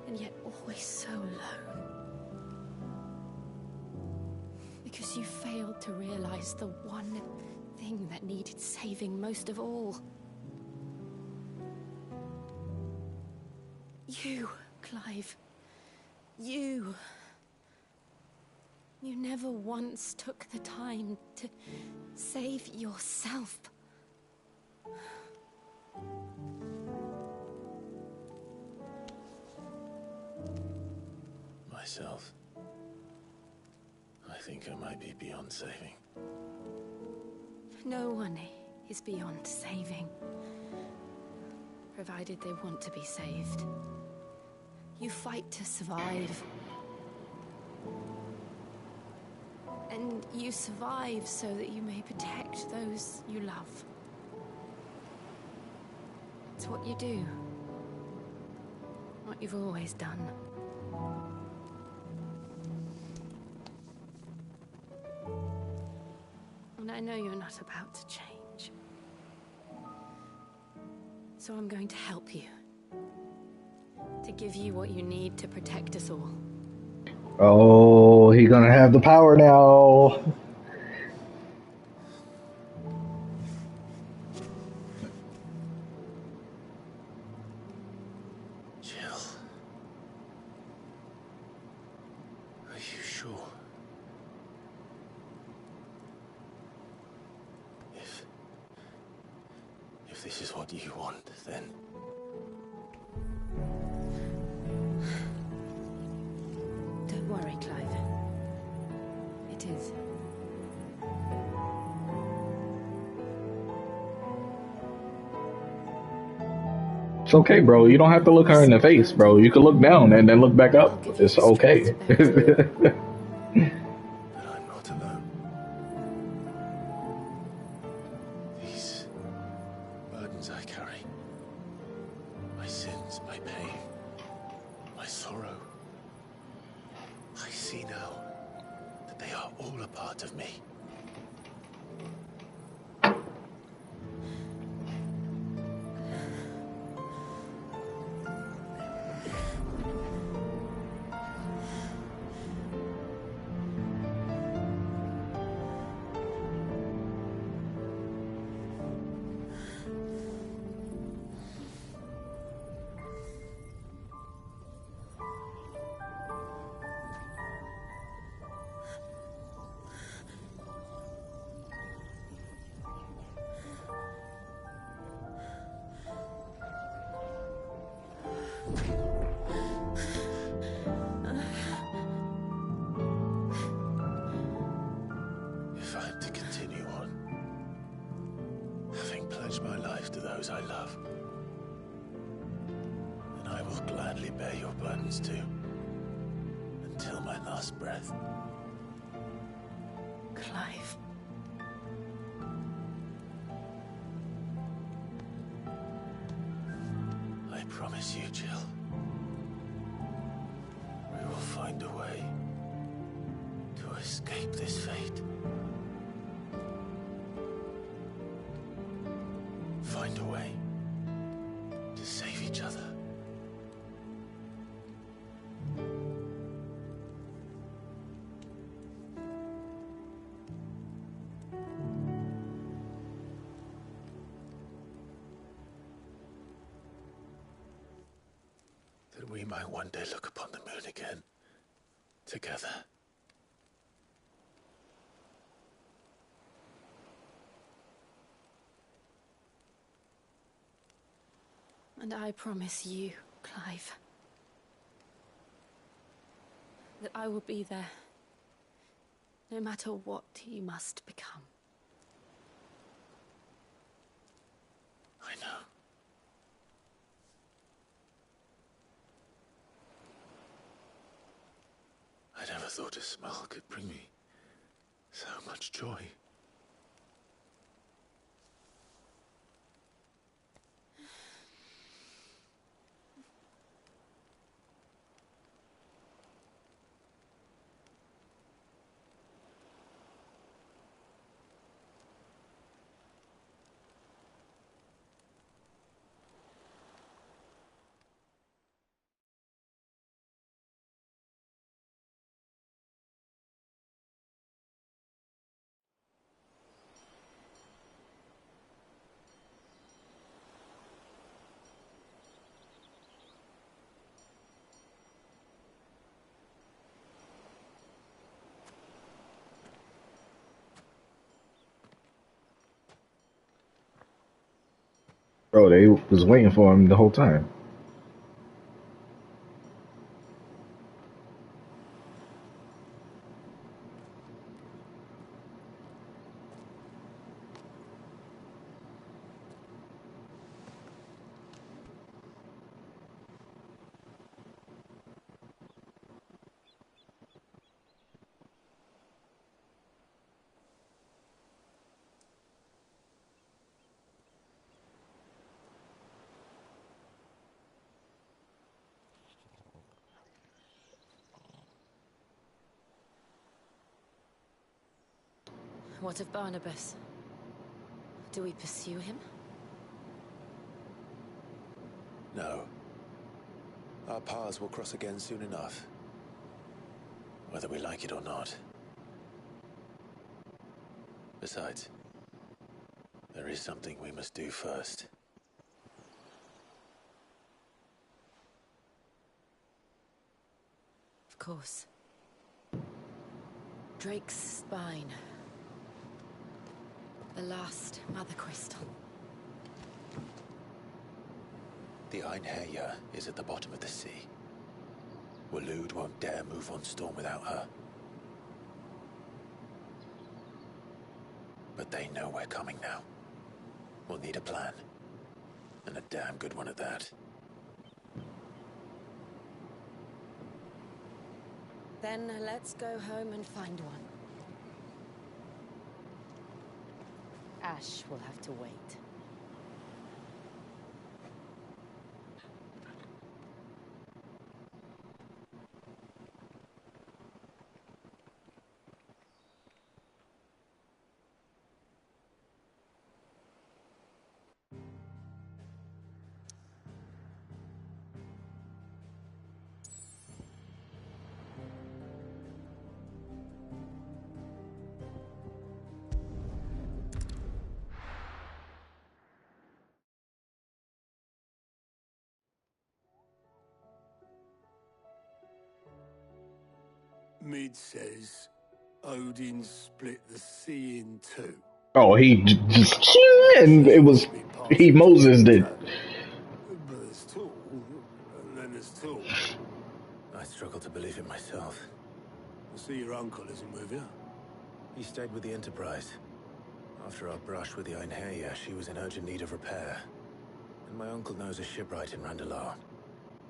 and yet always so alone. Because you failed to realize the one thing that needed saving most of all. You, Clive. You. You never once took the time to save yourself. Myself. I think I might be beyond saving. No one is beyond saving, provided they want to be saved. You fight to survive. And you survive so that you may protect those you love. It's what you do. What you've always done. And I know you're not about to change. So I'm going to help you. To give you what you need to protect us all. Oh, he gonna have the power now. Jill. Are you sure? If this is what you want, then... Don't worry, Clive. It is. It's okay, bro. You don't have to look her in the face, bro. You can look down and then look back up. It's okay. But I'm not alone. These burdens I carry, my sins, my pain, my sorrow, I see now that they are all a part of me. If I'm to continue on, having pledged my life to those I love, then I will gladly bear your burdens too, until my last breath. Clive. I promise you, Jill, we will find a way to escape this fate. Find a way to save each other. That we might one day look upon the moon again, together. And I promise you, Clive, that I will be there, no matter what you must become. I know. I never thought a smell could bring me so much joy. Bro, they was waiting for him the whole time. What of Barnabas? Do we pursue him? No. Our paths will cross again soon enough. Whether we like it or not. Besides, there is something we must do first. Of course. Drake's spine. The last Mother Crystal. The Einherjar is at the bottom of the sea. Waloed won't dare move on Storm without her. But they know we're coming now. We'll need a plan. And a damn good one at that. Then let's go home and find one. Ash will have to wait. Mid says Odin split the sea in two. Oh, he just and it was Moses did. But there's two, and then there's two. I struggle to believe it myself. I see your uncle isn't with you. He stayed with the Enterprise. After our brush with the Einherjar, she was in urgent need of repair. And my uncle knows a shipwright in Randalar.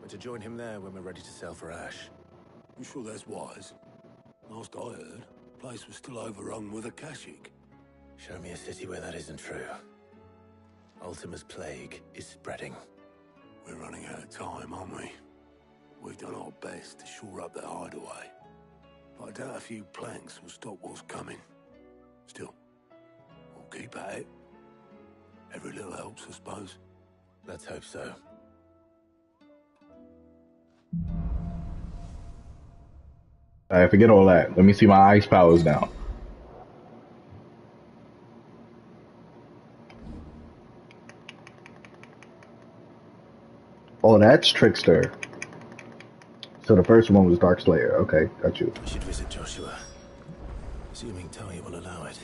We're to join him there when we're ready to sail for Ash. You sure that's wise? Last I heard, the place was still overrun with Akashic. Show me a city where that isn't true. Ultima's plague is spreading. We're running out of time, aren't we? We've done our best to shore up that hideaway. But I doubt a few planks will stop what's coming. Still, we'll keep at it. Every little helps, I suppose. Let's hope so. Alright, forget all that. Let me see my ice powers now. Oh, that's Trickster. So the first one was Dark Slayer. Okay, got you. We should visit Joshua. Assuming Talia will allow it.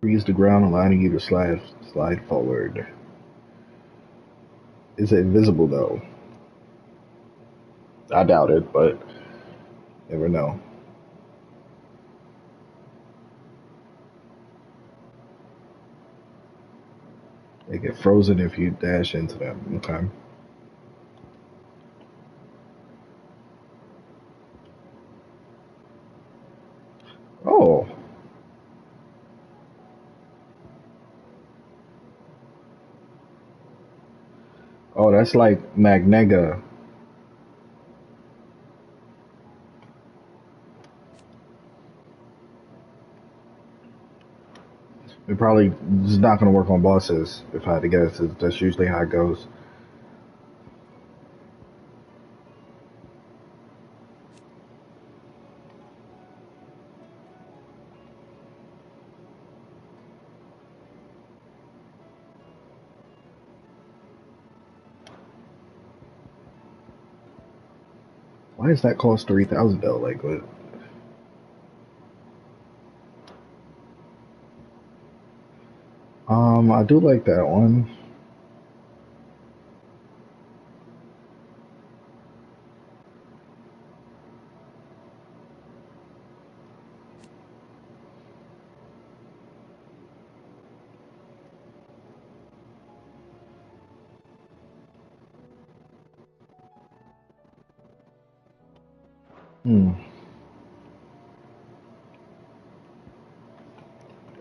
Freeze the ground, allowing you to slide forward. Is it invisible though? I doubt it, but never know. They get frozen if you dash into them. Okay. Oh. Oh, that's like Magnega. It probably is not going to work on bosses, if I had to guess. That's usually how it goes. Why does that cost 3,000 though? Like, what? I do like that one.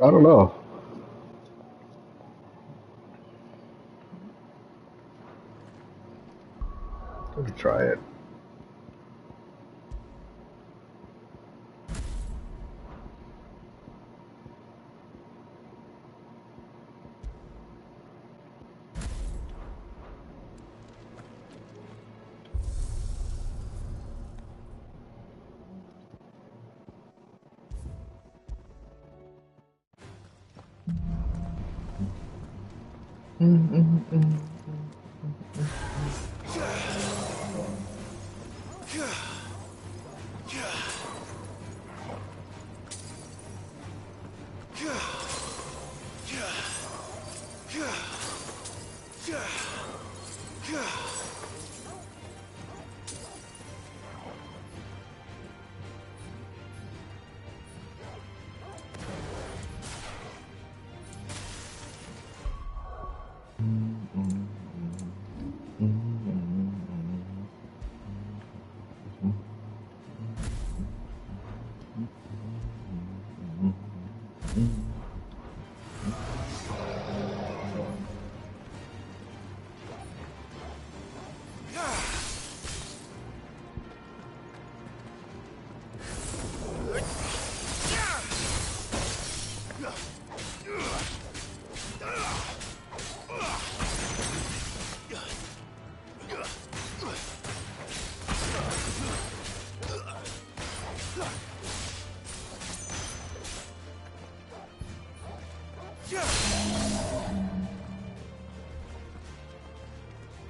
I don't know. Let me try it.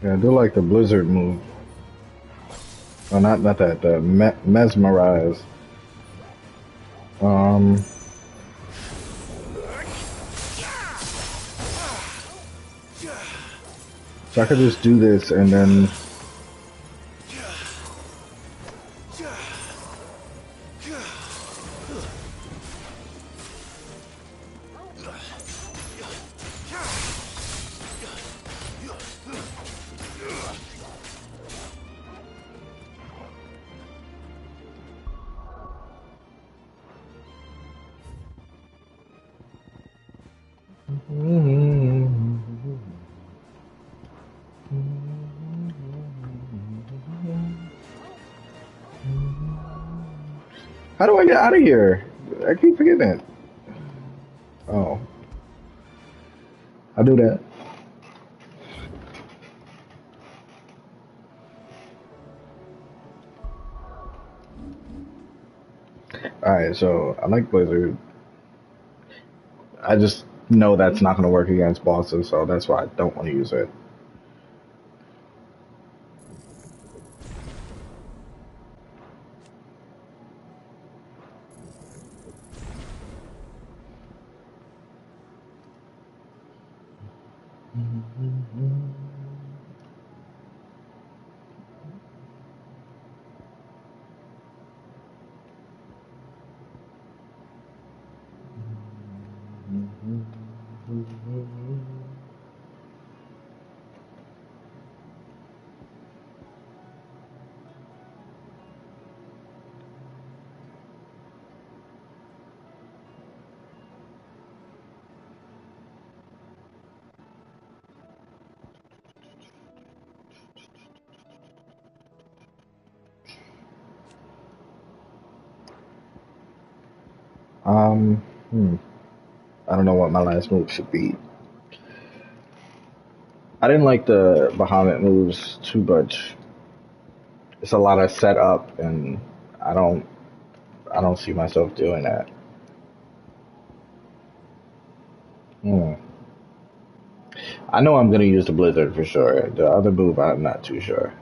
Yeah, I do like the blizzard move. Oh, not that. The mesmerize. So I could just do this and then. How do I get out of here? I keep forgetting it. Oh. I'll do that. Alright, so I like Blizzard. I just know that's not going to work against bosses, so that's why I don't want to use it. I don't know what my last move should be. I didn't like the Bahamut moves too much. It's a lot of setup, and I don't see myself doing that. I know I'm gonna use the Blizzard for sure. The other move, I'm not too sure.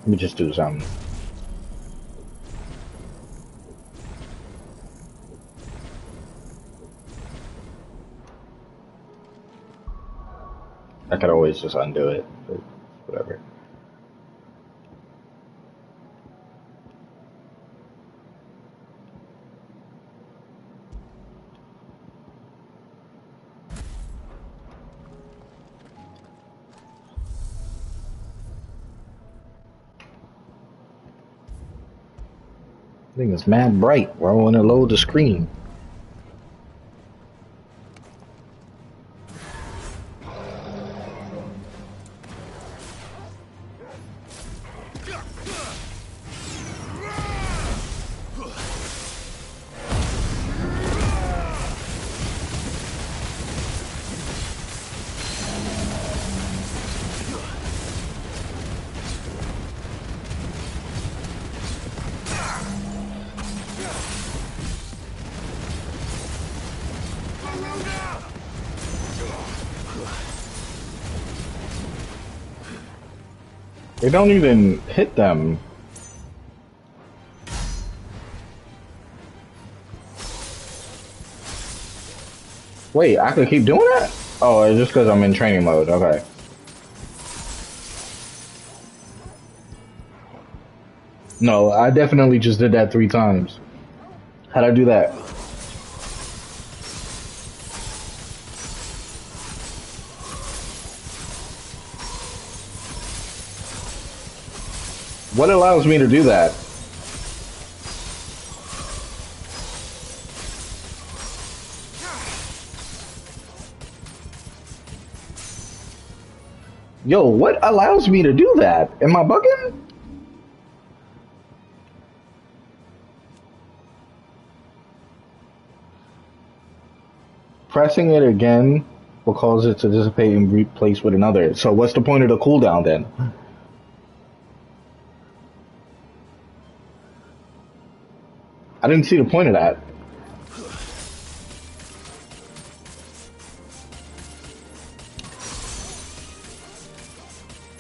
Let me just do something. I could always just undo it, but whatever. Thing is mad bright. Why won't it load the screen? They don't even hit them. Wait, I could keep doing that? Oh, it's just because I'm in training mode. Okay. No, I definitely just did that 3 times. How'd I do that? What allows me to do that? Yo, what allows me to do that? Am I bugging? Pressing it again will cause it to dissipate and replace with another. So what's the point of the cooldown then? I didn't see the point of that.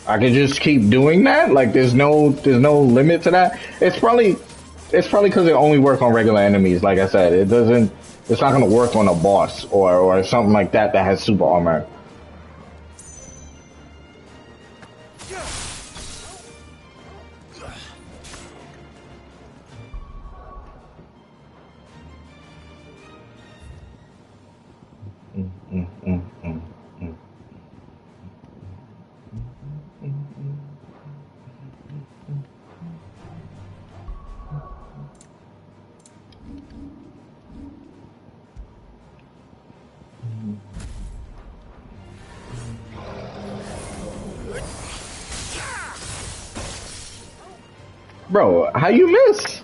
I could just keep doing that? Like there's no limit to that? It's probably because it only works on regular enemies, like I said. It's not gonna work on a boss or something like that has super armor. Bro, how you miss?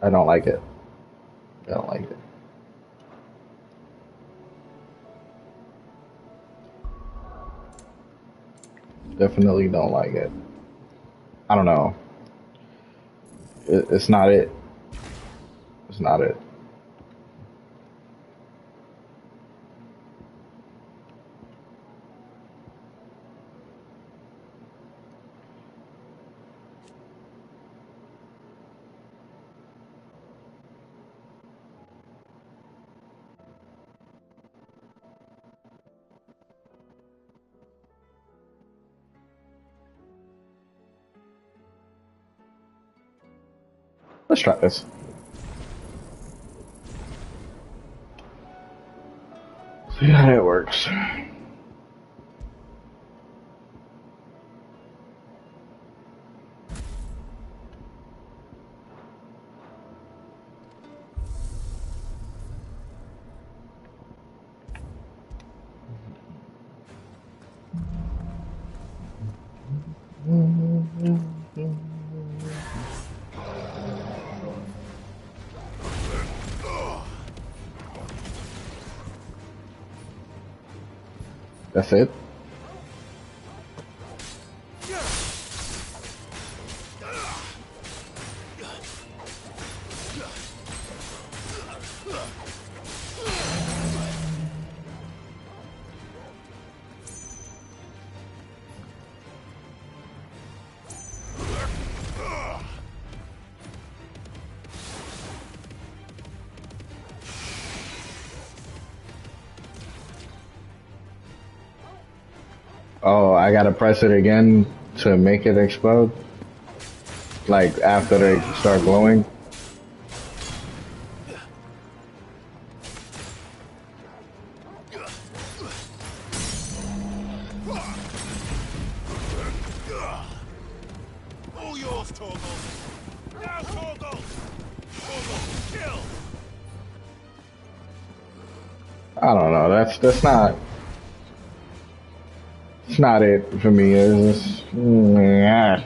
I don't like it. I don't like it. Definitely don't like it. I don't know. It's not it. It's not it. Let's try this. See how it works. That's it. Oh, I gotta press it again to make it explode? Like, after they start glowing? All yours, Torgal. Now, Torgal. Torgal, kill. I don't know. That's not. It's not it for me. It's just, yeah.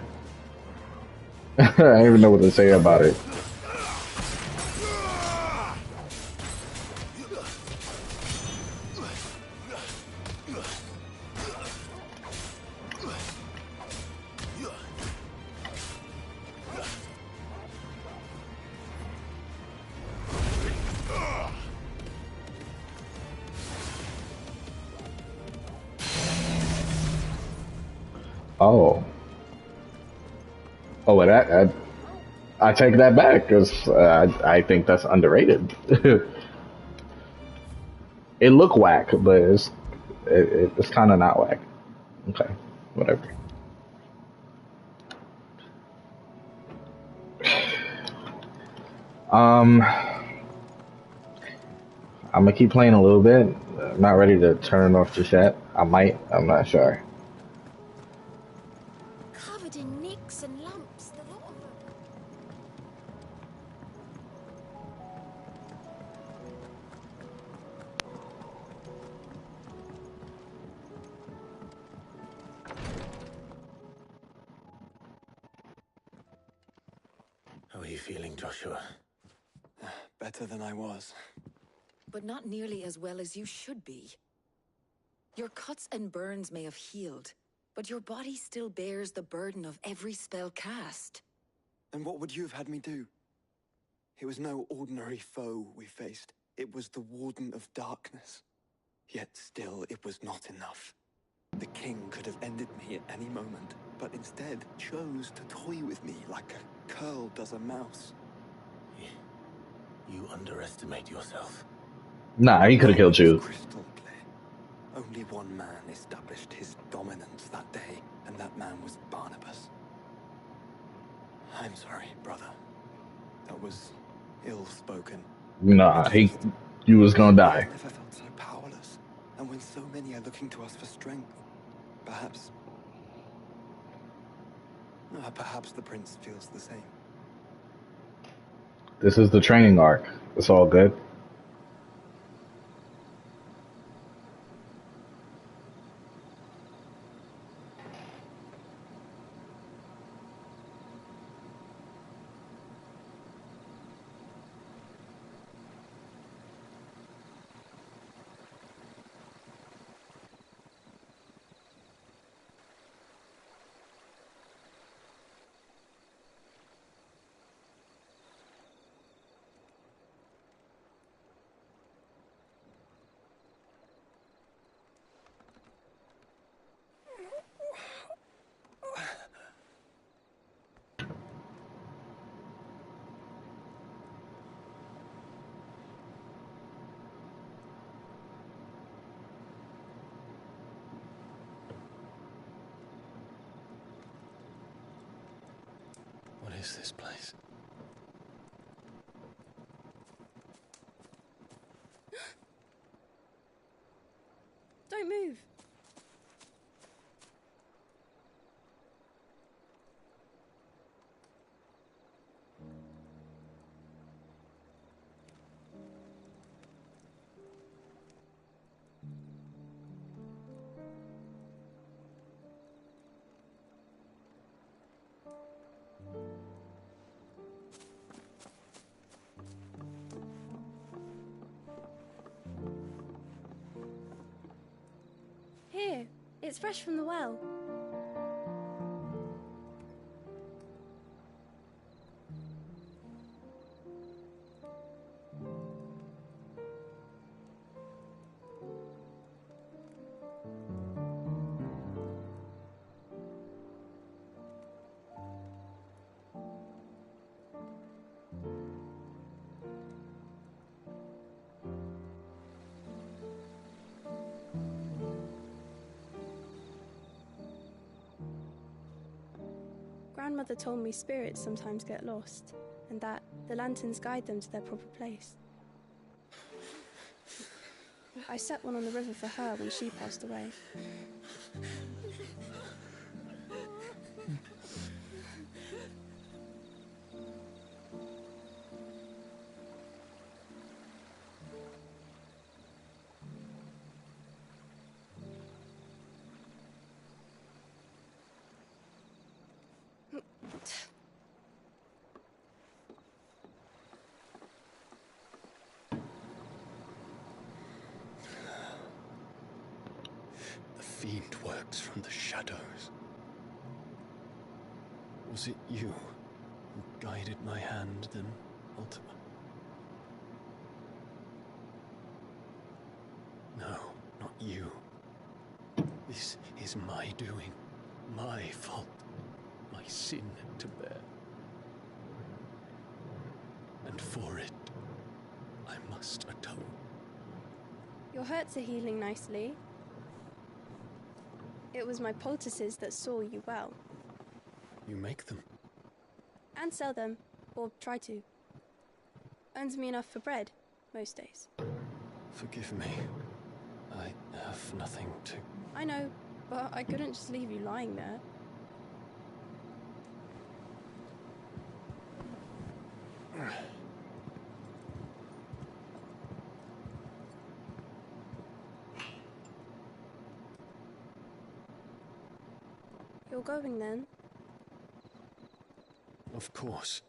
I don't even know what to say about it. Oh. Oh, well, I take that back because I think that's underrated. It look whack, but it's kind of not whack. Okay, whatever. I'm gonna keep playing a little bit. I'm not ready to turn it off just yet. I might. I'm not sure. Covered in nicks and lumps, the lot of them. How are you feeling, Joshua? Better than I was. But not nearly as well as you should be. Your cuts and burns may have healed, but your body still bears the burden of every spell cast. And what would you have had me do? It was no ordinary foe we faced. It was the Warden of Darkness. Yet still, it was not enough. The king could have ended me at any moment, but instead chose to toy with me like a curl does a mouse. You underestimate yourself. Nah, he could have killed you. Crystal clear. Only one man established his dominance that day, and that man was Barnabas. I'm sorry, brother. That was ill-spoken. Nah, you was gonna die. I've never felt so powerless. And when so many are looking to us for strength, perhaps the prince feels the same. This is the training arc. It's all good. is this place? Don't move. Here, it's fresh from the well. Grandmother told me spirits sometimes get lost, and that the lanterns guide them to their proper place. I set one on the river for her when she passed away. The fiend works from the shadows. Was it you who guided my hand then, Ultima? No, not you. This is my doing, my fault, my sin to bear. And for it, I must atone. Your hurts are healing nicely. It was my poultices that saw you well. You make them? And sell them, or try to. Earns me enough for bread, most days. Forgive me. I have nothing to... I know, but I couldn't just leave you lying there. You're going then? Of course.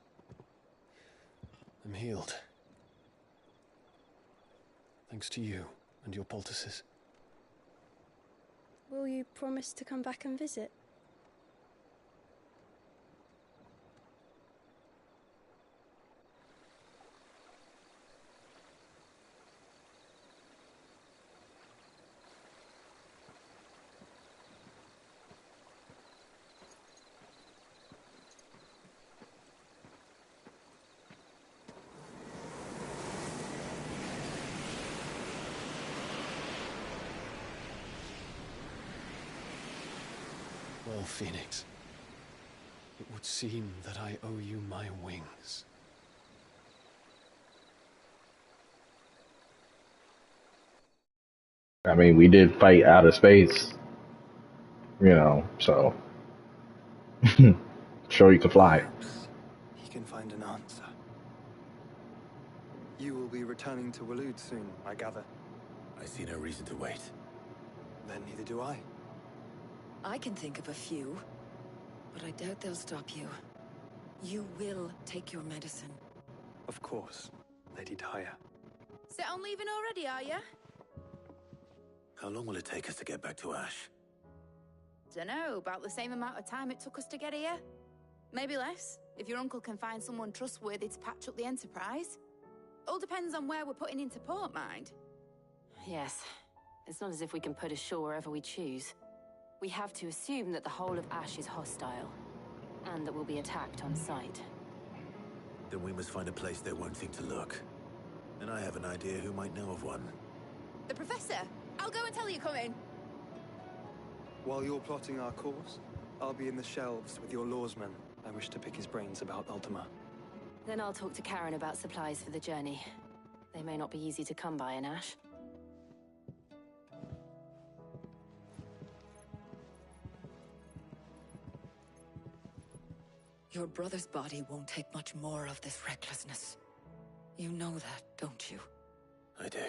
I'm healed. Thanks to you and your poultices. Will you promise to come back and visit? Well, Phoenix, it would seem that I owe you my wings. I mean, we did fight outer space, you know, so sure you can fly. Perhaps he can find an answer. You will be returning to Waloed soon, I gather. I see no reason to wait. Then neither do I. I can think of a few, but I doubt they'll stop you. You will take your medicine. Of course, Lady Daya. Set on leaving already, are ya? How long will it take us to get back to Ash? Dunno, about the same amount of time it took us to get here. Maybe less, if your uncle can find someone trustworthy to patch up the Enterprise. All depends on where we're putting into port, mind. Yes. It's not as if we can put ashore wherever we choose. We have to assume that the whole of Ash is hostile, and that we'll be attacked on sight. Then we must find a place they won't think to look. And I have an idea who might know of one. The Professor! I'll go and tell you coming. While you're plotting our course, I'll be in the shelves with your lawsmen I wish to pick his brains about Ultima. Then I'll talk to Karen about supplies for the journey. They may not be easy to come by in Ash. Your brother's body won't take much more of this recklessness. You know that, don't you? I do.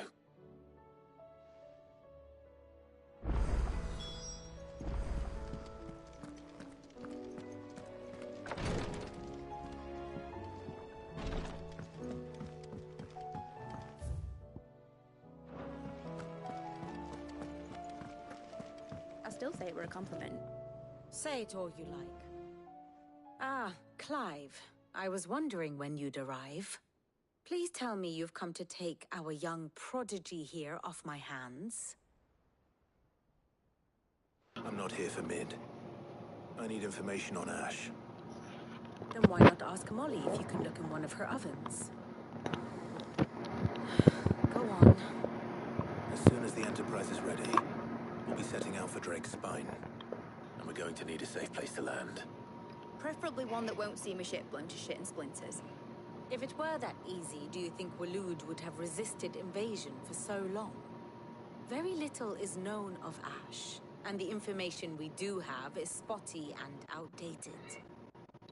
I still say it were a compliment. Say it all you like. Ah, Clive. I was wondering when you'd arrive. Please tell me you've come to take our young prodigy here off my hands. I'm not here for Mid. I need information on Ash. Then why not ask Molly if you can look in one of her ovens? Go on. As soon as the Enterprise is ready, we'll be setting out for Drake's Spine. And we're going to need a safe place to land. Preferably one that won't see my ship blown to shit and splinters. If it were that easy, do you think Waloed would have resisted invasion for so long? Very little is known of Ash, and the information we do have is spotty and outdated.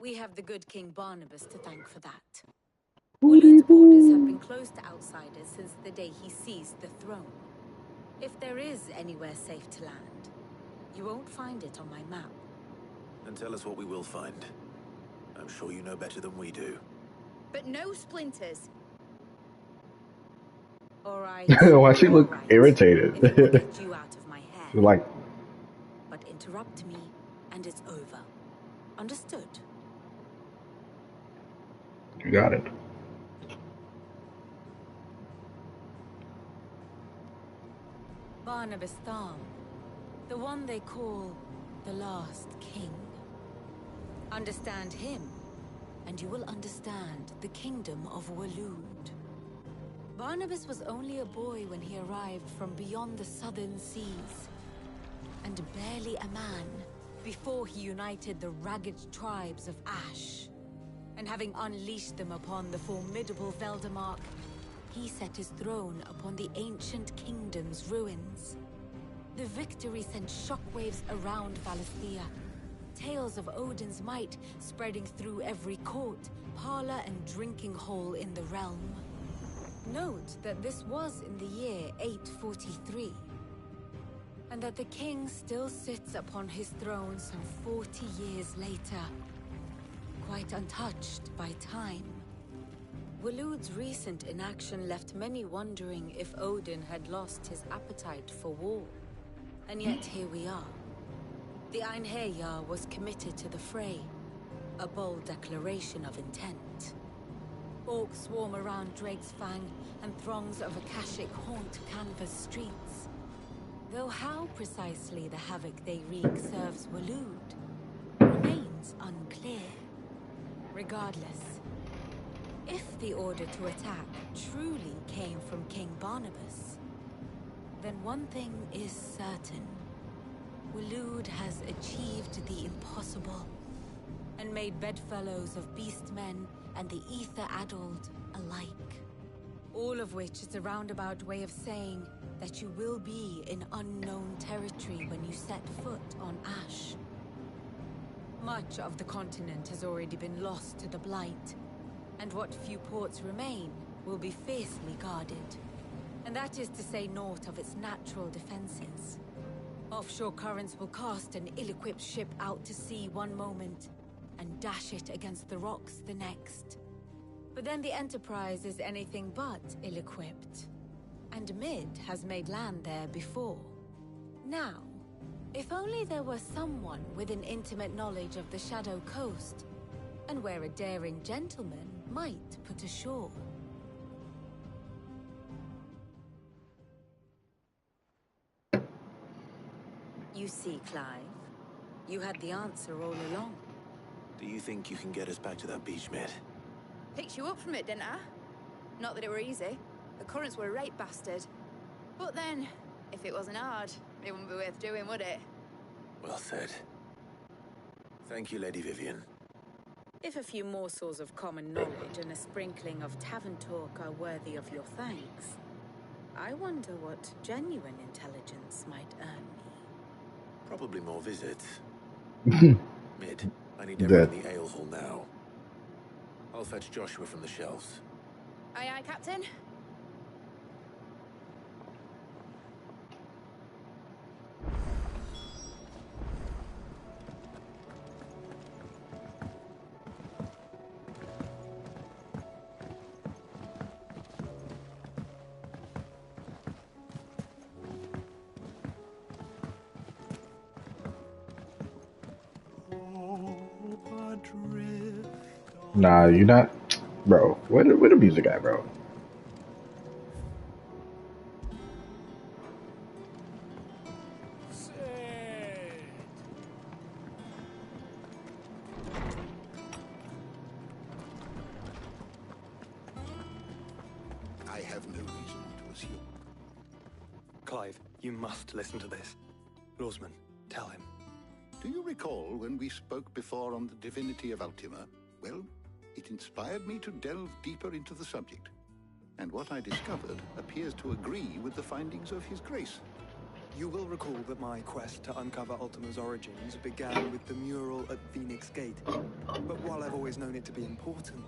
We have the good King Barnabas to thank for that. Waloed's borders have been closed to outsiders since the day he seized the throne. If there is anywhere safe to land, you won't find it on my map. Then tell us what we will find. I'm sure you know better than we do. But no splinters. All right. Why she look irritated? If it will get you out of my hair. Like, But interrupt me, and it's over. Understood? you got it. Barnabas Thal, the one they call the last king. Understand him, and you will understand the kingdom of Waloed. Barnabas was only a boy when he arrived from beyond the southern seas, and barely a man before he united the ragged tribes of Ash. And having unleashed them upon the formidable Veldamark, he set his throne upon the ancient kingdom's ruins. The victory sent shockwaves around Valisthea. Tales of Odin's might spreading through every court, parlor, and drinking hole in the realm. Note that this was in the year 843, and that the king still sits upon his throne some 40 years later, quite untouched by time. Waloed's recent inaction left many wondering if Odin had lost his appetite for war. And yet here we are. The Einherjar was committed to the fray, a bold declaration of intent. Orcs swarm around Drake's Fang, and throngs of Akashic haunt Canvas streets. Though how precisely the havoc they wreak serves Waloed remains unclear. Regardless, if the order to attack truly came from King Barnabas, then one thing is certain. Waloed has achieved the impossible, and made bedfellows of beastmen and the ether-addled alike. All of which is a roundabout way of saying that you will be in unknown territory when you set foot on Ash. Much of the continent has already been lost to the Blight, and what few ports remain will be fiercely guarded. And that is to say naught of its natural defenses. Offshore currents will cast an ill-equipped ship out to sea one moment, and dash it against the rocks the next. But then the Enterprise is anything but ill-equipped, and Mid has made land there before. Now, if only there were someone with an intimate knowledge of the Shadow Coast, and where a daring gentleman might put ashore. You see, Clive, you had the answer all along. Do you think you can get us back to that beach, Mid? Picked you up from it, didn't I? Not that it were easy. The currents were a right bastard. But then, if it wasn't hard, it wouldn't be worth doing, would it? Well said. Thank you, Lady Vivian. If a few morsels of common knowledge and a sprinkling of tavern talk are worthy of your thanks, I wonder what genuine intelligence might earn me. Probably more visits. Mid, I need everyone in the ale hall now. I'll fetch Joshua from the shelves. Aye, aye, Captain. Nah, you're not, bro. Where the music at, bro? I have no reason to assume. Clive, you must listen to this. Lawsman, tell him. Do you recall when we spoke before on the divinity of Ultima? Well, it inspired me to delve deeper into the subject. And what I discovered appears to agree with the findings of His Grace. You will recall that my quest to uncover Ultima's origins began with the mural at Phoenix Gate. But while I've always known it to be important,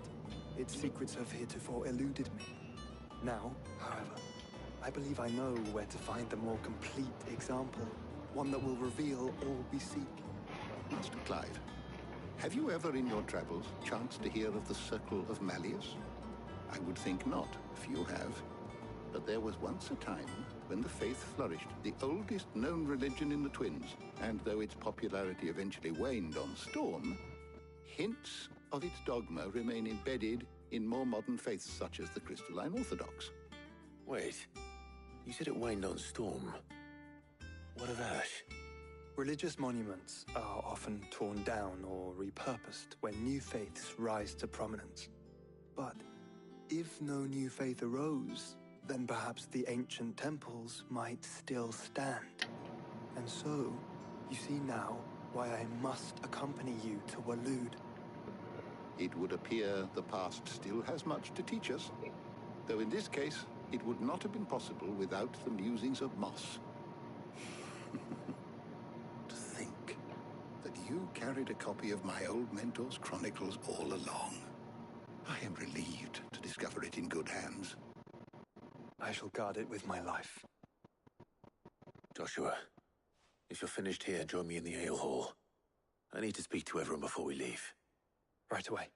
its secrets have heretofore eluded me. Now, however, I believe I know where to find the more complete example, one that will reveal all we seek. Master Clive, have you ever in your travels chanced to hear of the Circle of Malleus? I would think not, few have. But there was once a time when the faith flourished, the oldest known religion in the Twins, and though its popularity eventually waned on Storm, hints of its dogma remain embedded in more modern faiths such as the Crystalline Orthodox. Wait, you said it waned on Storm. What of Ash? Religious monuments are often torn down or repurposed when new faiths rise to prominence. But if no new faith arose, then perhaps the ancient temples might still stand. And so, you see now why I must accompany you to Waloed. It would appear the past still has much to teach us, though in this case, it would not have been possible without the musings of Moss. To think that you carried a copy of my old mentor's chronicles all along. I am relieved to discover it in good hands. I shall guard it with my life. Joshua, if you're finished here, join me in the ale hall. I need to speak to everyone before we leave. Right away.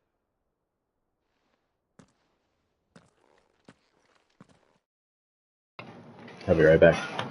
I'll be right back.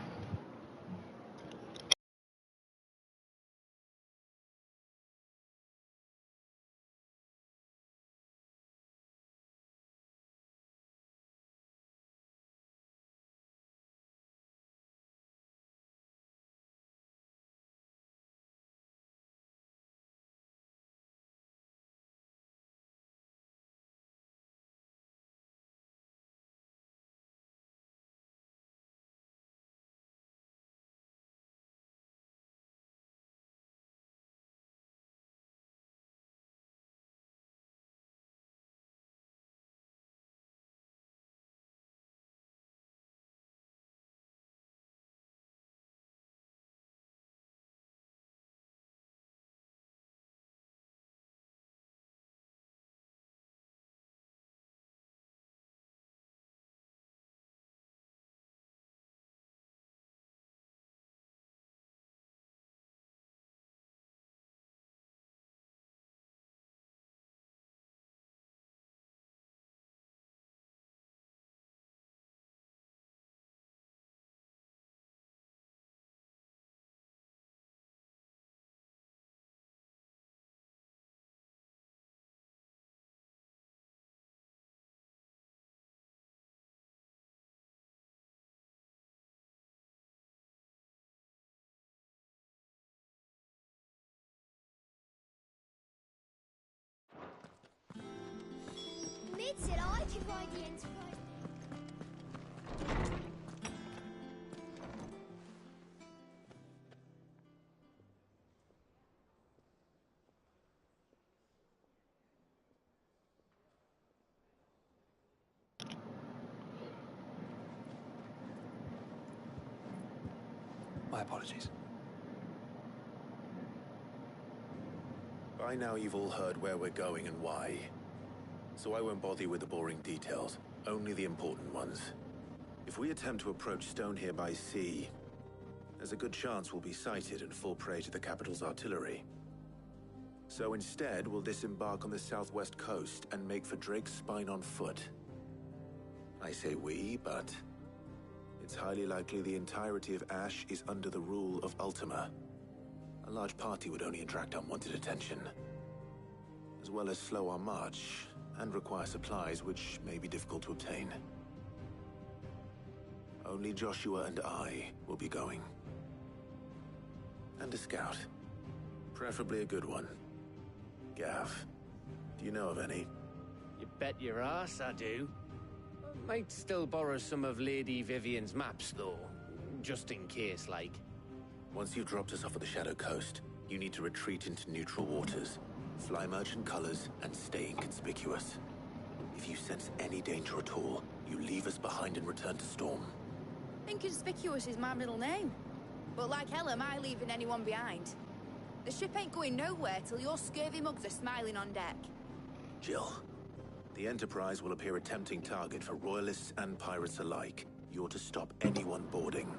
Mid said I could ride the Enterprise. My apologies. By now you've all heard where we're going and why. So I won't bother you with the boring details, only the important ones. If we attempt to approach Stonehere by sea, there's a good chance we'll be sighted and fall prey to the capital's artillery. So instead, we'll disembark on the southwest coast and make for Drake's Spine on foot. I say we, but it's highly likely the entirety of Ash is under the rule of Ultima. A large party would only attract unwanted attention, as well as slow our march and require supplies which may be difficult to obtain. Only Joshua and I will be going. And a scout. Preferably a good one. Gav, do you know of any? You bet your ass I do. Might still borrow some of Lady Vivian's maps, though. Just in case, like. Once you've dropped us off at the Shadow Coast, you need to retreat into neutral waters, fly merchant colors, and stay inconspicuous. If you sense any danger at all, you leave us behind and return to Storm. Inconspicuous is my middle name. But like hell am I leaving anyone behind. The ship ain't going nowhere till your scurvy mugs are smiling on deck. Jill, the Enterprise will appear a tempting target for royalists and pirates alike. You're to stop anyone boarding.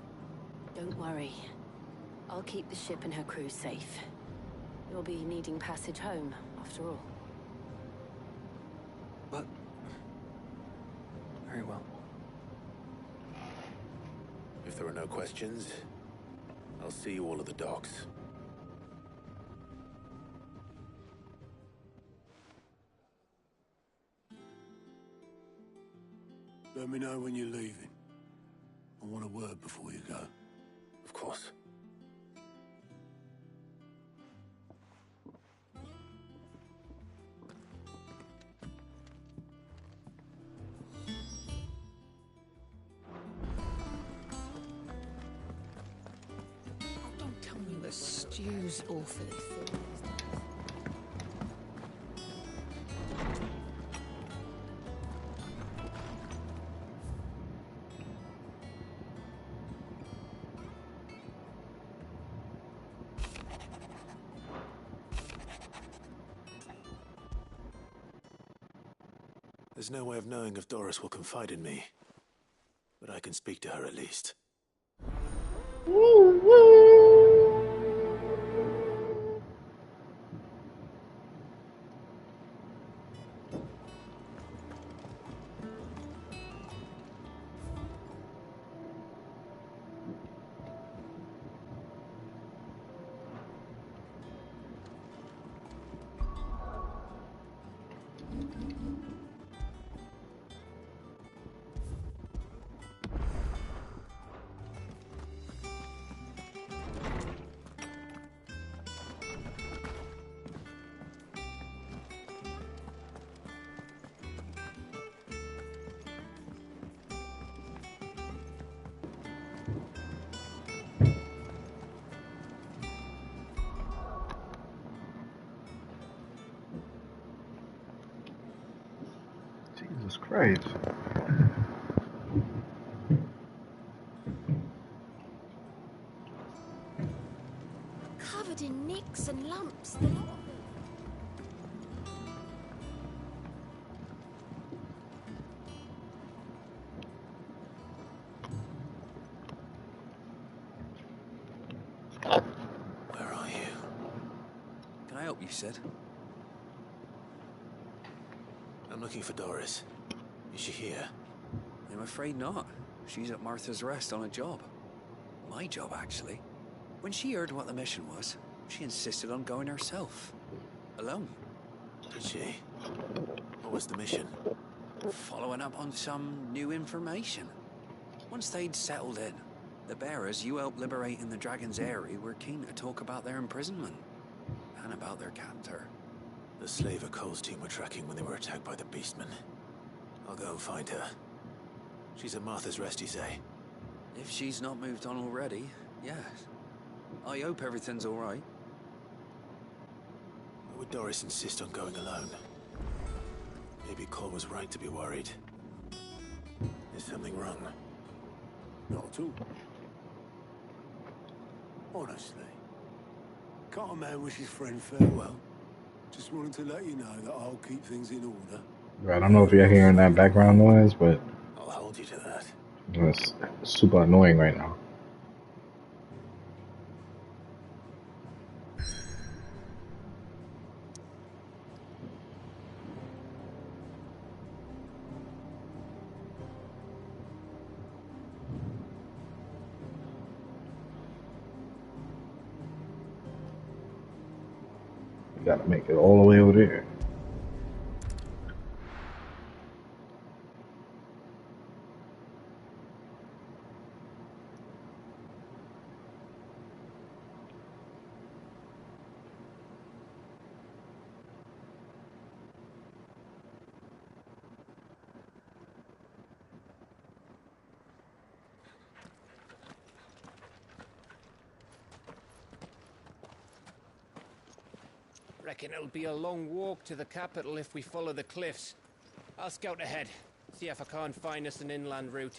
Don't worry. I'll keep the ship and her crew safe. You'll be needing passage home, after all. But... very well. If there are no questions, I'll see you all at the docks. Let me know when you're leaving. I want a word before you go. Of course. Don't tell me the stew's awfully full. There's no way of knowing if Doris will confide in me, but I can speak to her at least. Jesus Christ. Covered in nicks and lumps, the lot of them. Where are you? Can I help you, Sid? I'm looking for Doris. Is she here? I'm afraid not. She's at Martha's Rest on a job. My job, actually. When she heard what the mission was, she insisted on going herself. Alone. Did she? What was the mission? Following up on some new information. Once they'd settled in, the bearers you helped liberate in the Dragon's Eyrie were keen to talk about their imprisonment. And about their captor. The slaver Cole's team were tracking when they were attacked by the Beastmen. I'll go and find her. She's at Martha's Rest, you say? If she's not moved on already, yes. I hope everything's all right. Why would Doris insist on going alone? Maybe Cole was right to be worried. Is something wrong? Not at all. Honestly. Can't a man wish his friend farewell? Just wanted to let you know that I'll keep things in order. I don't know if you're hearing that background noise, but I'll hold you to that. it's super annoying right now. You gotta make it all the way over there. Reckon it'll be a long walk to the capital if we follow the cliffs. I'll scout ahead, see if I can't find us an inland route.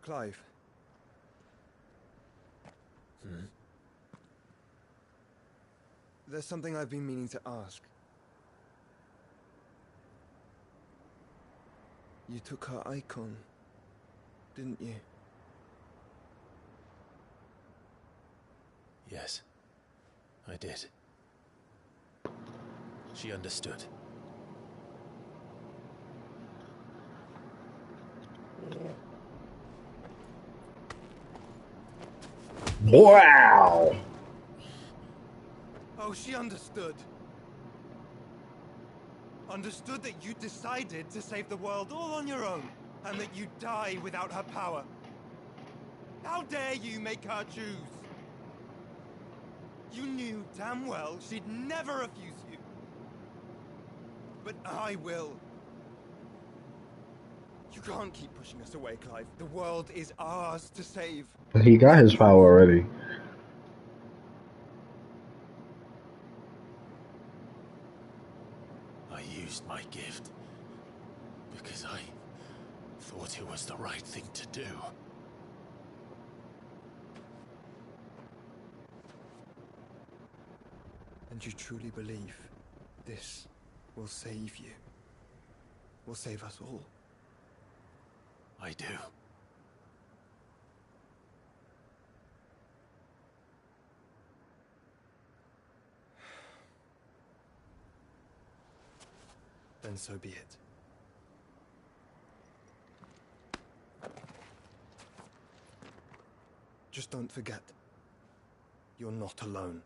Clive. There's something I've been meaning to ask. You took her icon, didn't you? Yes, I did. She understood. Wow! Oh, she understood. Understood that you decided to save the world all on your own, and that you'd die without her power. How dare you make her choose? You knew damn well she'd never refuse you. But I will. You can't keep pushing us away, Clive. The world is ours to save. He got his power already. I used my gift because I thought it was the right thing to do. And you truly believe this will save you? Will save us all? I do. Then so be it. Just don't forget, you're not alone.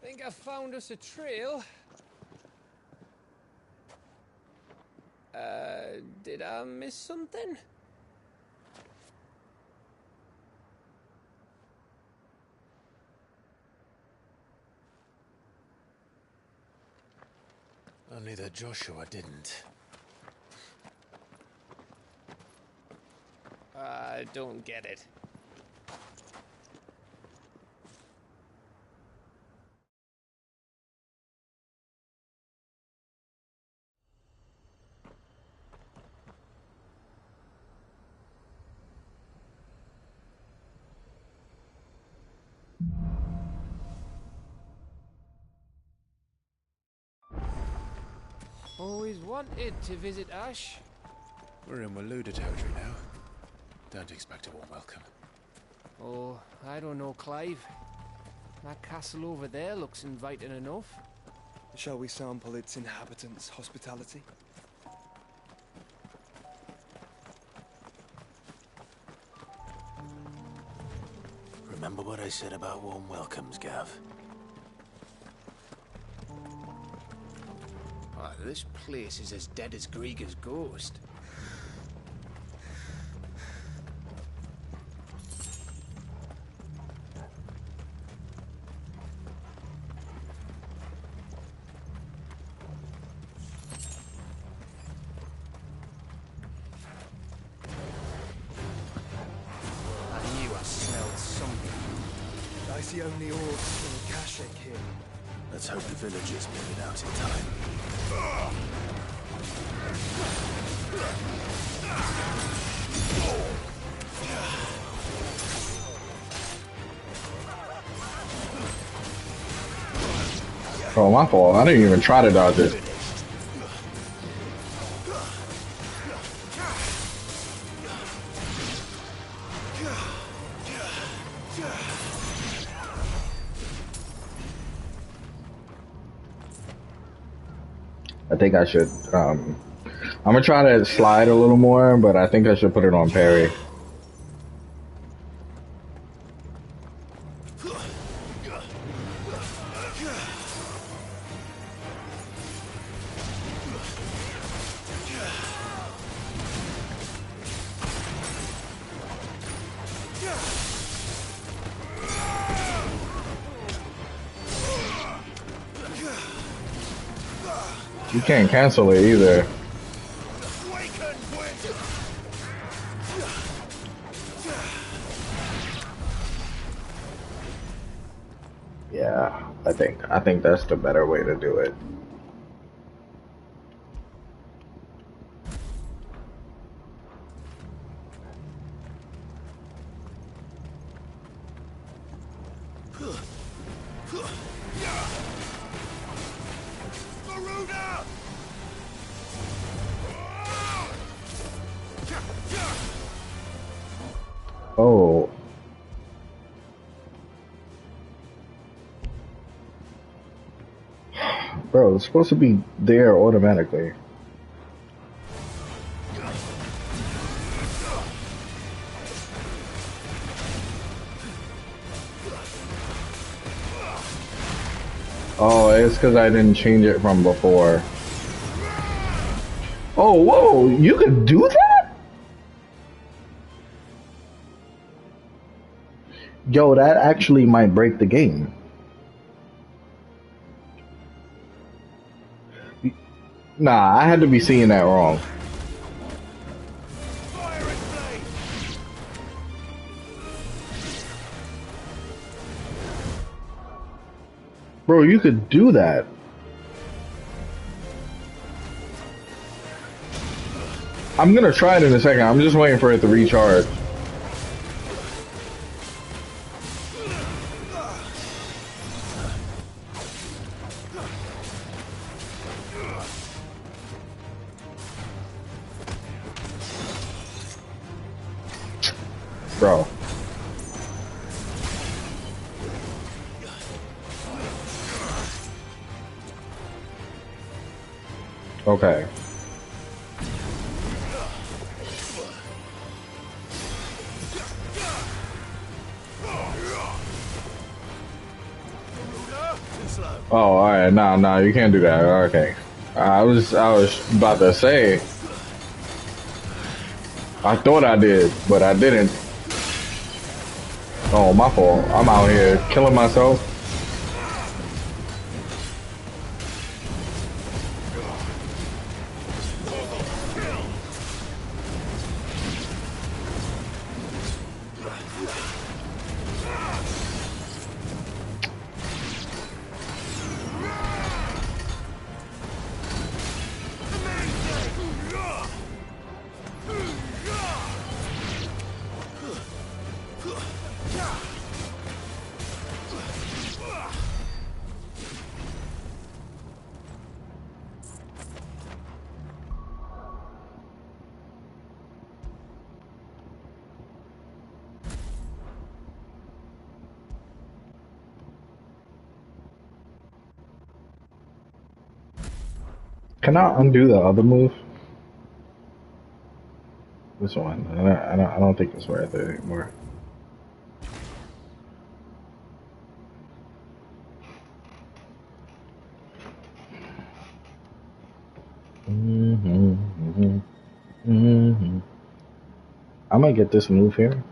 Think I found us a trail. Did I miss something? Only that Joshua didn't. I don't get it. Always wanted to visit Ash. We're in Waluda territory now. Don't expect a warm welcome. Oh, I don't know, Clive. That castle over there looks inviting enough. Shall we sample its inhabitants' hospitality? Remember what I said about warm welcomes, Gav? Oh, this place is as dead as Grieger's ghost. I see only orbs in a cache Let's hope the villagers made it out in time. Oh, my fault. I didn't even try to dodge it. I think I should, I'm gonna try to slide a little more, but I think I should put it on parry. You can't cancel it either. Yeah, I think that's the better way to do it. Oh. Bro, it's supposed to be there automatically. Oh, it's because I didn't change it from before. Oh, whoa, you could do that? Yo, that actually might break the game. Nah, I had to be seeing that wrong. Bro, you could do that. I'm gonna try it in a second. I'm just waiting for it to recharge. Bro. Okay. Oh, alright, nah, you can't do that. Okay. I was about to say. I thought I did, but I didn't. Oh, my fault. I'm out here killing myself. Can I undo the other move? This one. I don't think it's worth it anymore. I might get this move here.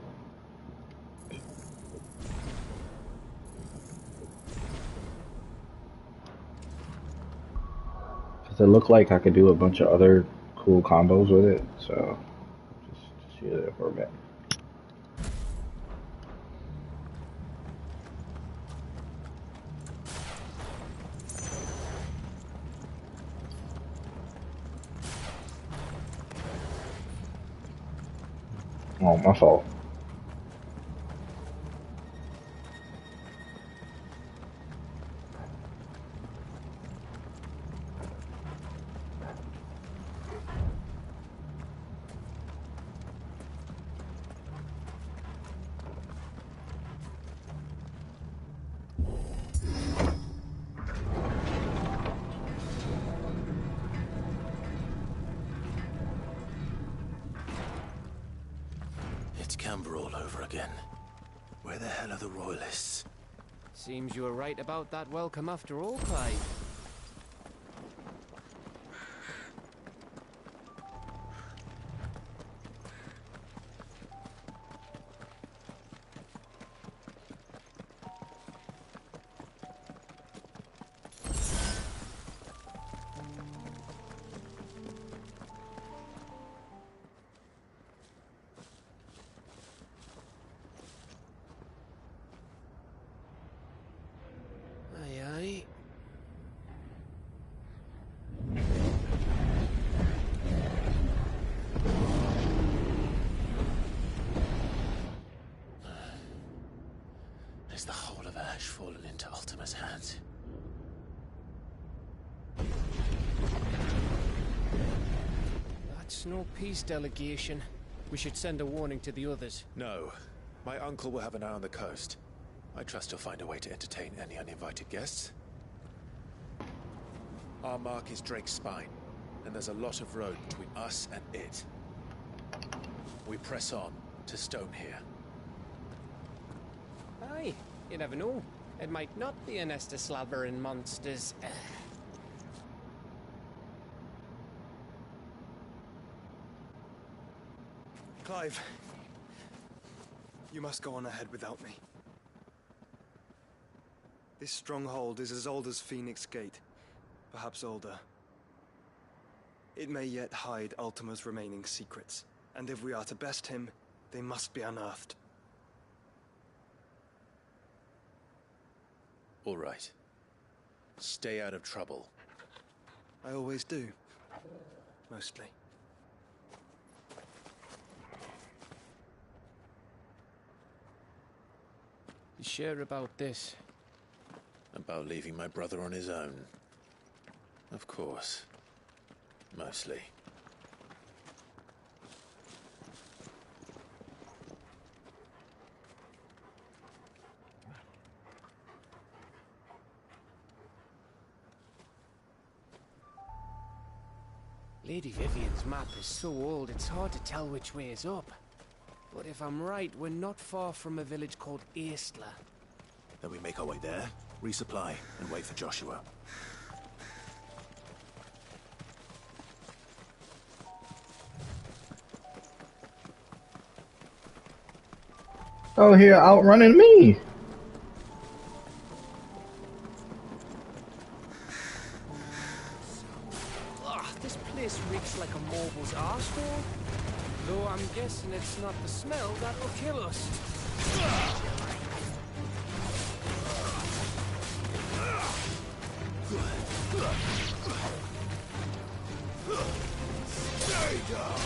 Cause it looked like I could do a bunch of other cool combos with it, so just use it for a bit. Oh, my fault. It's Camber all over again. Where the hell are the royalists? Seems you were right about that welcome after all, Clive. Aye, aye. Is the whole of Ash fallen into Ultima's hands? That's no peace delegation. We should send a warning to the others. No. My uncle will have an eye on the coast. I trust he'll find a way to entertain any uninvited guests. Our mark is Drake's Spine, and there's a lot of road between us and it. We press on to Stonehere. Aye, you never know. It might not be a nest of slavering monsters. Clive, you must go on ahead without me. This stronghold is as old as Phoenix Gate, perhaps older. It may yet hide Ultima's remaining secrets, and if we are to best him, they must be unearthed. All right. Stay out of trouble. I always do. Mostly. You sure about this? About leaving my brother on his own. Of course. Mostly. Lady Vivian's map is so old it's hard to tell which way is up. But if I'm right, we're not far from a village called Aistla. Then we make our way there, resupply, and wait for Joshua. Oh, here outrunning me. Ugh, this place reeks like a moble's arsehole. Though I'm guessing it's not the smell that'll kill us. Stay down!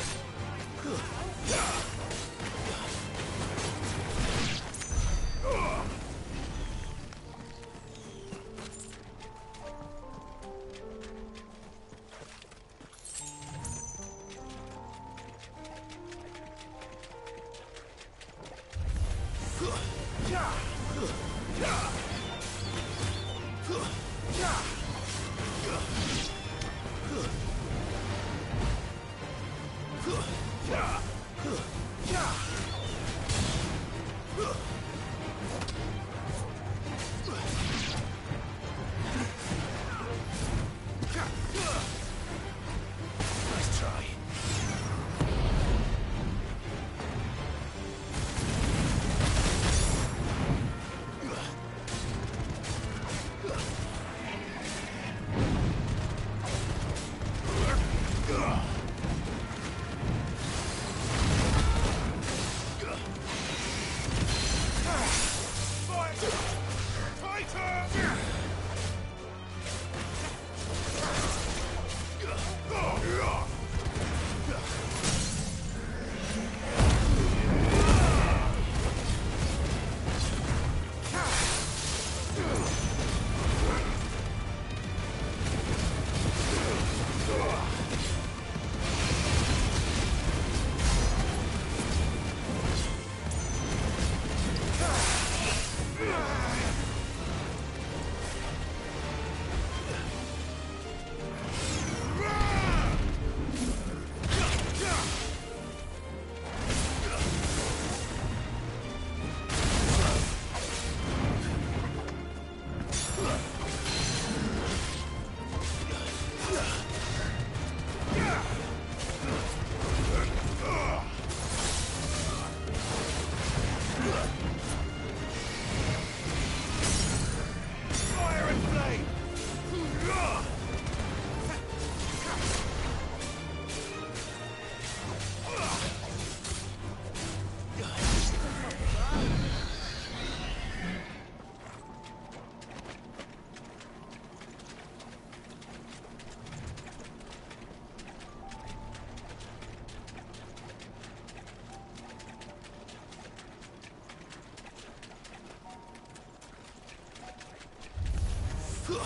Stay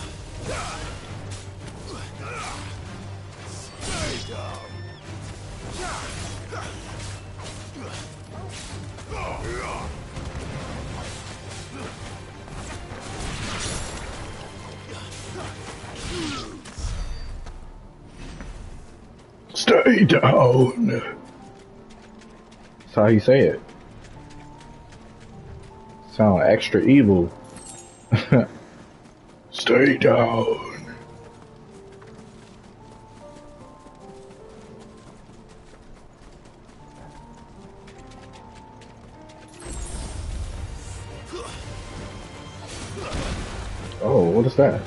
down. Stay down. That's how you say it. Sound extra evil. Stay down. Oh, what is that?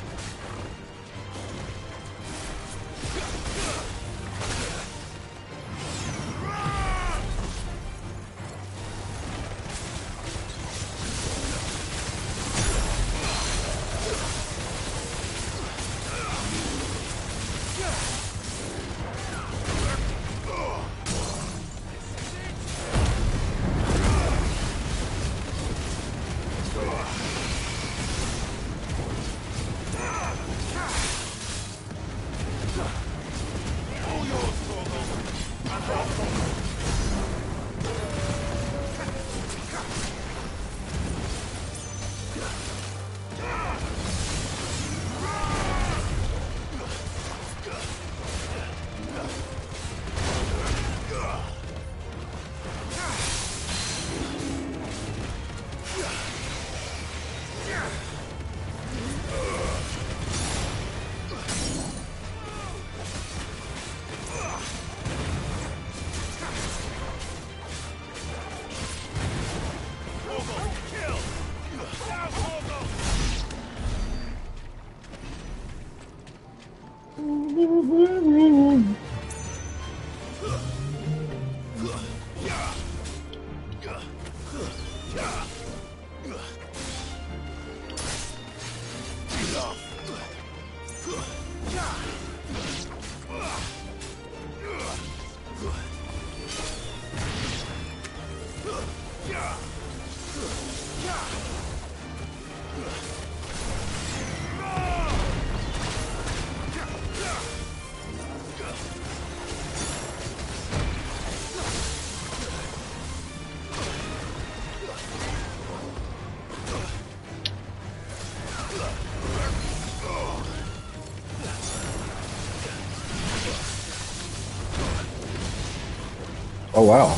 Oh wow.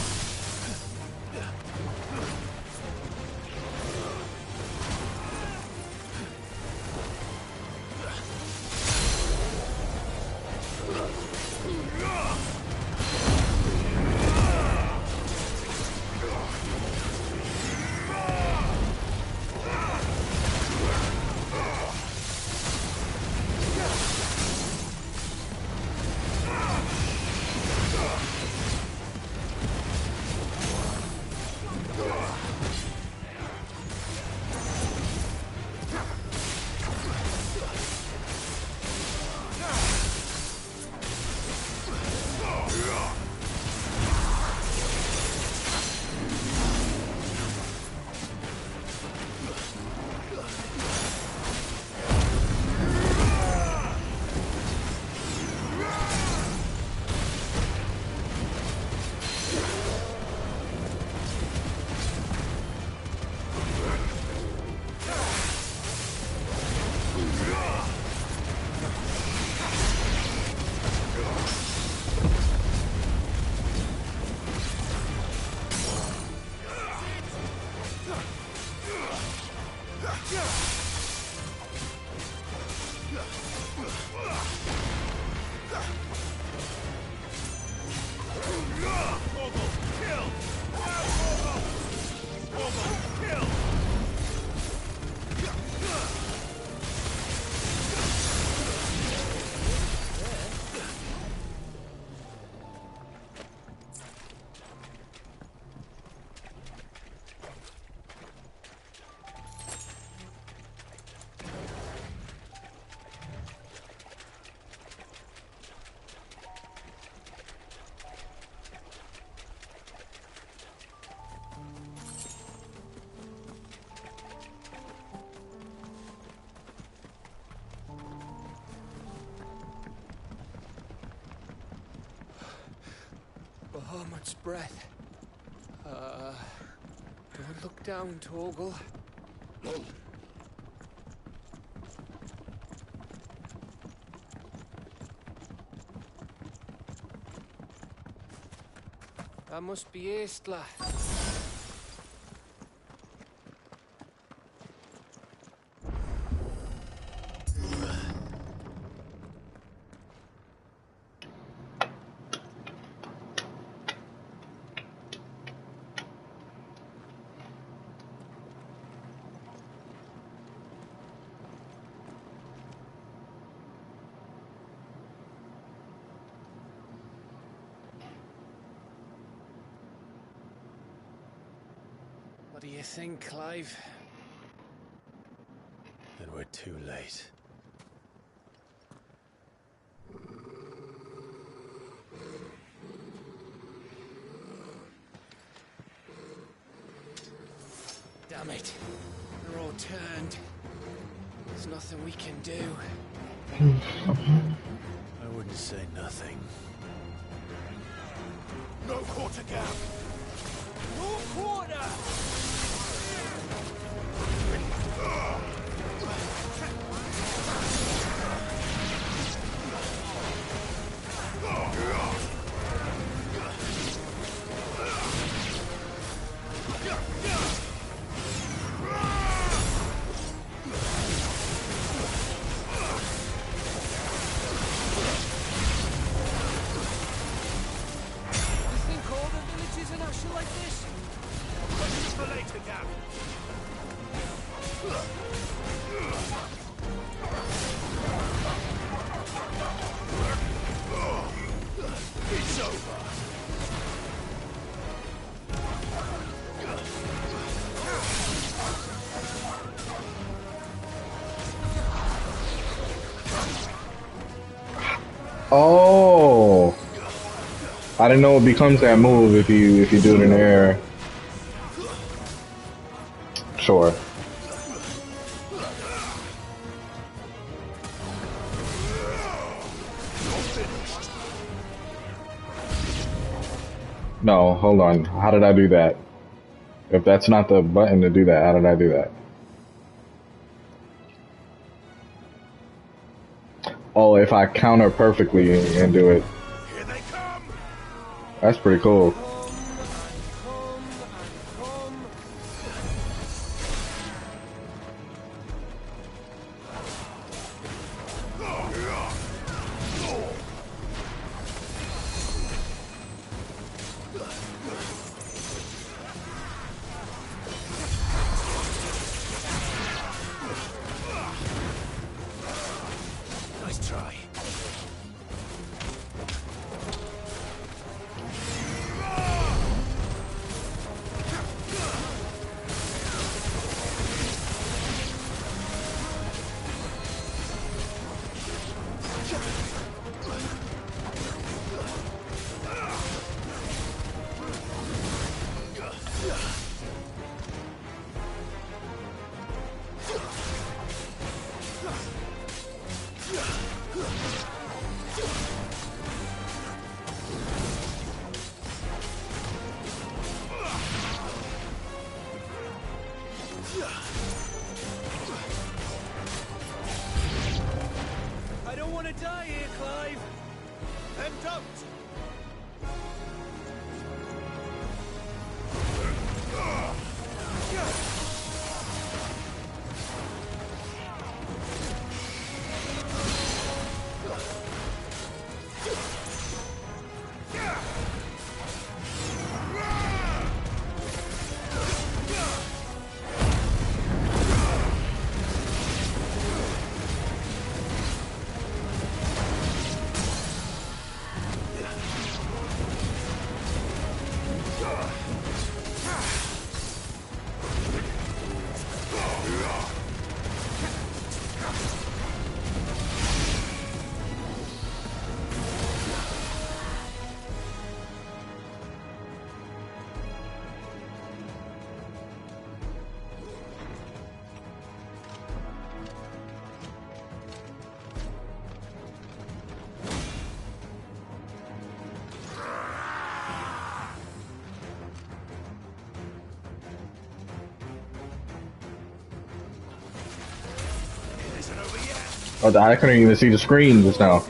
so much breath. Don't look down, Torgal. That must be Aistla. What do you think, Clive? Then we're too late. Damn it. They're all turned. There's nothing we can do. I wouldn't say nothing. No quarter gap! No quarter! Oh, I didn't know it becomes that move if you do it in the air. Sure. No, hold on. How did I do that? If that's not the button to do that, how did I do that? Oh, if I counter perfectly and do it. That's pretty cool. Nice try. I don't want to die here, Clive. And don't. Oh, I couldn't even see the screen just now.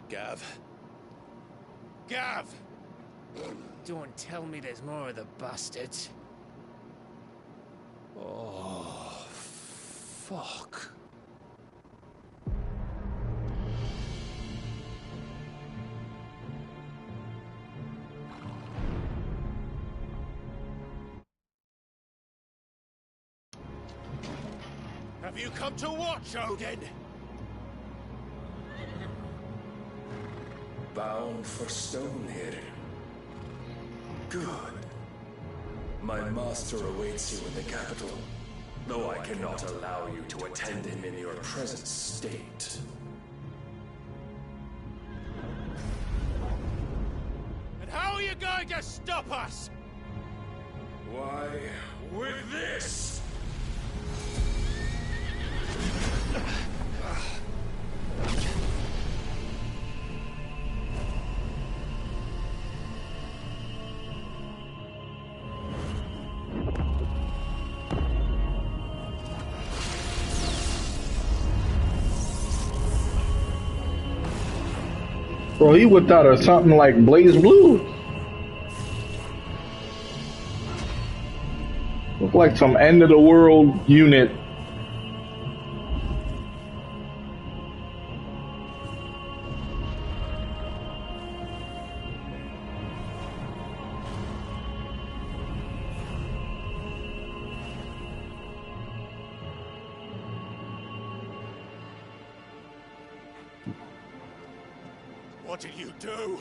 Gav. Gav! Don't tell me there's more of the bastards. Oh, fuck. Have you come to watch, Odin? Bound for Stonehill. Good. My master awaits you in the capital, though I cannot allow you to attend him in your present state. And how are you going to stop us? Why, with this! Bro, he whipped out of something like Blaze Blue. Look like some end of the world unit. What did you do?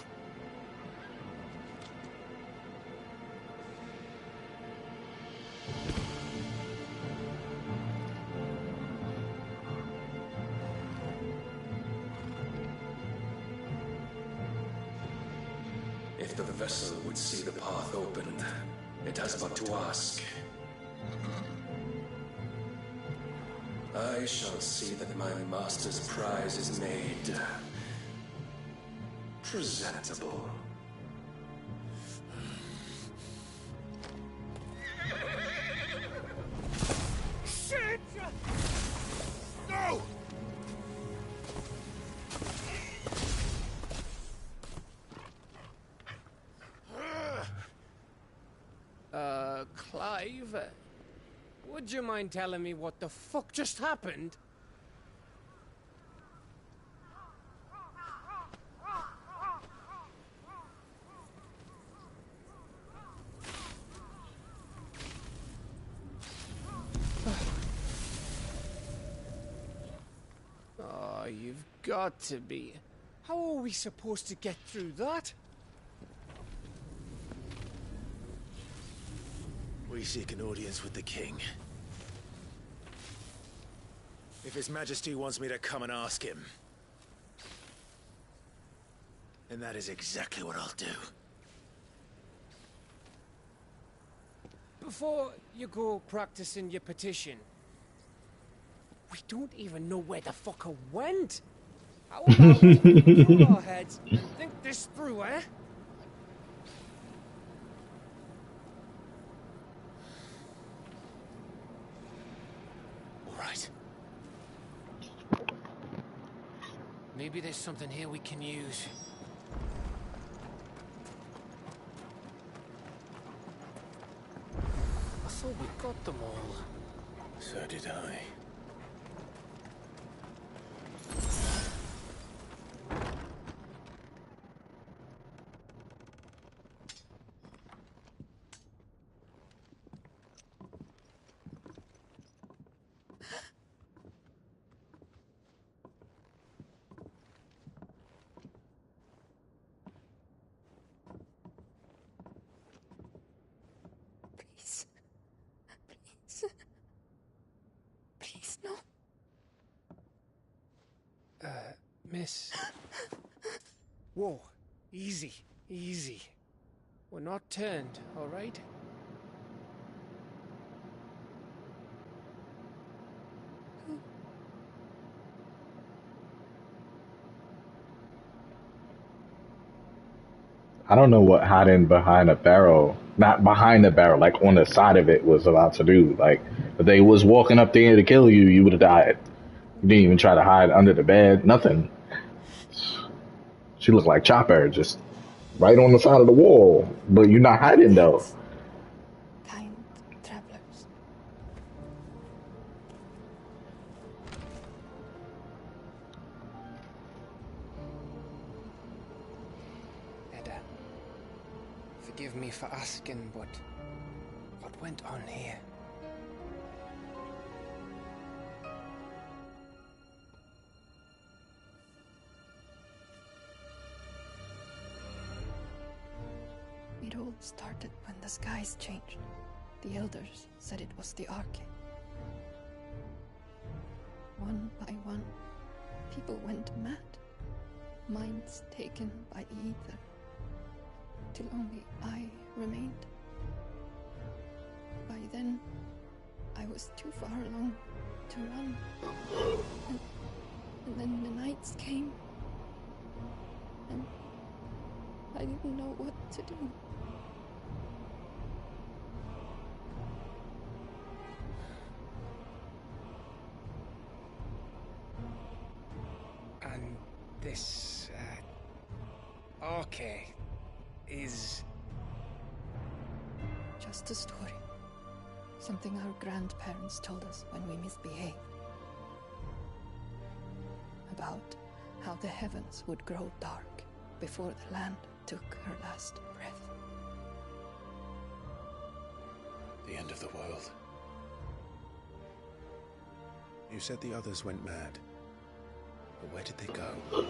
If the vessel would see the path opened, it has but to ask. I shall see that my master's prize is made presentable. Shit! No! Clive? Would you mind telling me what the fuck just happened? Oh, you've got to be. How are we supposed to get through that? We seek an audience with the king. If His Majesty wants me to come and ask him. And that is exactly what I'll do. Before you go practicing your petition, we don't even know where the fucker went. How about we cool our heads and think this through, eh? All right. Maybe there's something here we can use. I thought we got them all. So did I. Please. Please. Please, no. Miss. Whoa. Easy. Easy. We're not turned, all right? I don't know what hiding behind a barrel, not behind the barrel, like on the side of it was about to do. Like, if they was walking up there to kill you, you would have died. You didn't even try to hide under the bed, nothing. She looked like Chopper, just right on the side of the wall. But you're not hiding though. Kind travelers. Edda, forgive me for asking, but what went on here? It all started when the skies changed. The elders said it was the Arcade. One by one, people went mad. Minds taken by ether. Till only I remained. By then, I was too far along to run. And then the nights came. And I didn't know what to do. And this, Arcade is... Just a story. Something our grandparents told us when we misbehaved. About how the heavens would grow dark before the land took her last breath. The end of the world. You said the others went mad. But where did they go?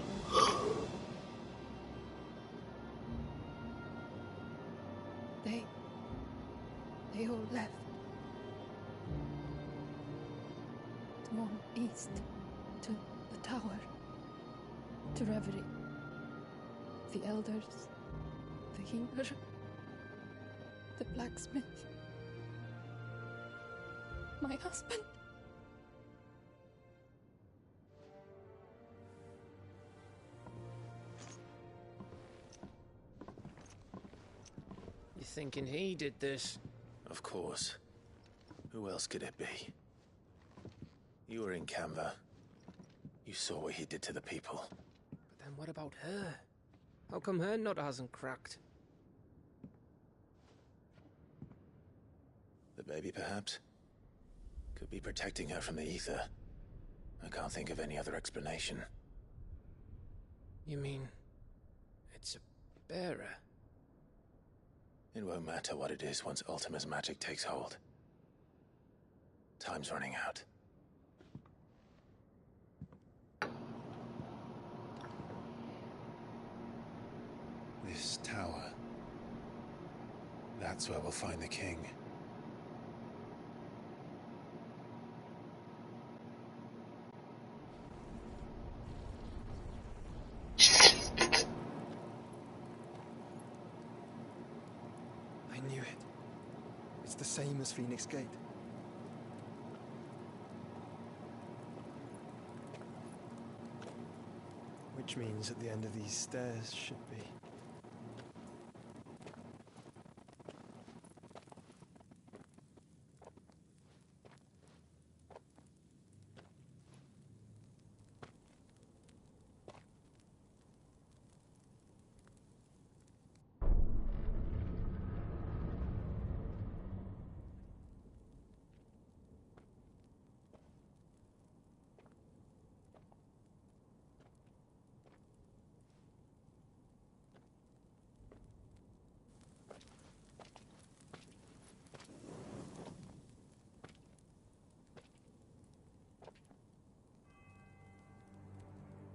They all left. To go east, to the tower, to Reverie. The elders, the healer, the blacksmith, my husband. You thinking he did this? Of course. Who else could it be? You were in Canva. You saw what he did to the people. But then what about her? How come her nut hasn't cracked? The baby, perhaps? Could be protecting her from the ether. I can't think of any other explanation. You mean... it's a bearer? It won't matter what it is once Ultima's magic takes hold. Time's running out. This tower. That's where we'll find the king. I knew it. It's the same as Phoenix Gate. Which means at the end of these stairs should be...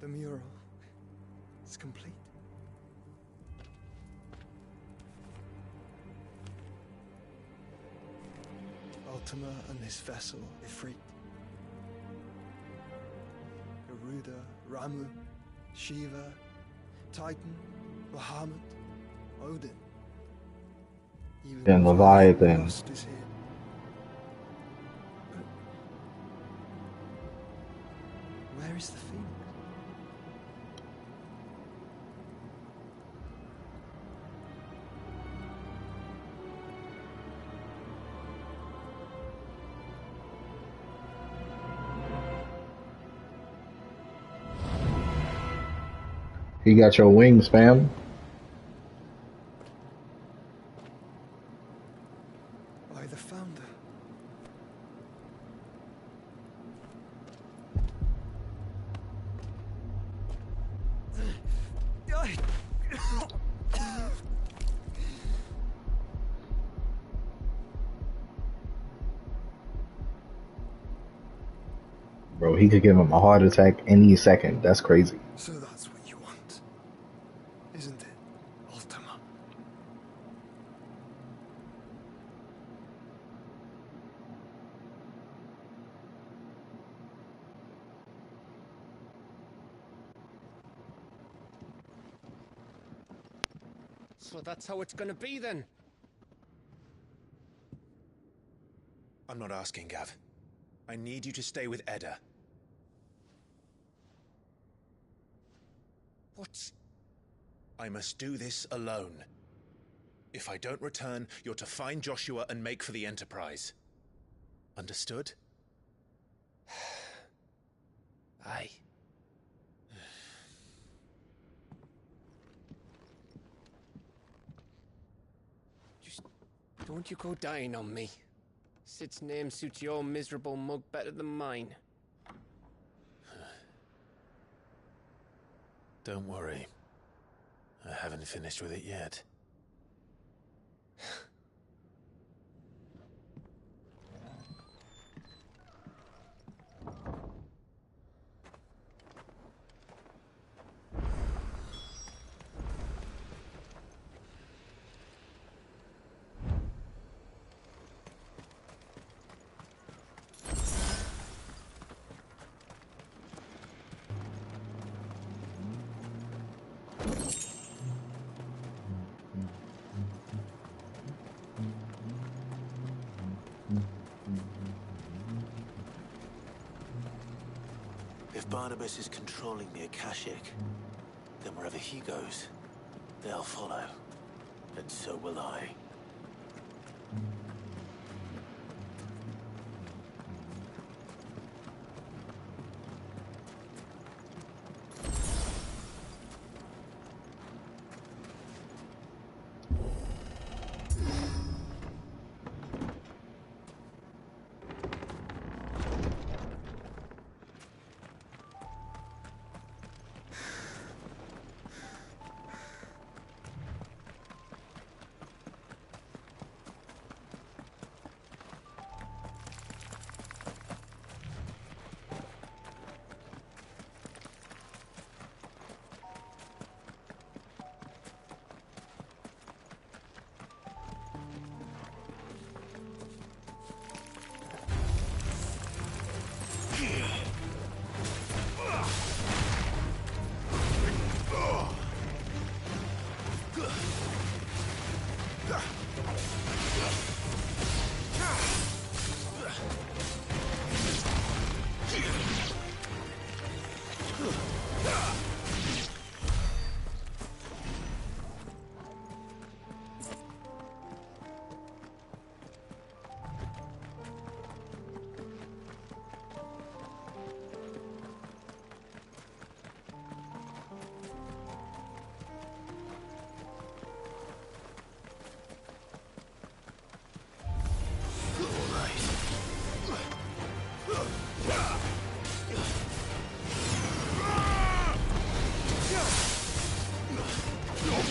The mural is complete. Ultima and this vessel, Ifrit. Garuda, Ramu, Shiva, Titan, Bahamut, Odin. Even And Leviathan. Rust is here. But where is the Phoenix? You got your wings, fam. By the founder. Bro, he could give him a heart attack any second. That's crazy. So that's what you want, isn't it, Ultima? So that's how it's gonna be then? I'm not asking, Gav. I need you to stay with Edda. What? I must do this alone. If I don't return, you're to find Joshua and make for the Enterprise. Understood? Aye. Just don't you go dying on me. Sid's name suits your miserable mug better than mine. Don't worry. I haven't finished with it yet. If Barnabas is controlling the Akashic, then wherever he goes, they'll follow. And so will I.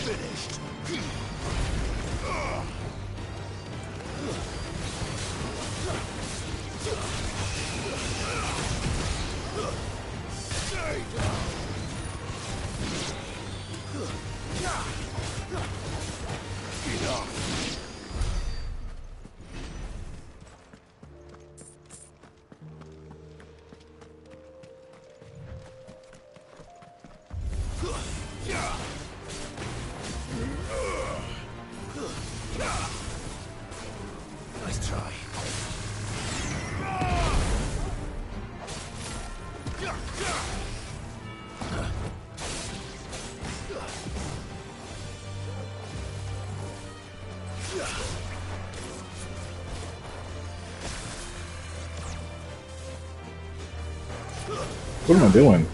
finished. Stay down. Enough. Nice try. What am I doing?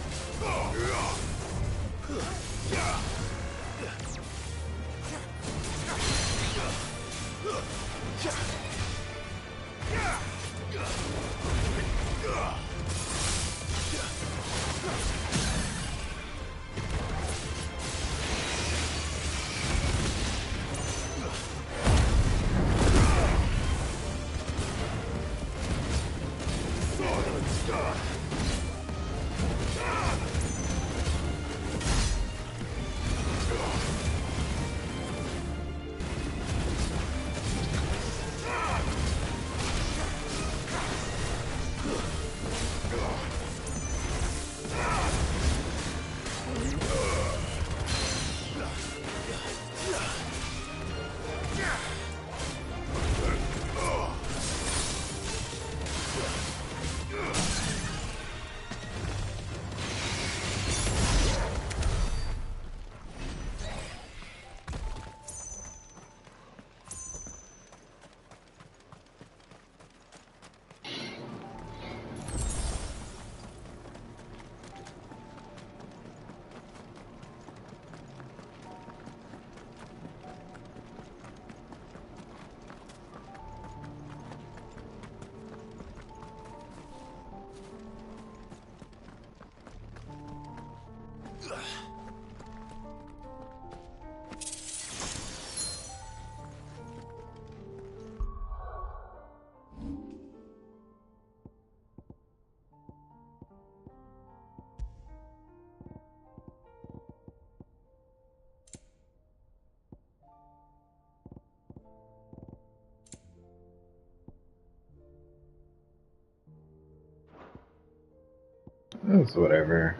It's whatever.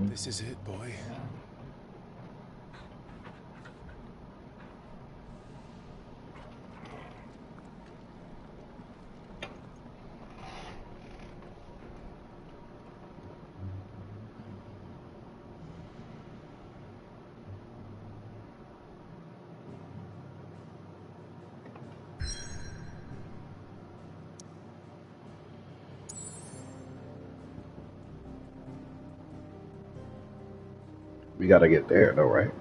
This is it, boy. We gotta get there though, right?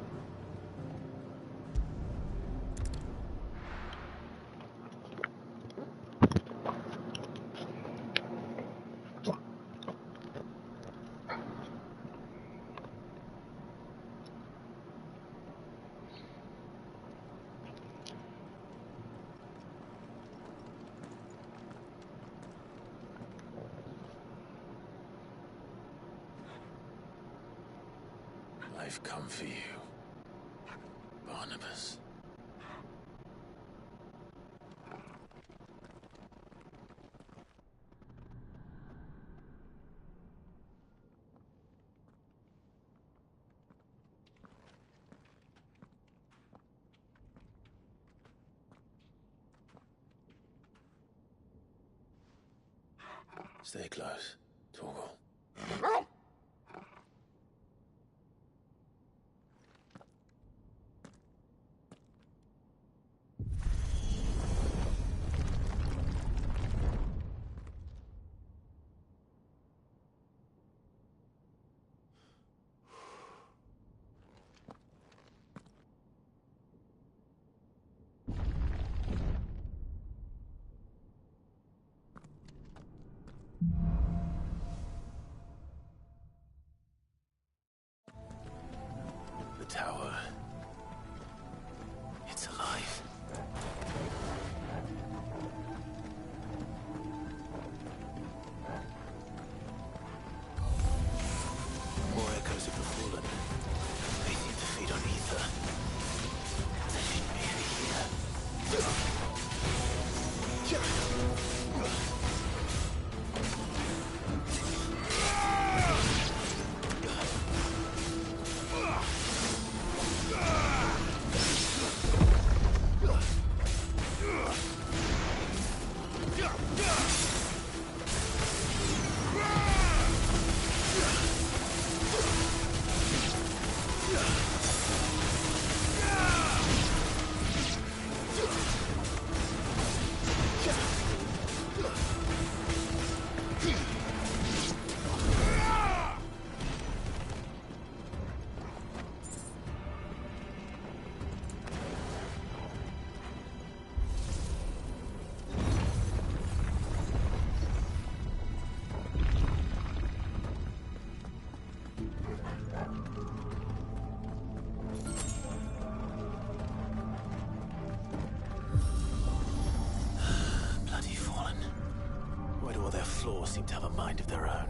I've come for you, Barnabas. Stay close, Torgal. The tower. It's alive. More echoes of the fallen. They seem to feed on ether. There should be a here. Bloody fallen. Why do all their flaws seem to have a mind of their own?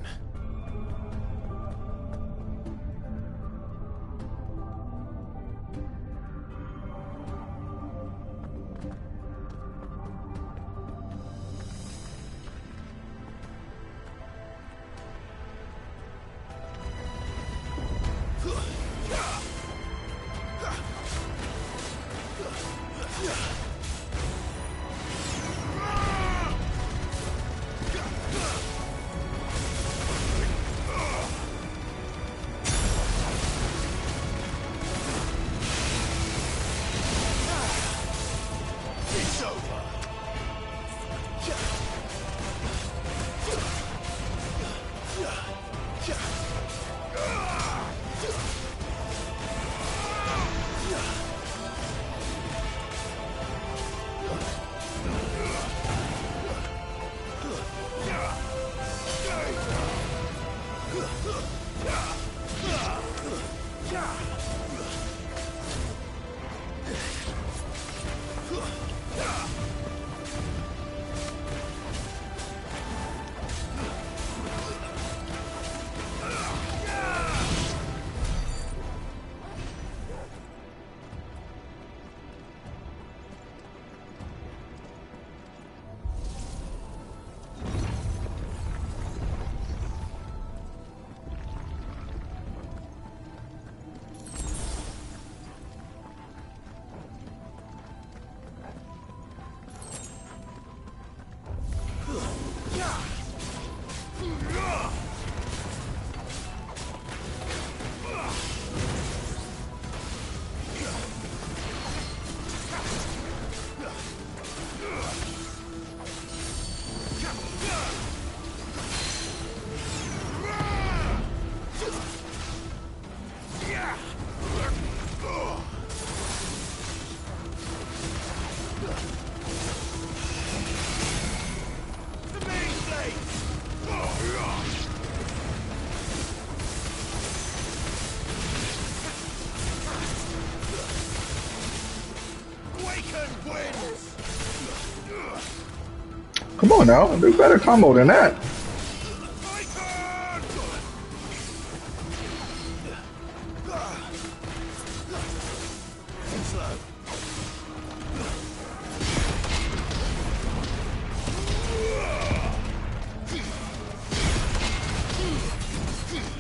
Come on now, do better combo than that.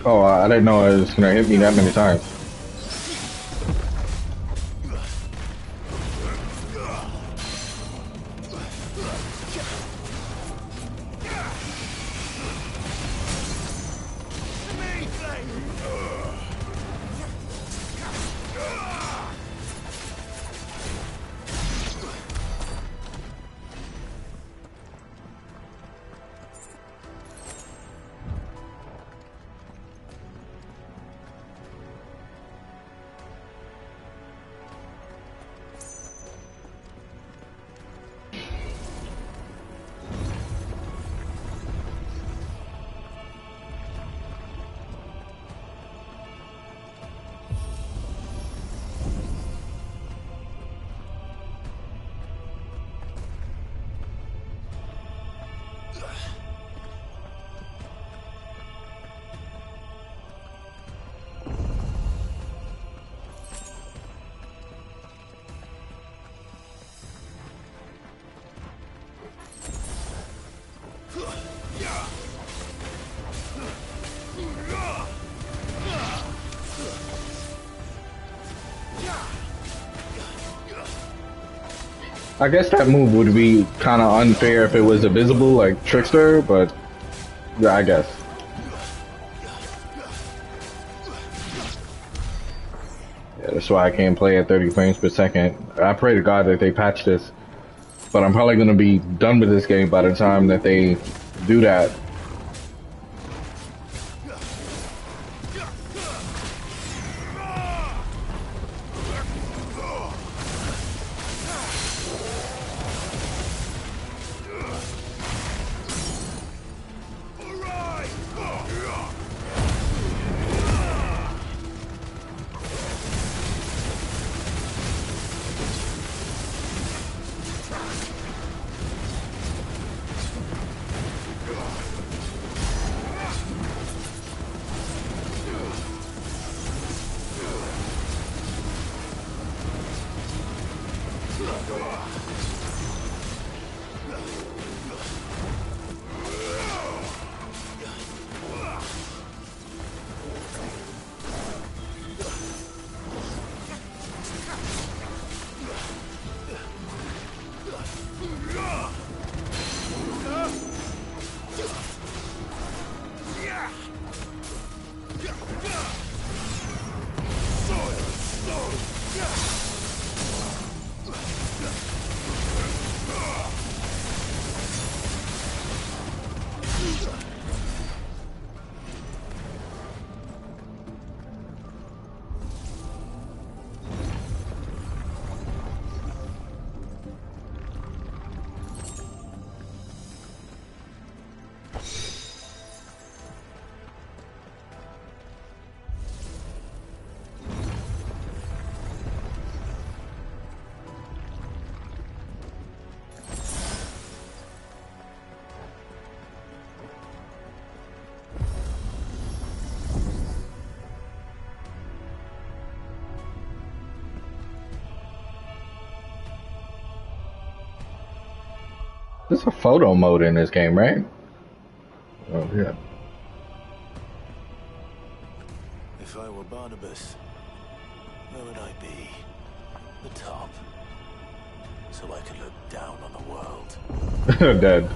Oh, I didn't know it was gonna hit me that many times. I guess that move would be kind of unfair if it was invisible, like Trickster, but yeah, I guess. Yeah, that's why I can't play at 30 frames per second. I pray to God that they patch this, but I'm probably going to be done with this game by the time that they do that. There's a photo mode in this game, right? Oh, yeah. If I were Barnabas, where would I be? The top. So I could look down on the world. Dead.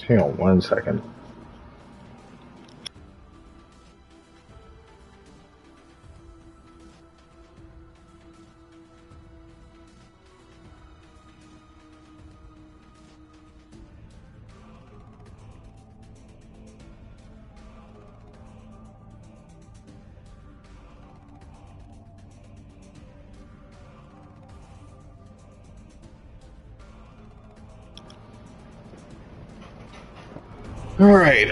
Hang on 1 second. All right.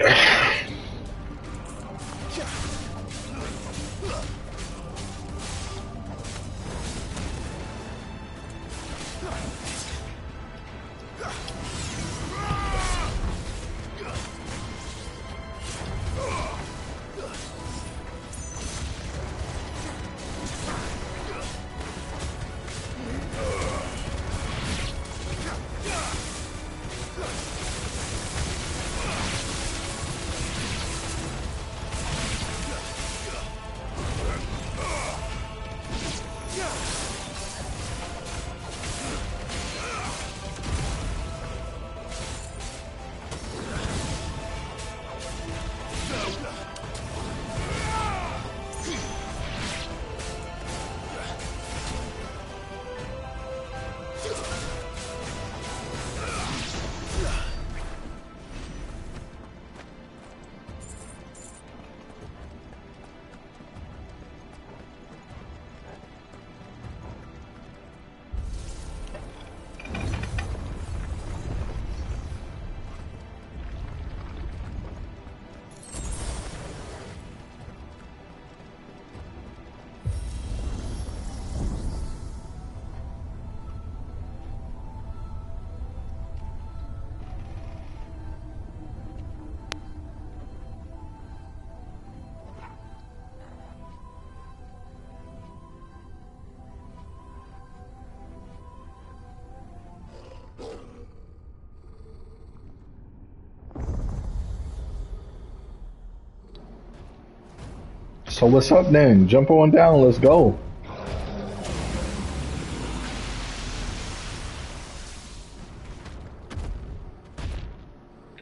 So what's up then? Jump on down. Let's go.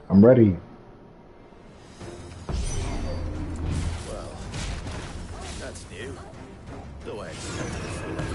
I'm ready. Well, that's new. Though I expected it.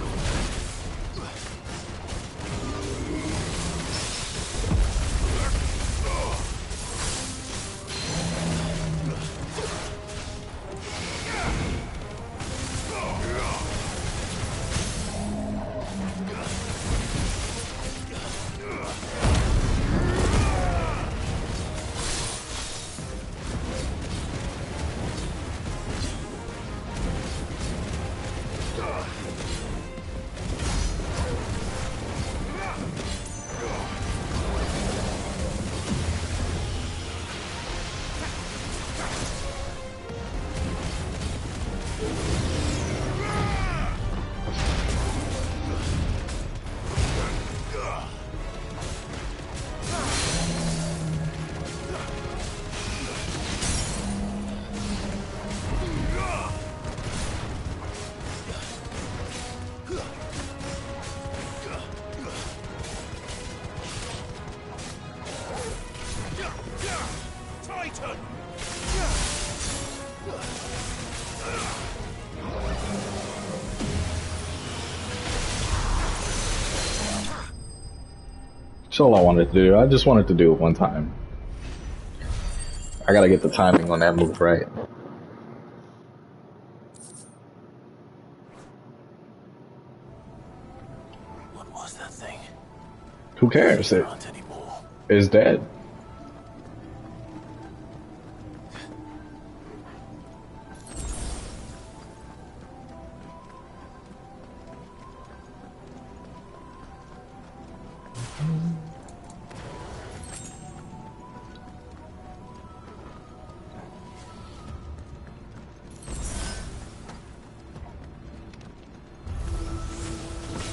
That's all I wanted to do. I just wanted to do it one time. I gotta get the timing on that move right. What was that thing? Who cares? It's dead.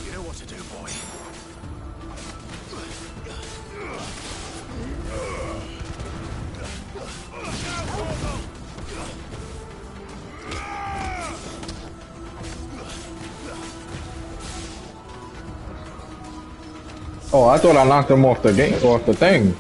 You know what to do, boy. Oh, I thought I knocked him off the game, off the thing.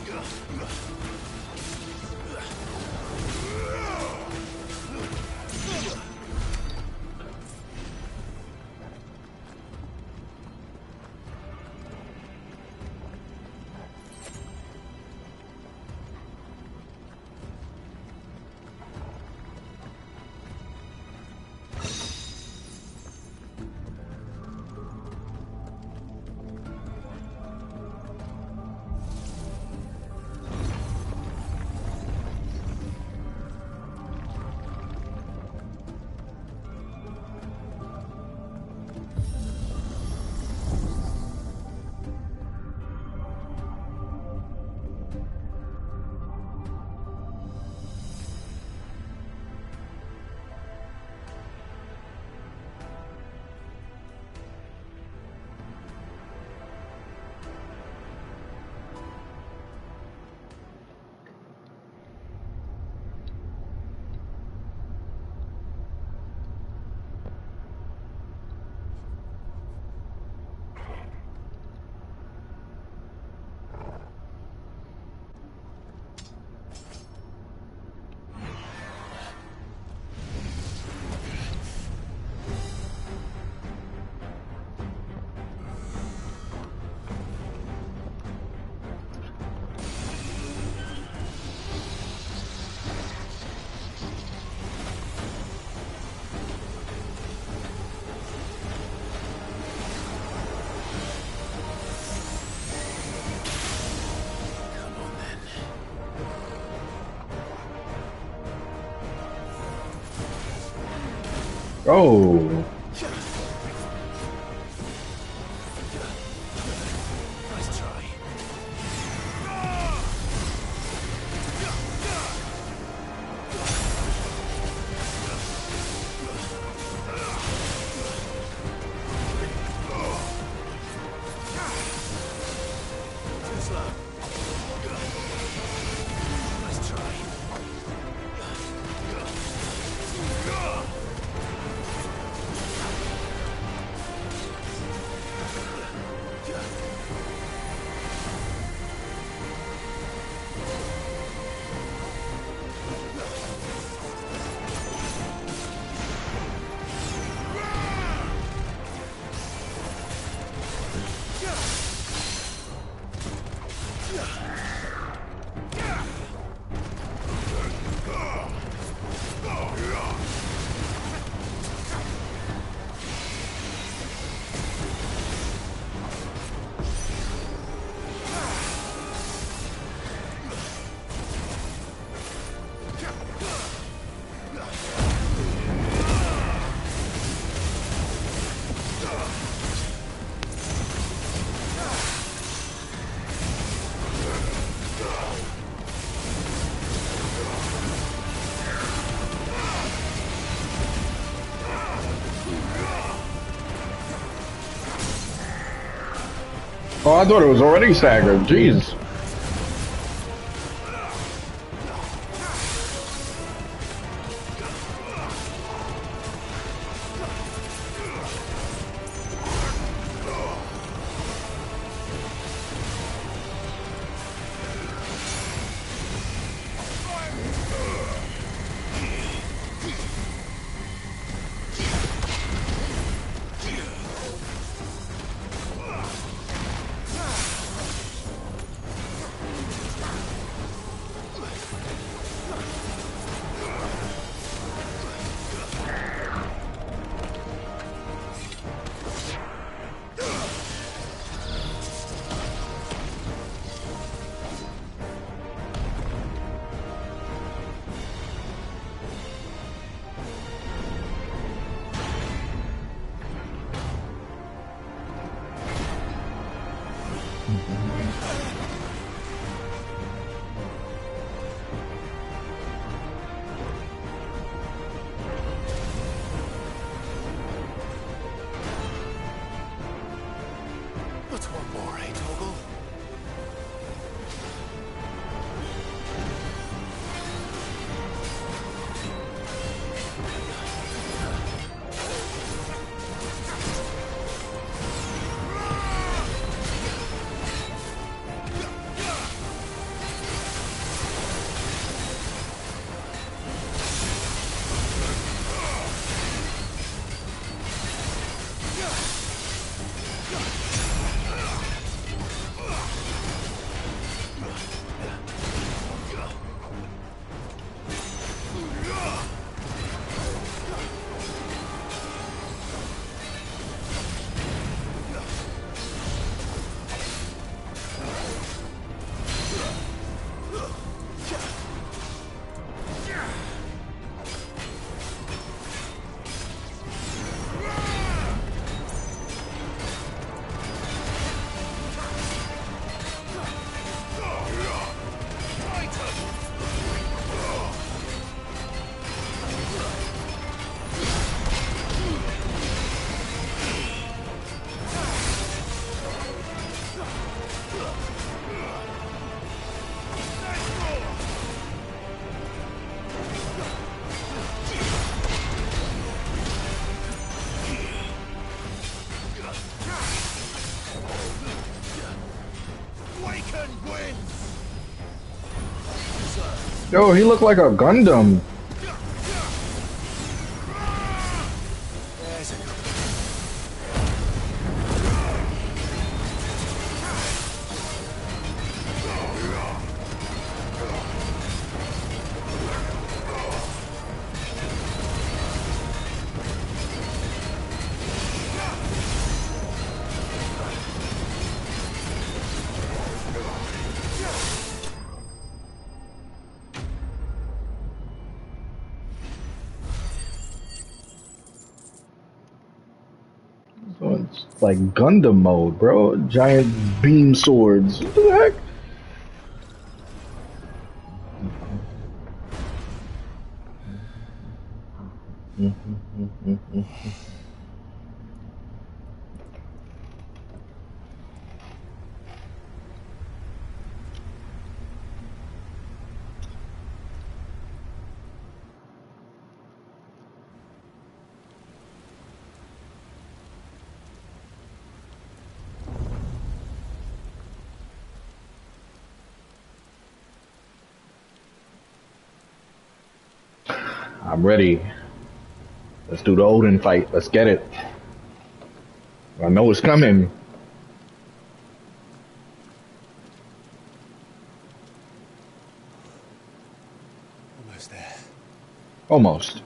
Oh. Nice try. Too slow. Nice try. Oh, I thought it was already staggered. Jeez. What's one more, eh, Toggle? Yo, he looked like a Gundam. So it's like Gundam mode, bro. Giant beam swords. What the heck? I'm ready. Let's do the Odin fight. Let's get it. I know it's coming. Almost there. Almost.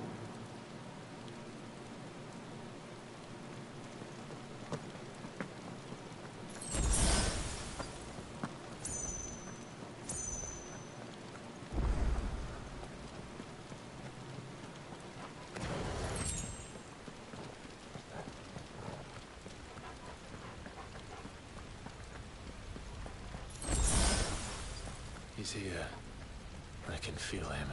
He's here. I can feel him.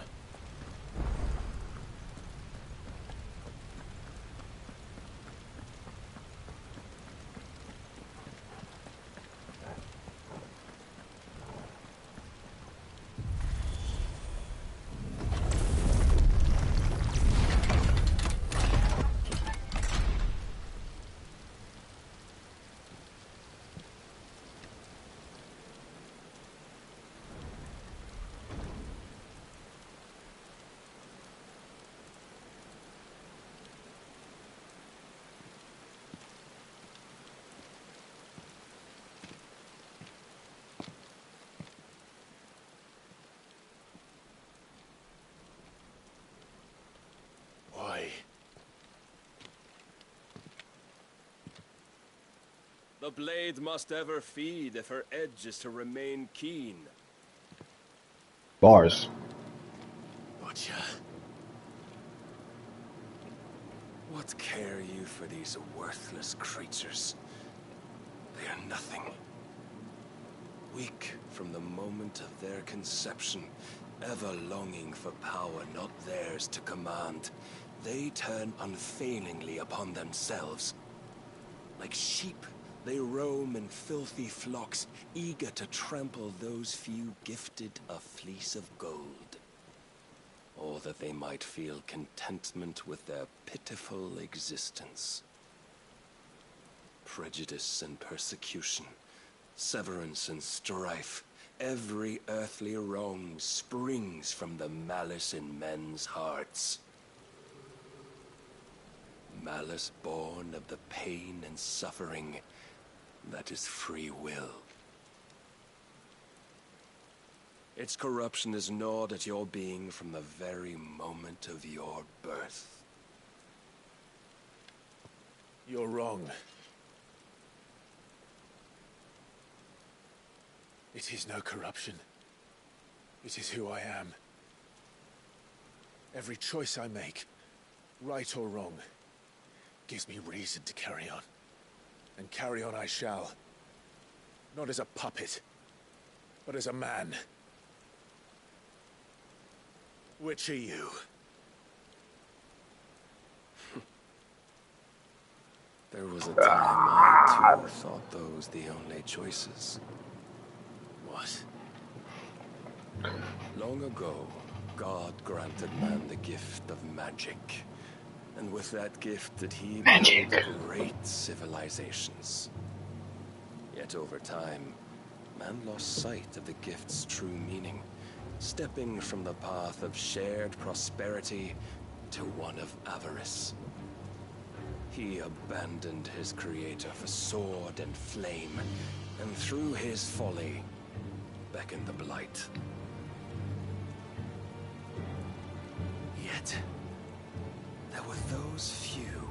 The blade must ever feed if her edge is to remain keen. Bars. Butcher. What care you for these worthless creatures? They are nothing. Weak from the moment of their conception, ever longing for power not theirs to command, they turn unfailingly upon themselves. Like sheep, they roam in filthy flocks, eager to trample those few gifted a fleece of gold. Or that they might feel contentment with their pitiful existence. Prejudice and persecution, severance and strife, every earthly wrong springs from the malice in men's hearts. Malice born of the pain and suffering that is free will. Its corruption is gnawed at your being from the very moment of your birth. You're wrong. It is no corruption. It is who I am. Every choice I make, right or wrong, gives me reason to carry on. And carry on I shall. Not as a puppet, but as a man. Which are you? There was a time I, too, thought those the only choices. What? Long ago, God granted man the gift of magic. And with that gift did he build great civilizations. Yet over time, man lost sight of the gift's true meaning, stepping from the path of shared prosperity to one of avarice. He abandoned his creator for sword and flame, and through his folly, beckoned the blight. Yet, there were those few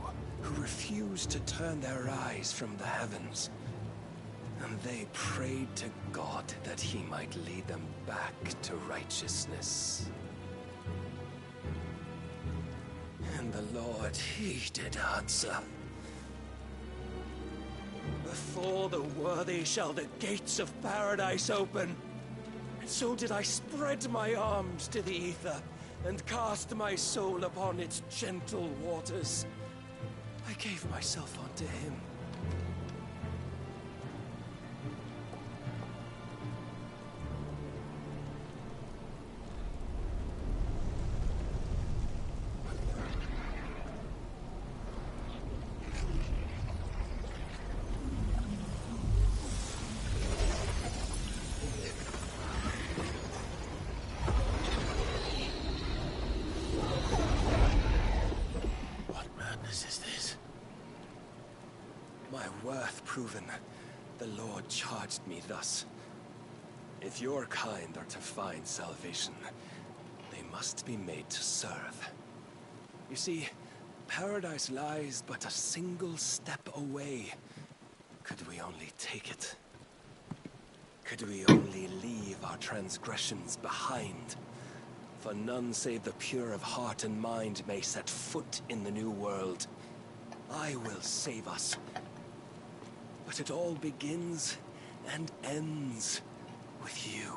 who refused to turn their eyes from the heavens, and they prayed to God that he might lead them back to righteousness. And the Lord, he did answer. Before the worthy shall the gates of paradise open. And so did I spread my arms to the ether, and cast my soul upon its gentle waters. I gave myself unto him. Proven, the Lord charged me thus. If your kind are to find salvation, they must be made to serve. You see, paradise lies but a single step away. Could we only take it? Could we only leave our transgressions behind? For none save the pure of heart and mind may set foot in the new world. I will save us. But it all begins and ends with you.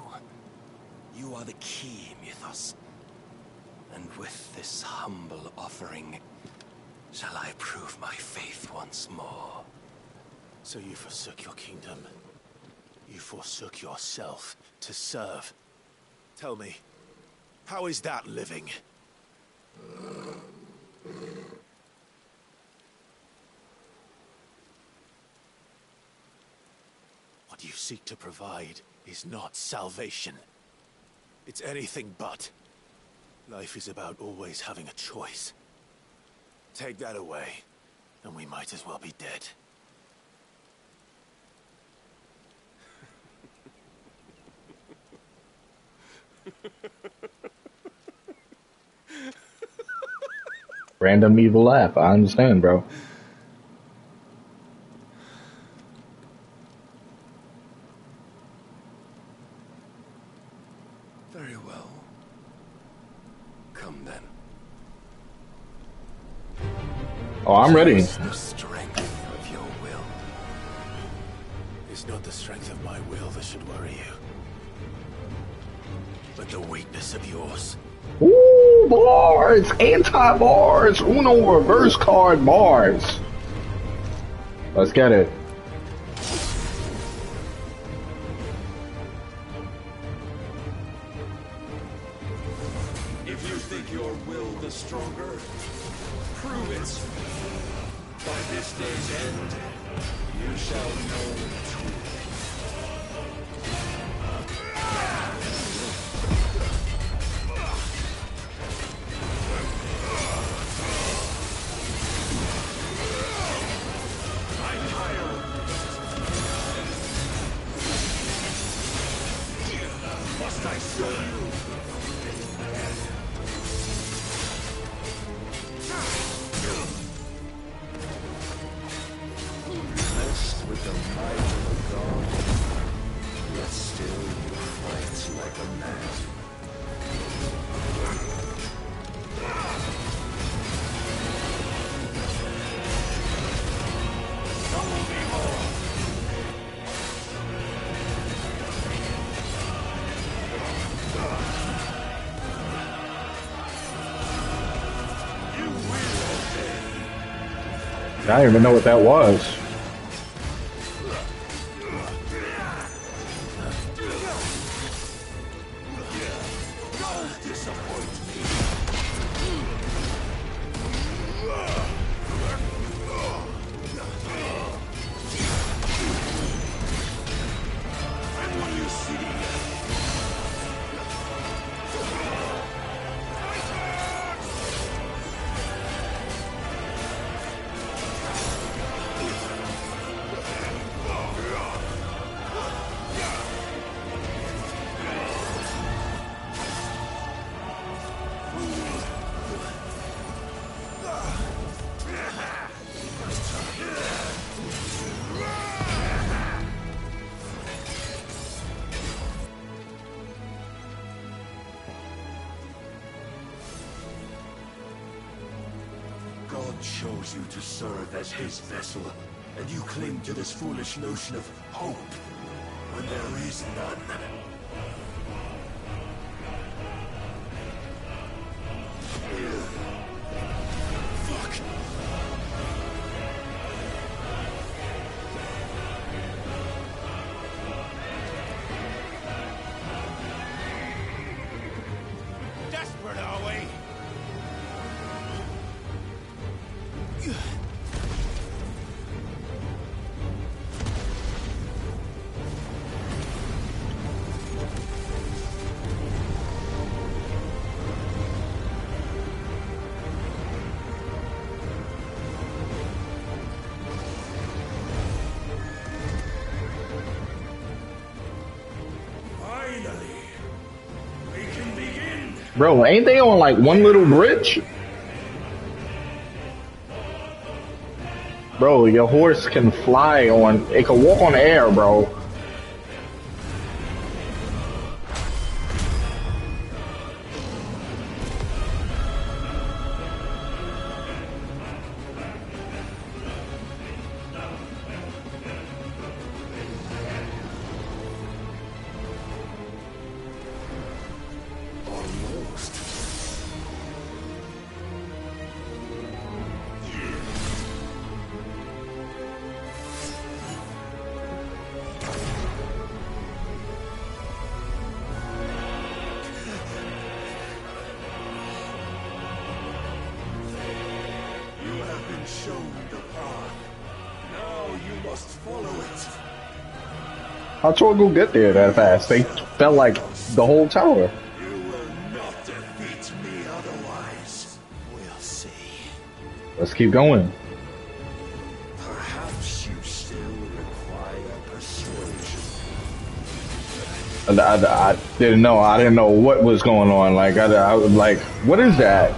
You are the key, Mythos. And with this humble offering, shall I prove my faith once more. So you forsook your kingdom. You forsook yourself to serve. Tell me, how is that living? What you seek to provide is not salvation. It's anything but. Life is about always having a choice. Take that away, and we might as well be dead. Random evil laugh. I understand, bro. Very well. Come then. Oh, I'm ready. The strength of your will. It's not the strength of my will that should worry you, but the weakness of yours. Ooh, bars! Anti-bars! Uno reverse card bars! Let's get it. If you think your will the stronger, prove it. By this day's end, you shall know the truth. Must I show you? Blessed with the might of a god, yet still you fight like a man. I don't even know what that was. God chose you to serve as his vessel, and you cling to this foolish notion of hope when there is none. Fuck! Desperate, are we? Finally, we can begin. Bro, ain't they on like one little bridge? Bro, your horse can fly on, it can walk on air, bro. You have been shown the path. Now you must follow it. How'd you go get there that fast? They felt like the whole tower. You will not defeat me otherwise. We'll see. Let's keep going. Perhaps you still require persuasion. I didn't know. I didn't know what was going on. Like I was like, what is that?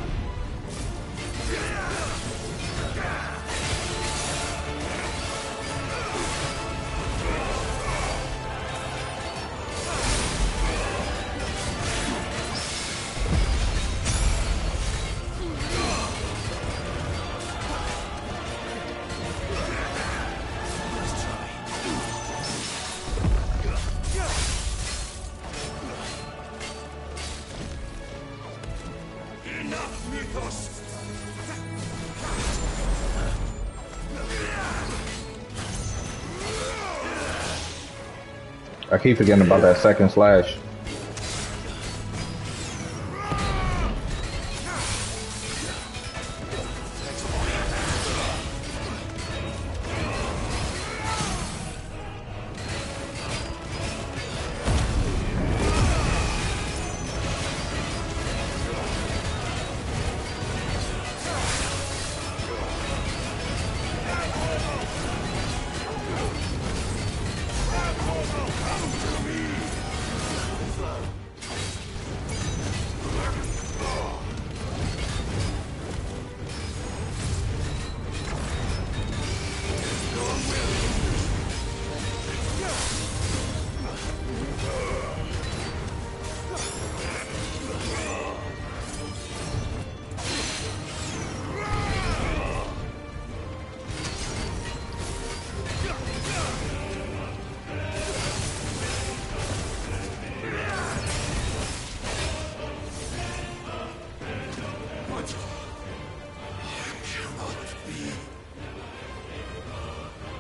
I keep forgetting about that second slash.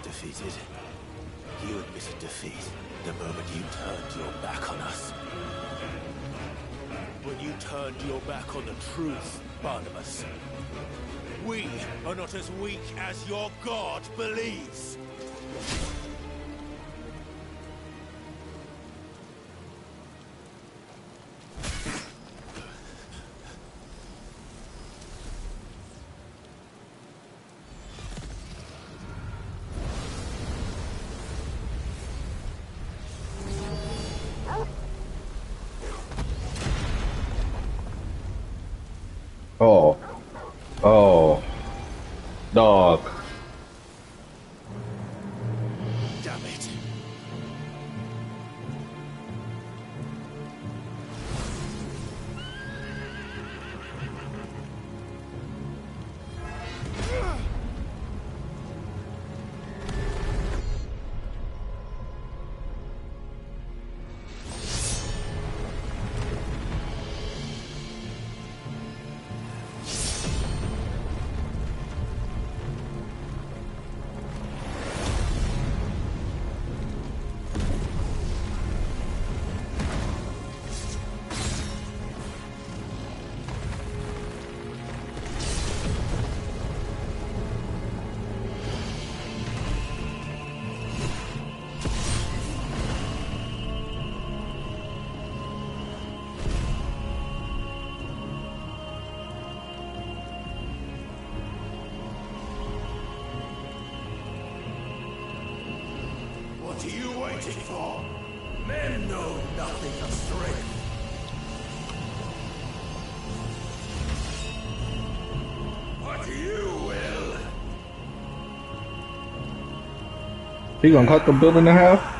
Defeated. You admitted defeat the moment you turned your back on us. When you turned your back on the truth, Barnabas. We are not as weak as your god believes. Oh. Oh. Dog. Damn it. What are you waiting for? Men know nothing of strength. What you will. He gonna cut the building in half?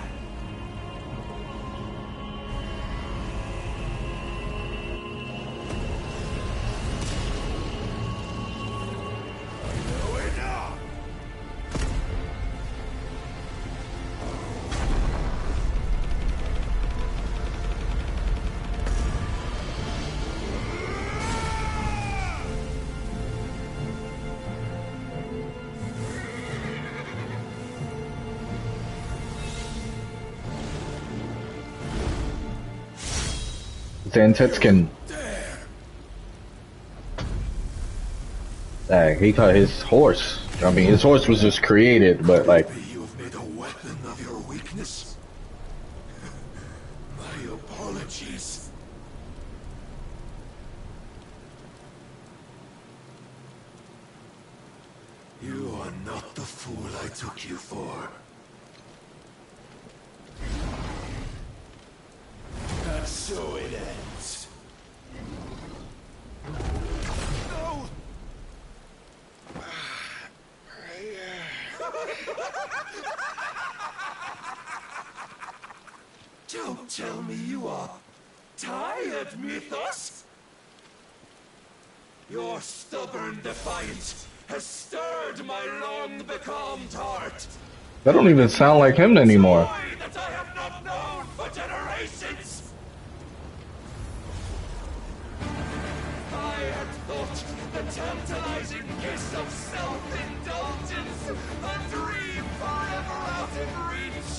Zantets can. He cut his horse. I mean, his horse was just created, but like. You have made a weapon of your weakness. My apologies. You are not the fool I took you for. And so it ends. No! Don't tell me you are tired, Mythos! Your stubborn defiance has stirred my long-becalmed heart. That don't even sound like him anymore. That I have not known for generations! I had thought the tantalizing kiss of self-indulgence, a dream forever out of reach.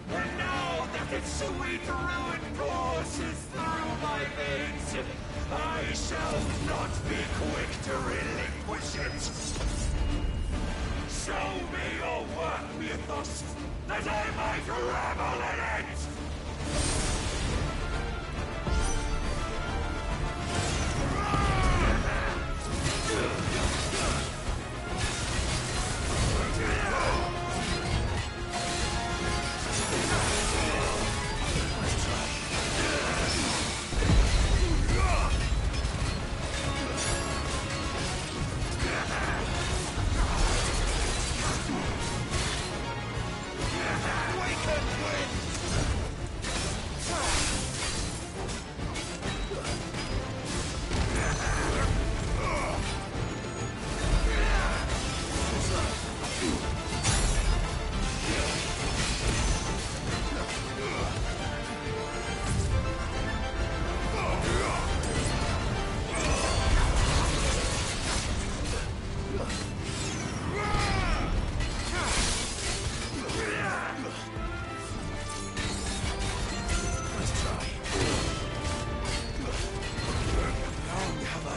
And now sweet ruin courses through my veins. I shall not be quick to relinquish it. Show me your work, Mythos, that I might revel in it!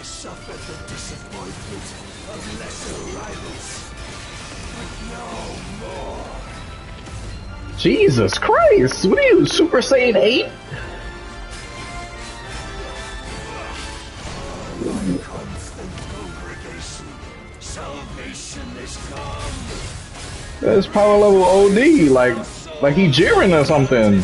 Suffered the disappointment of lesser rivals, but no more. Jesus Christ! What are you, Super Saiyan 8? Constant congregation, salvation is come. That's power level OD, like he jeering or something.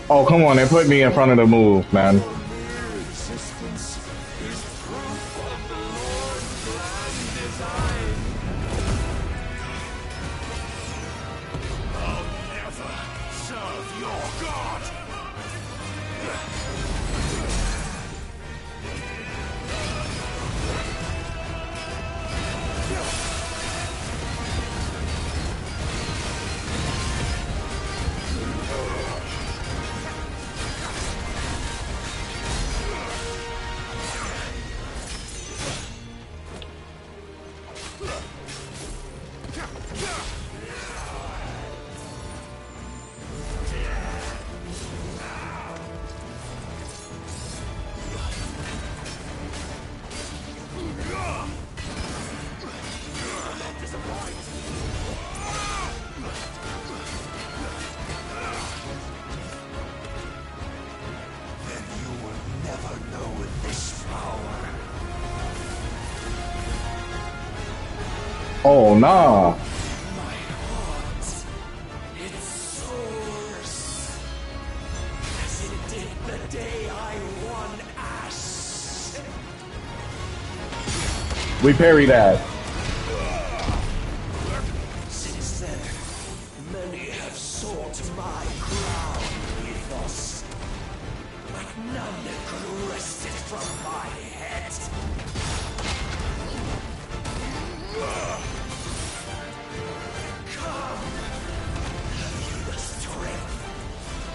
Oh, come on, they put me in front of the move, man. Oh, nah. We parry that. Since then, many have sought my crown, Mythos, but none could wrest it from my head. Come, have you the strength?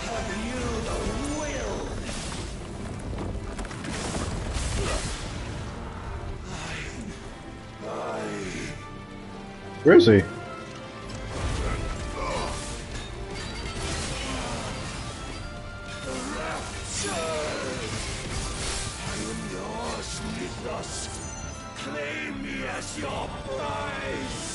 Have you the will? Where is he? Claim me as your prize!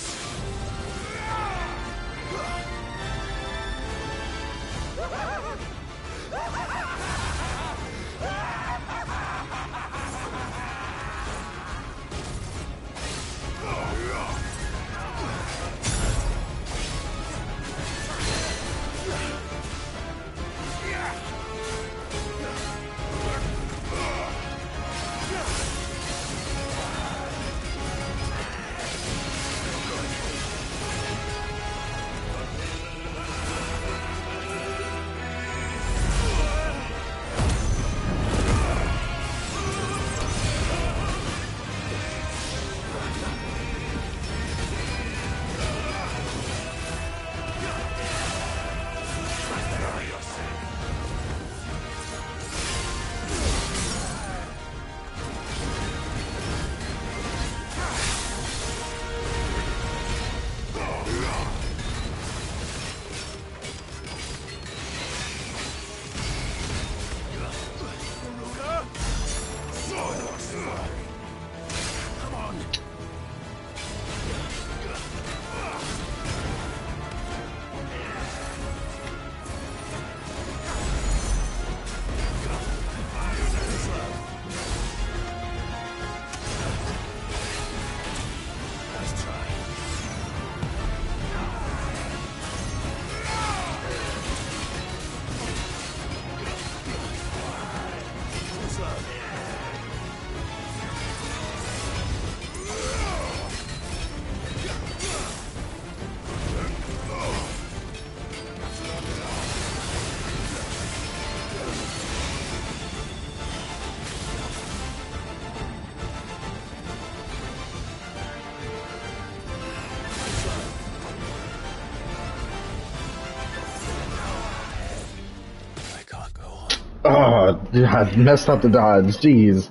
Oh, I messed up the dodge. Jeez.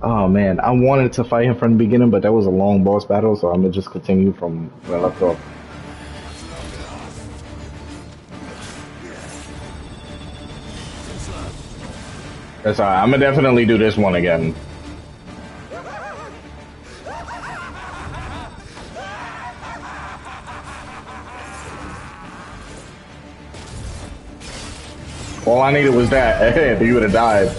Oh man, I wanted to fight him from the beginning, but that was a long boss battle, so I'm gonna just continue from where I left off. That's alright. I'm gonna definitely do this one again. All I needed was that. Hey, you would have died.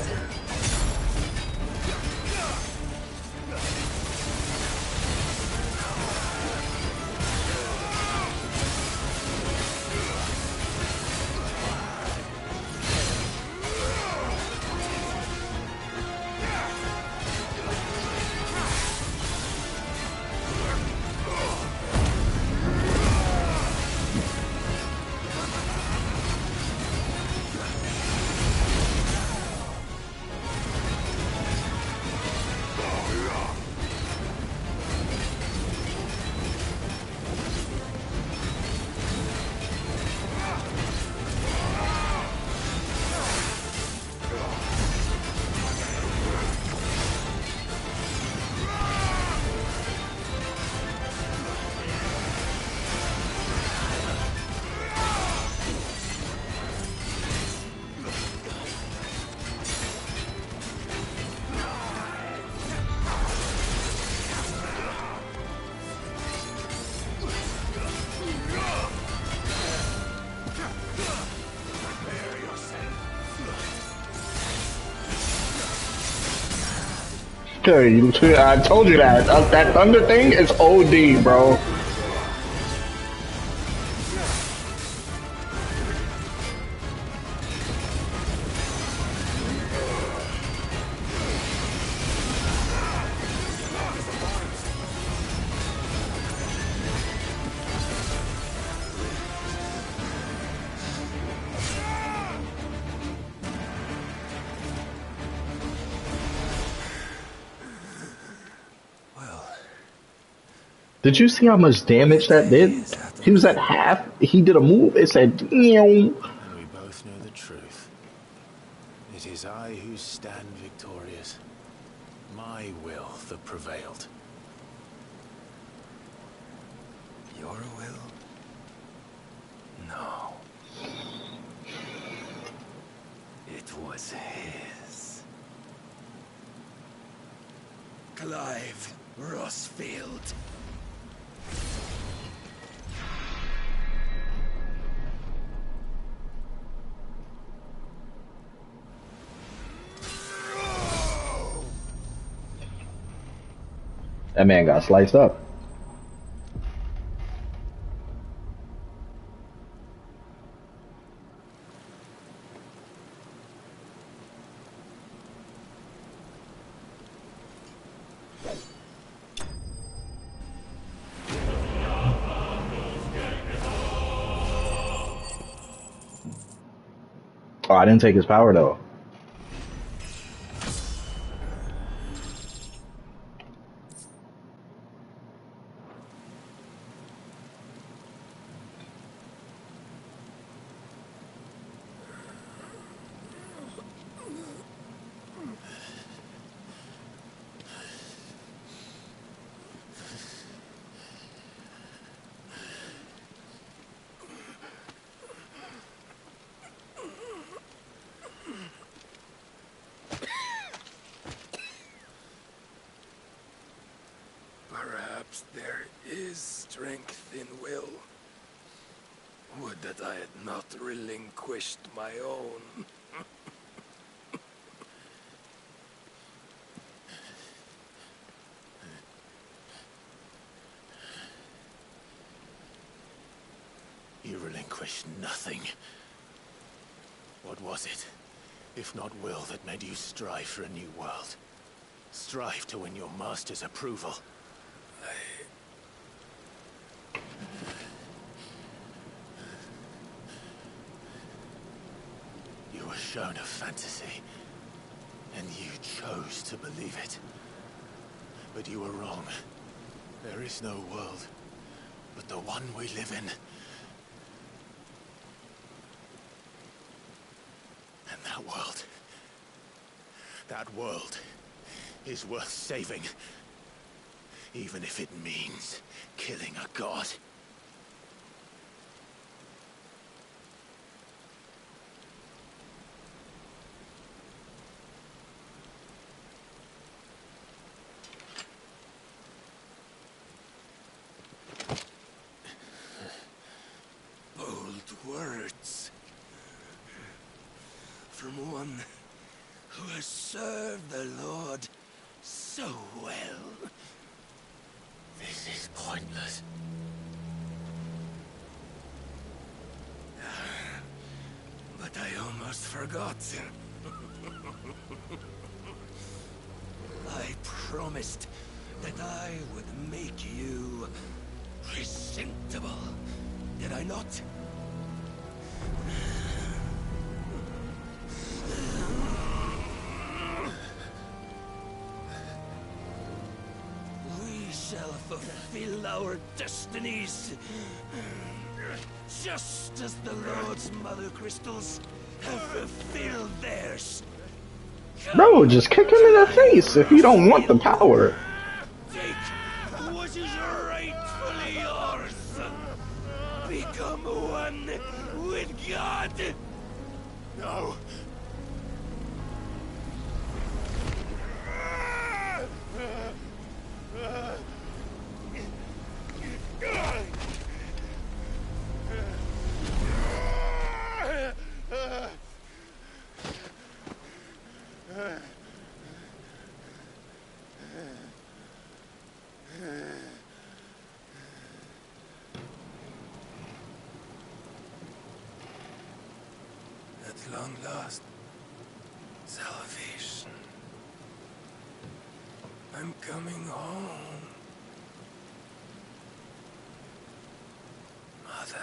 I told you that. That thunder thing is OD, bro. Did you see how much damage that did? He was at half. He did a move. It said, "Meow." And we both know the truth. It is I who stand victorious. My will that prevailed. Your will? No. It was his. Clive Rossfield. That man got sliced up. Oh, I didn't take his power though. Perhaps there is strength in will. Would that I had not relinquished my own. You relinquished nothing. What was it, if not will, that made you strive for a new world? Strive to win your master's approval. You were shown a fantasy, and you chose to believe it. But you were wrong. There is no world but the one we live in. That world is worth saving. Even if it means killing a god. Bold words. From one who has served the Lord so well. This is pointless. But I almost forgot. I promised that I would make you presentable. Did I not? We shall fulfill our destinies. Just as the Lord's Mother Crystals have fulfilled theirs. Bro, just kick him in the face if you don't want the power. Take what is rightfully yours. Become one with God. No. At long last, salvation. I'm coming home. Mother.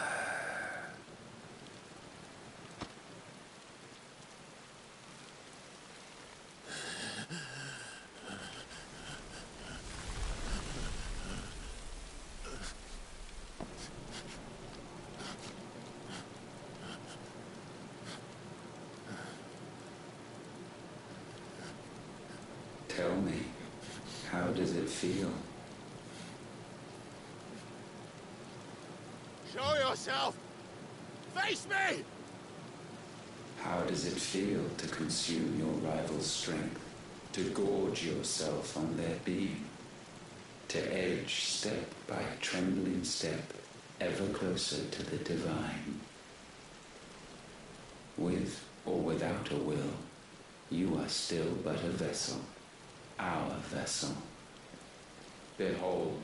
Tell me, how does it feel? Show yourself! Face me! How does it feel to consume your rival's strength? To gorge yourself on their beam? To edge step by trembling step ever closer to the divine? With or without a will, you are still but a vessel. Our vessel. Behold,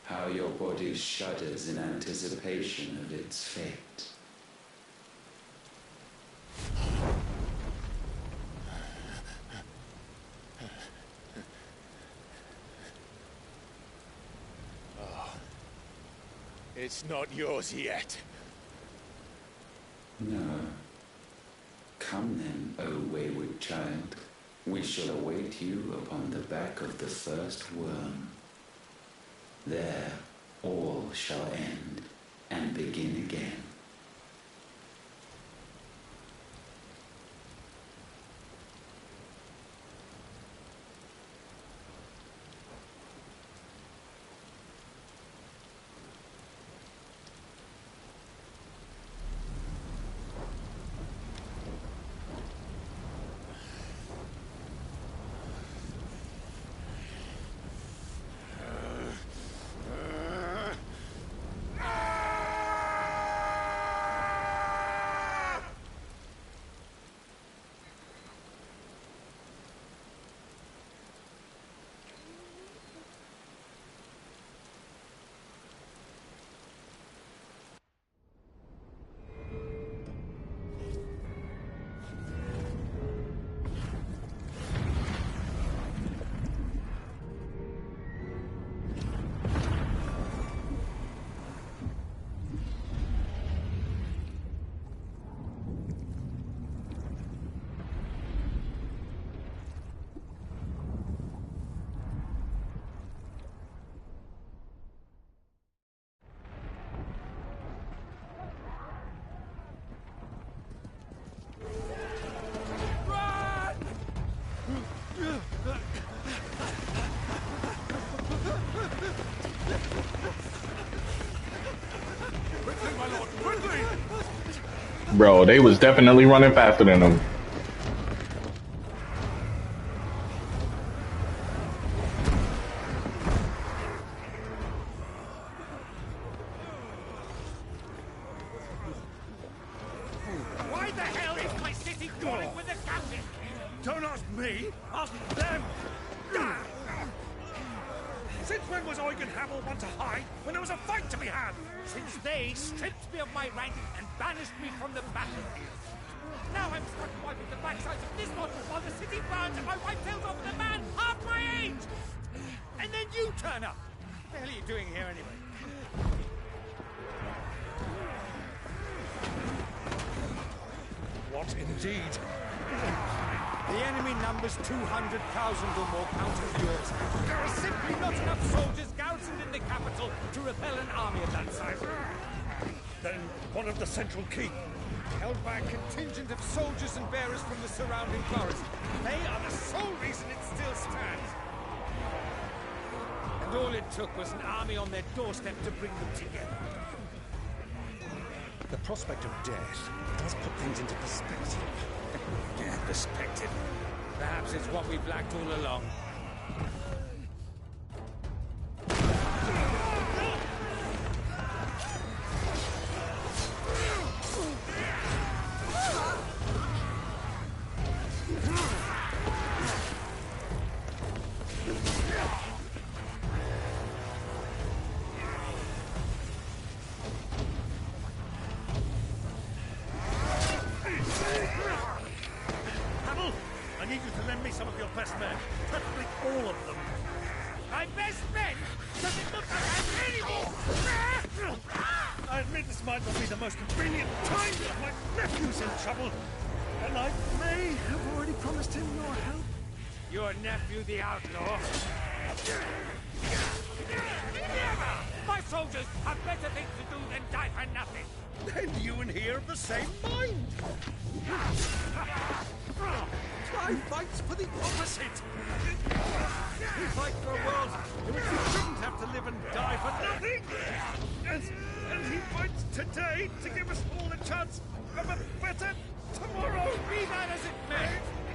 how your body shudders in anticipation of its fate. Oh. It's not yours yet. No. Come then, O wayward child. We shall await you upon the back of the first worm. There all shall end and begin again. Bro, they was definitely running faster than them. Why the hell is my city crawling with a captain? Don't ask me, ask them! Since when was Eugen Hamel one to hide when there was a fight to be had? Since they stripped me of my rank and banished me from the battlefield. Now I'm stuck wiping the backsides of this mod while the city burns and my wife tells off with a man half my age! And then you turn up! What the hell are you doing here anyway? What indeed? The enemy numbers 200,000 or more counting yours. There are simply not enough soldiers garrisoned in the capital to repel an army of that size. Then what of the central keep? Held by a contingent of soldiers and bearers from the surrounding boroughs. They are the sole reason it still stands. And all it took was an army on their doorstep to bring them together. The prospect of death does put things into perspective. Yeah, perspective. Perhaps it's what we've lacked all along. Hamel, I need you to lend me some of your best men. Practically all of them. My best men? Does it look like I'm anymore? I admit this might not be the most convenient time, but my nephew's in trouble. And I may have already promised him your help. Your nephew, the outlaw? Never! My soldiers have better things to do than die for nothing. Then you and he are of the same mind. Try fights for the opposite. We fight for a world in which we shouldn't have to live and die for nothing. And he fights today to give us all a chance of a better tomorrow. Be that as it may,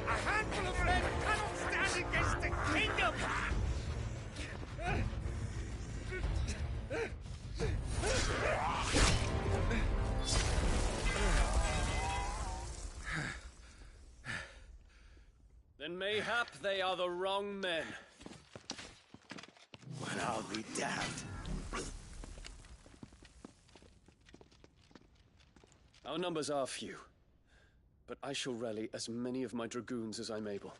a handful of men cannot stand against the kingdom. Then mayhap they are the wrong men. Well, I'll be damned. Our numbers are few, but I shall rally as many of my dragoons as I'm able.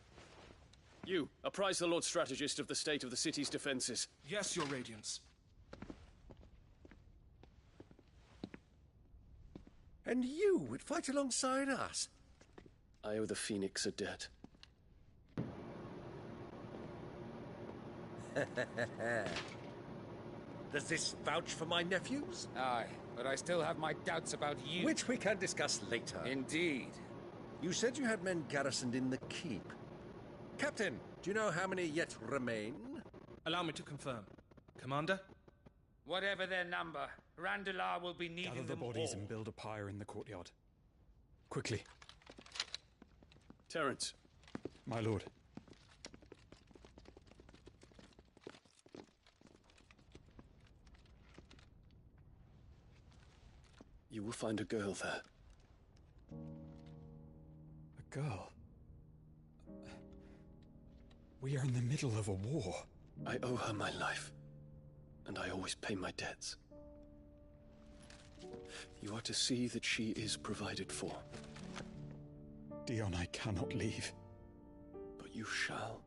You, apprise the Lord Strategist of the state of the city's defenses. Yes, Your Radiance. And you would fight alongside us? I owe the Phoenix a debt. Does this vouch for my nephews? Aye, but I still have my doubts about you. Which we can discuss later. Indeed. You said you had men garrisoned in the keep. Captain, do you know how many yet remain? Allow me to confirm. Commander? Whatever their number, Randalar will be needing Gather the them bodies all. and build a pyre in the courtyard. Quickly. Terence. My lord. You will find a girl there. A girl? We are in the middle of a war. I owe her my life, and I always pay my debts. You are to see that she is provided for. Dion, I cannot leave. But you shall.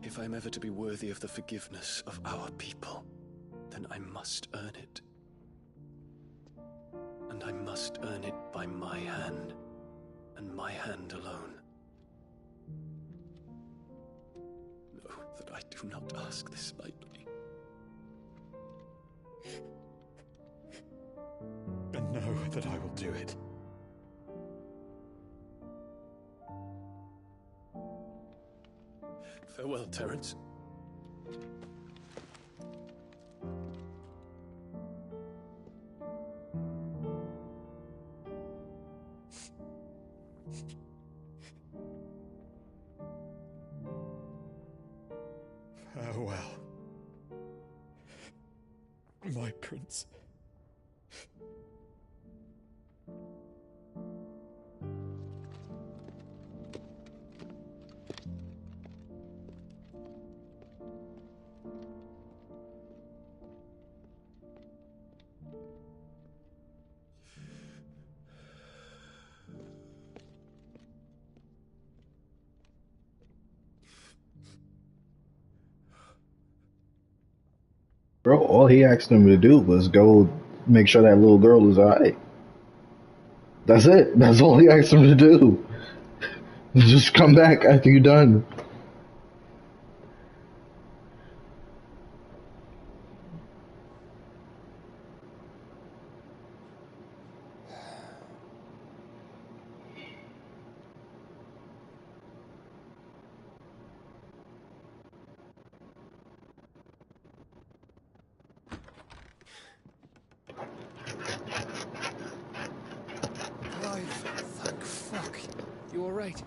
If I am ever to be worthy of the forgiveness of our people, then I must earn it. And I must earn it by my hand, and my hand alone. Know that I do not ask this lightly. And know that I will do it. Farewell, Terence. Farewell, my prince. Bro, all he asked him to do was go make sure that little girl is alright. That's it. That's all he asked him to do. Just come back after you're done. Clive, thank fuck. You alright?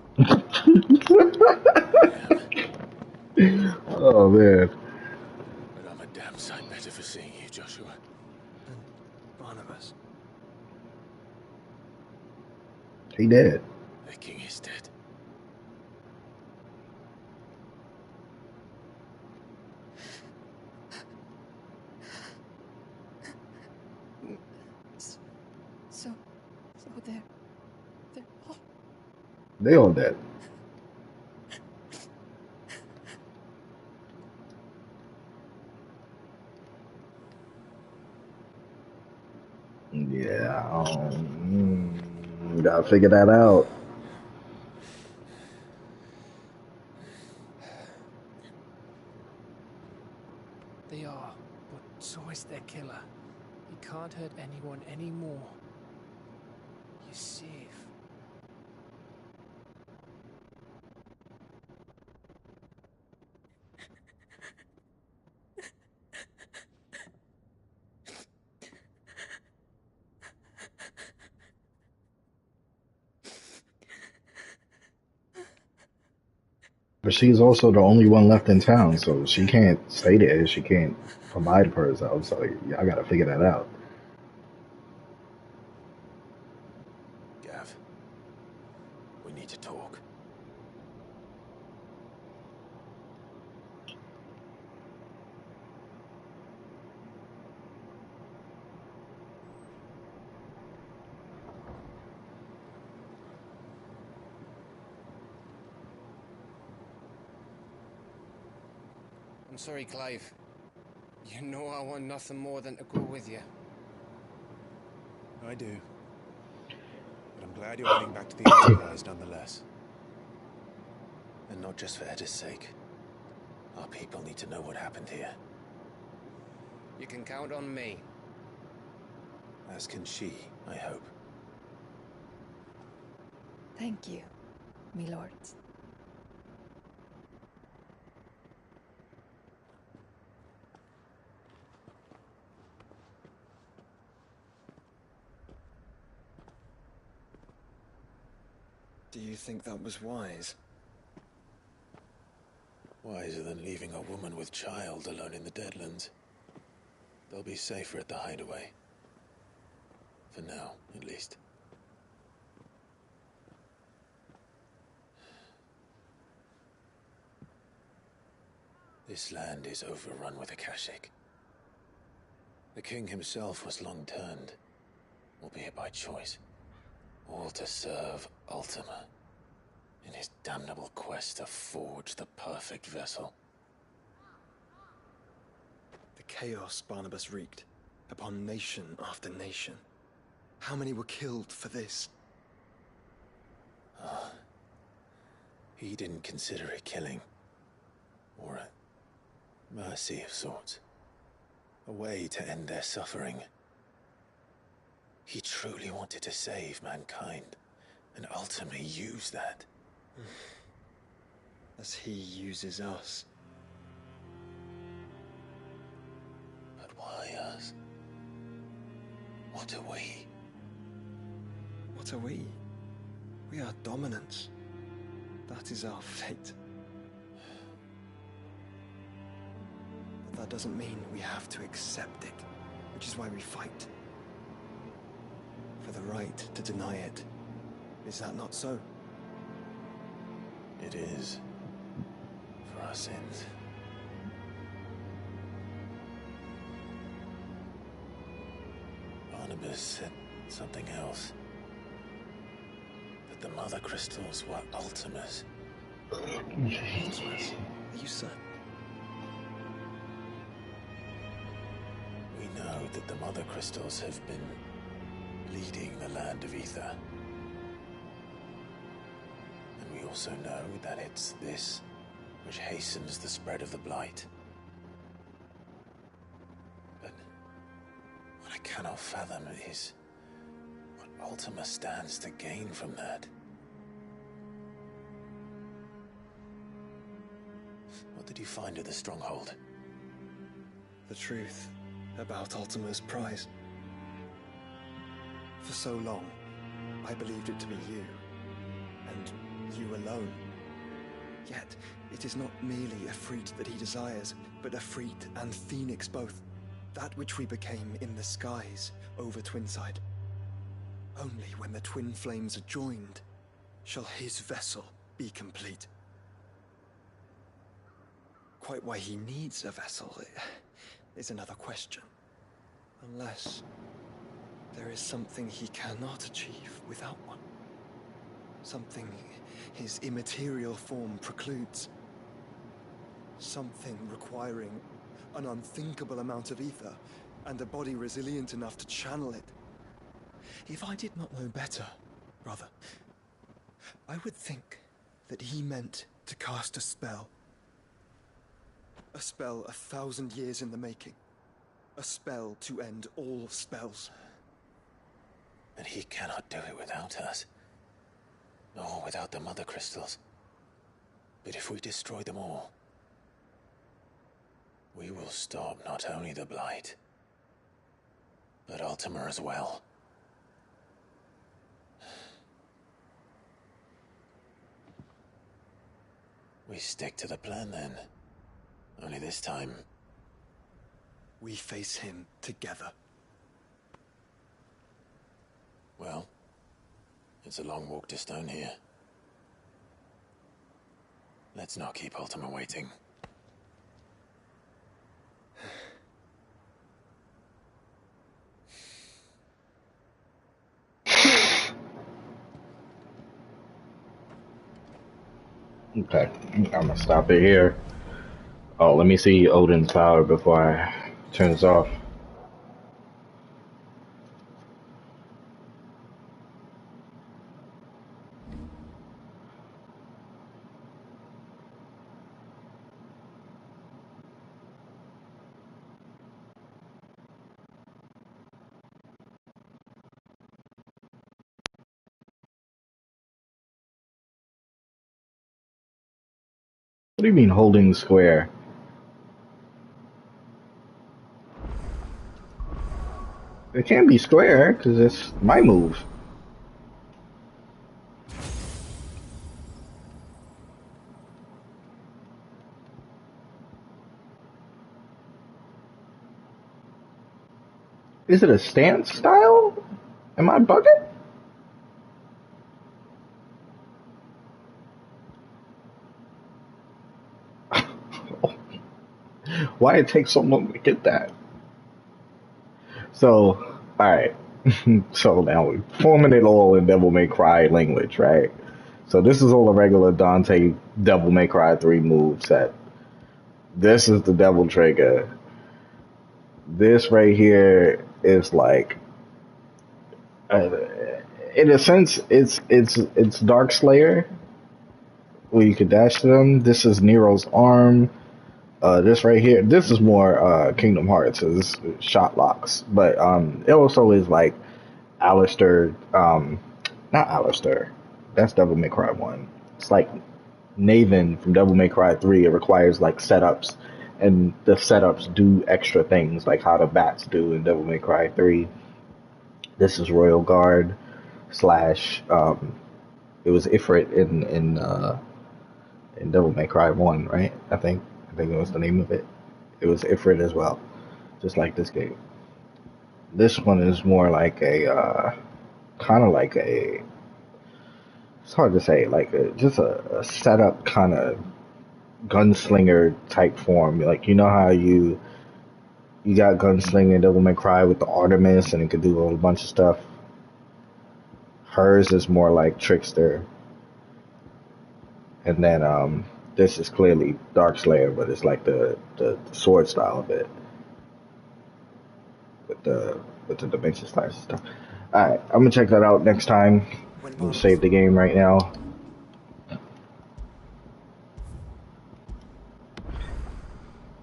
Oh man. But I'm a damn sight better for seeing you, Joshua. And Barnabas. He dead. The king is dead. So they're all... They all dead. Yeah, gotta figure that out. They are, but so is their killer. He can't hurt anyone anymore. You're safe. But she's also the only one left in town, so she can't stay there. She can't provide for herself. So I gotta figure that out. Gav, we need to talk. I'm sorry, Clive. You know I want nothing more than to go with you. I do. But I'm glad you're heading back to the Enterprise nonetheless. And not just for Edda's sake. Our people need to know what happened here. You can count on me. As can she, I hope. Thank you, me lords. Do you think that was wise? Wiser than leaving a woman with child alone in the Deadlands. They'll be safer at the hideaway. For now, at least. This land is overrun with Akashic. The king himself was long turned, albeit by choice, all to serve Ultima, in his damnable quest to forge the perfect vessel. The chaos Barnabas wreaked upon nation after nation. How many were killed for this? He didn't consider it killing, or a mercy of sorts. A way to end their suffering. He truly wanted to save mankind, and ultimately used that. As he uses us. But why us? What are we? What are we? We are dominants. That is our fate. But that doesn't mean we have to accept it, which is why we fight. For the right to deny it. Is that not so? It is. For our sins. Barnabas said something else. That the Mother Crystals were Ultimas. Ultimas? Are you certain? We know that the Mother Crystals have been leading the land of Ether. And we also know that it's this which hastens the spread of the Blight. But what I cannot fathom is what Ultima stands to gain from that. What did you find at the Stronghold? The truth about Ultima's prize. For so long, I believed it to be you, and you alone. Yet, it is not merely a freat that he desires, but a freat and phoenix both. That which we became in the skies over Twinside. Only when the twin flames are joined, shall his vessel be complete. Quite why he needs a vessel is another question. Unless there is something he cannot achieve without one. Something his immaterial form precludes. Something requiring an unthinkable amount of ether and a body resilient enough to channel it. If I did not know better, brother, I would think that he meant to cast a spell. A spell 1,000 years in the making. A spell to end all spells. And he cannot do it without us. Nor without the Mother Crystals. But if we destroy them all, we will stop not only the Blight, but Ultima as well. We stick to the plan then. Only this time, we face him together. Well, it's a long walk to Stone here. Let's not keep Ultima waiting. Okay, I'm gonna stop it here. Oh, let me see Odin's power before I turn this off. What do you mean holding square? It can't be square because it's my move. Is it a stance style? Am I bugging? Why it take so long to get that? So, alright. So now we're forming it all in Devil May Cry language, right? So this is all a regular Dante Devil May Cry 3 move set. This is the Devil Trigger. This right here is like, in a sense, it's Dark Slayer, where you could dash to them. This is Nero's arm. This right here, this is more Kingdom Hearts, so this is shot locks. But it also is like Alistair, not Alistair. That's Devil May Cry 1. It's like Nathan from Devil May Cry 3. It requires like setups, and the setups do extra things like how the bats do in Devil May Cry 3. This is Royal Guard slash It was Ifrit in Devil May Cry 1, right? I think it was the name of it. It was Ifrit as well, just like this game. This one is more like a kind of like a. It's hard to say, like just a setup kind of gunslinger type form. Like you know how you got gunslinger in Devil May Cry with the Artemis, and it could do a whole bunch of stuff. Hers is more like trickster, and then this is clearly Dark Slayer, but it's like the sword style of it with the dimension slice and stuff. All right, I'm gonna check that out next time. I'm gonna save the game right now.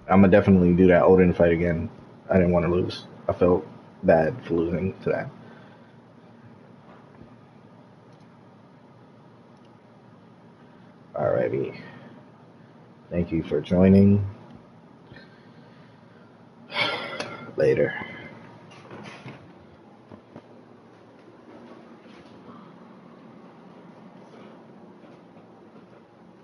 I'm gonna definitely do that Odin fight again. I didn't want to lose. I felt bad for losing to that. Alrighty. Thank you for joining. Later.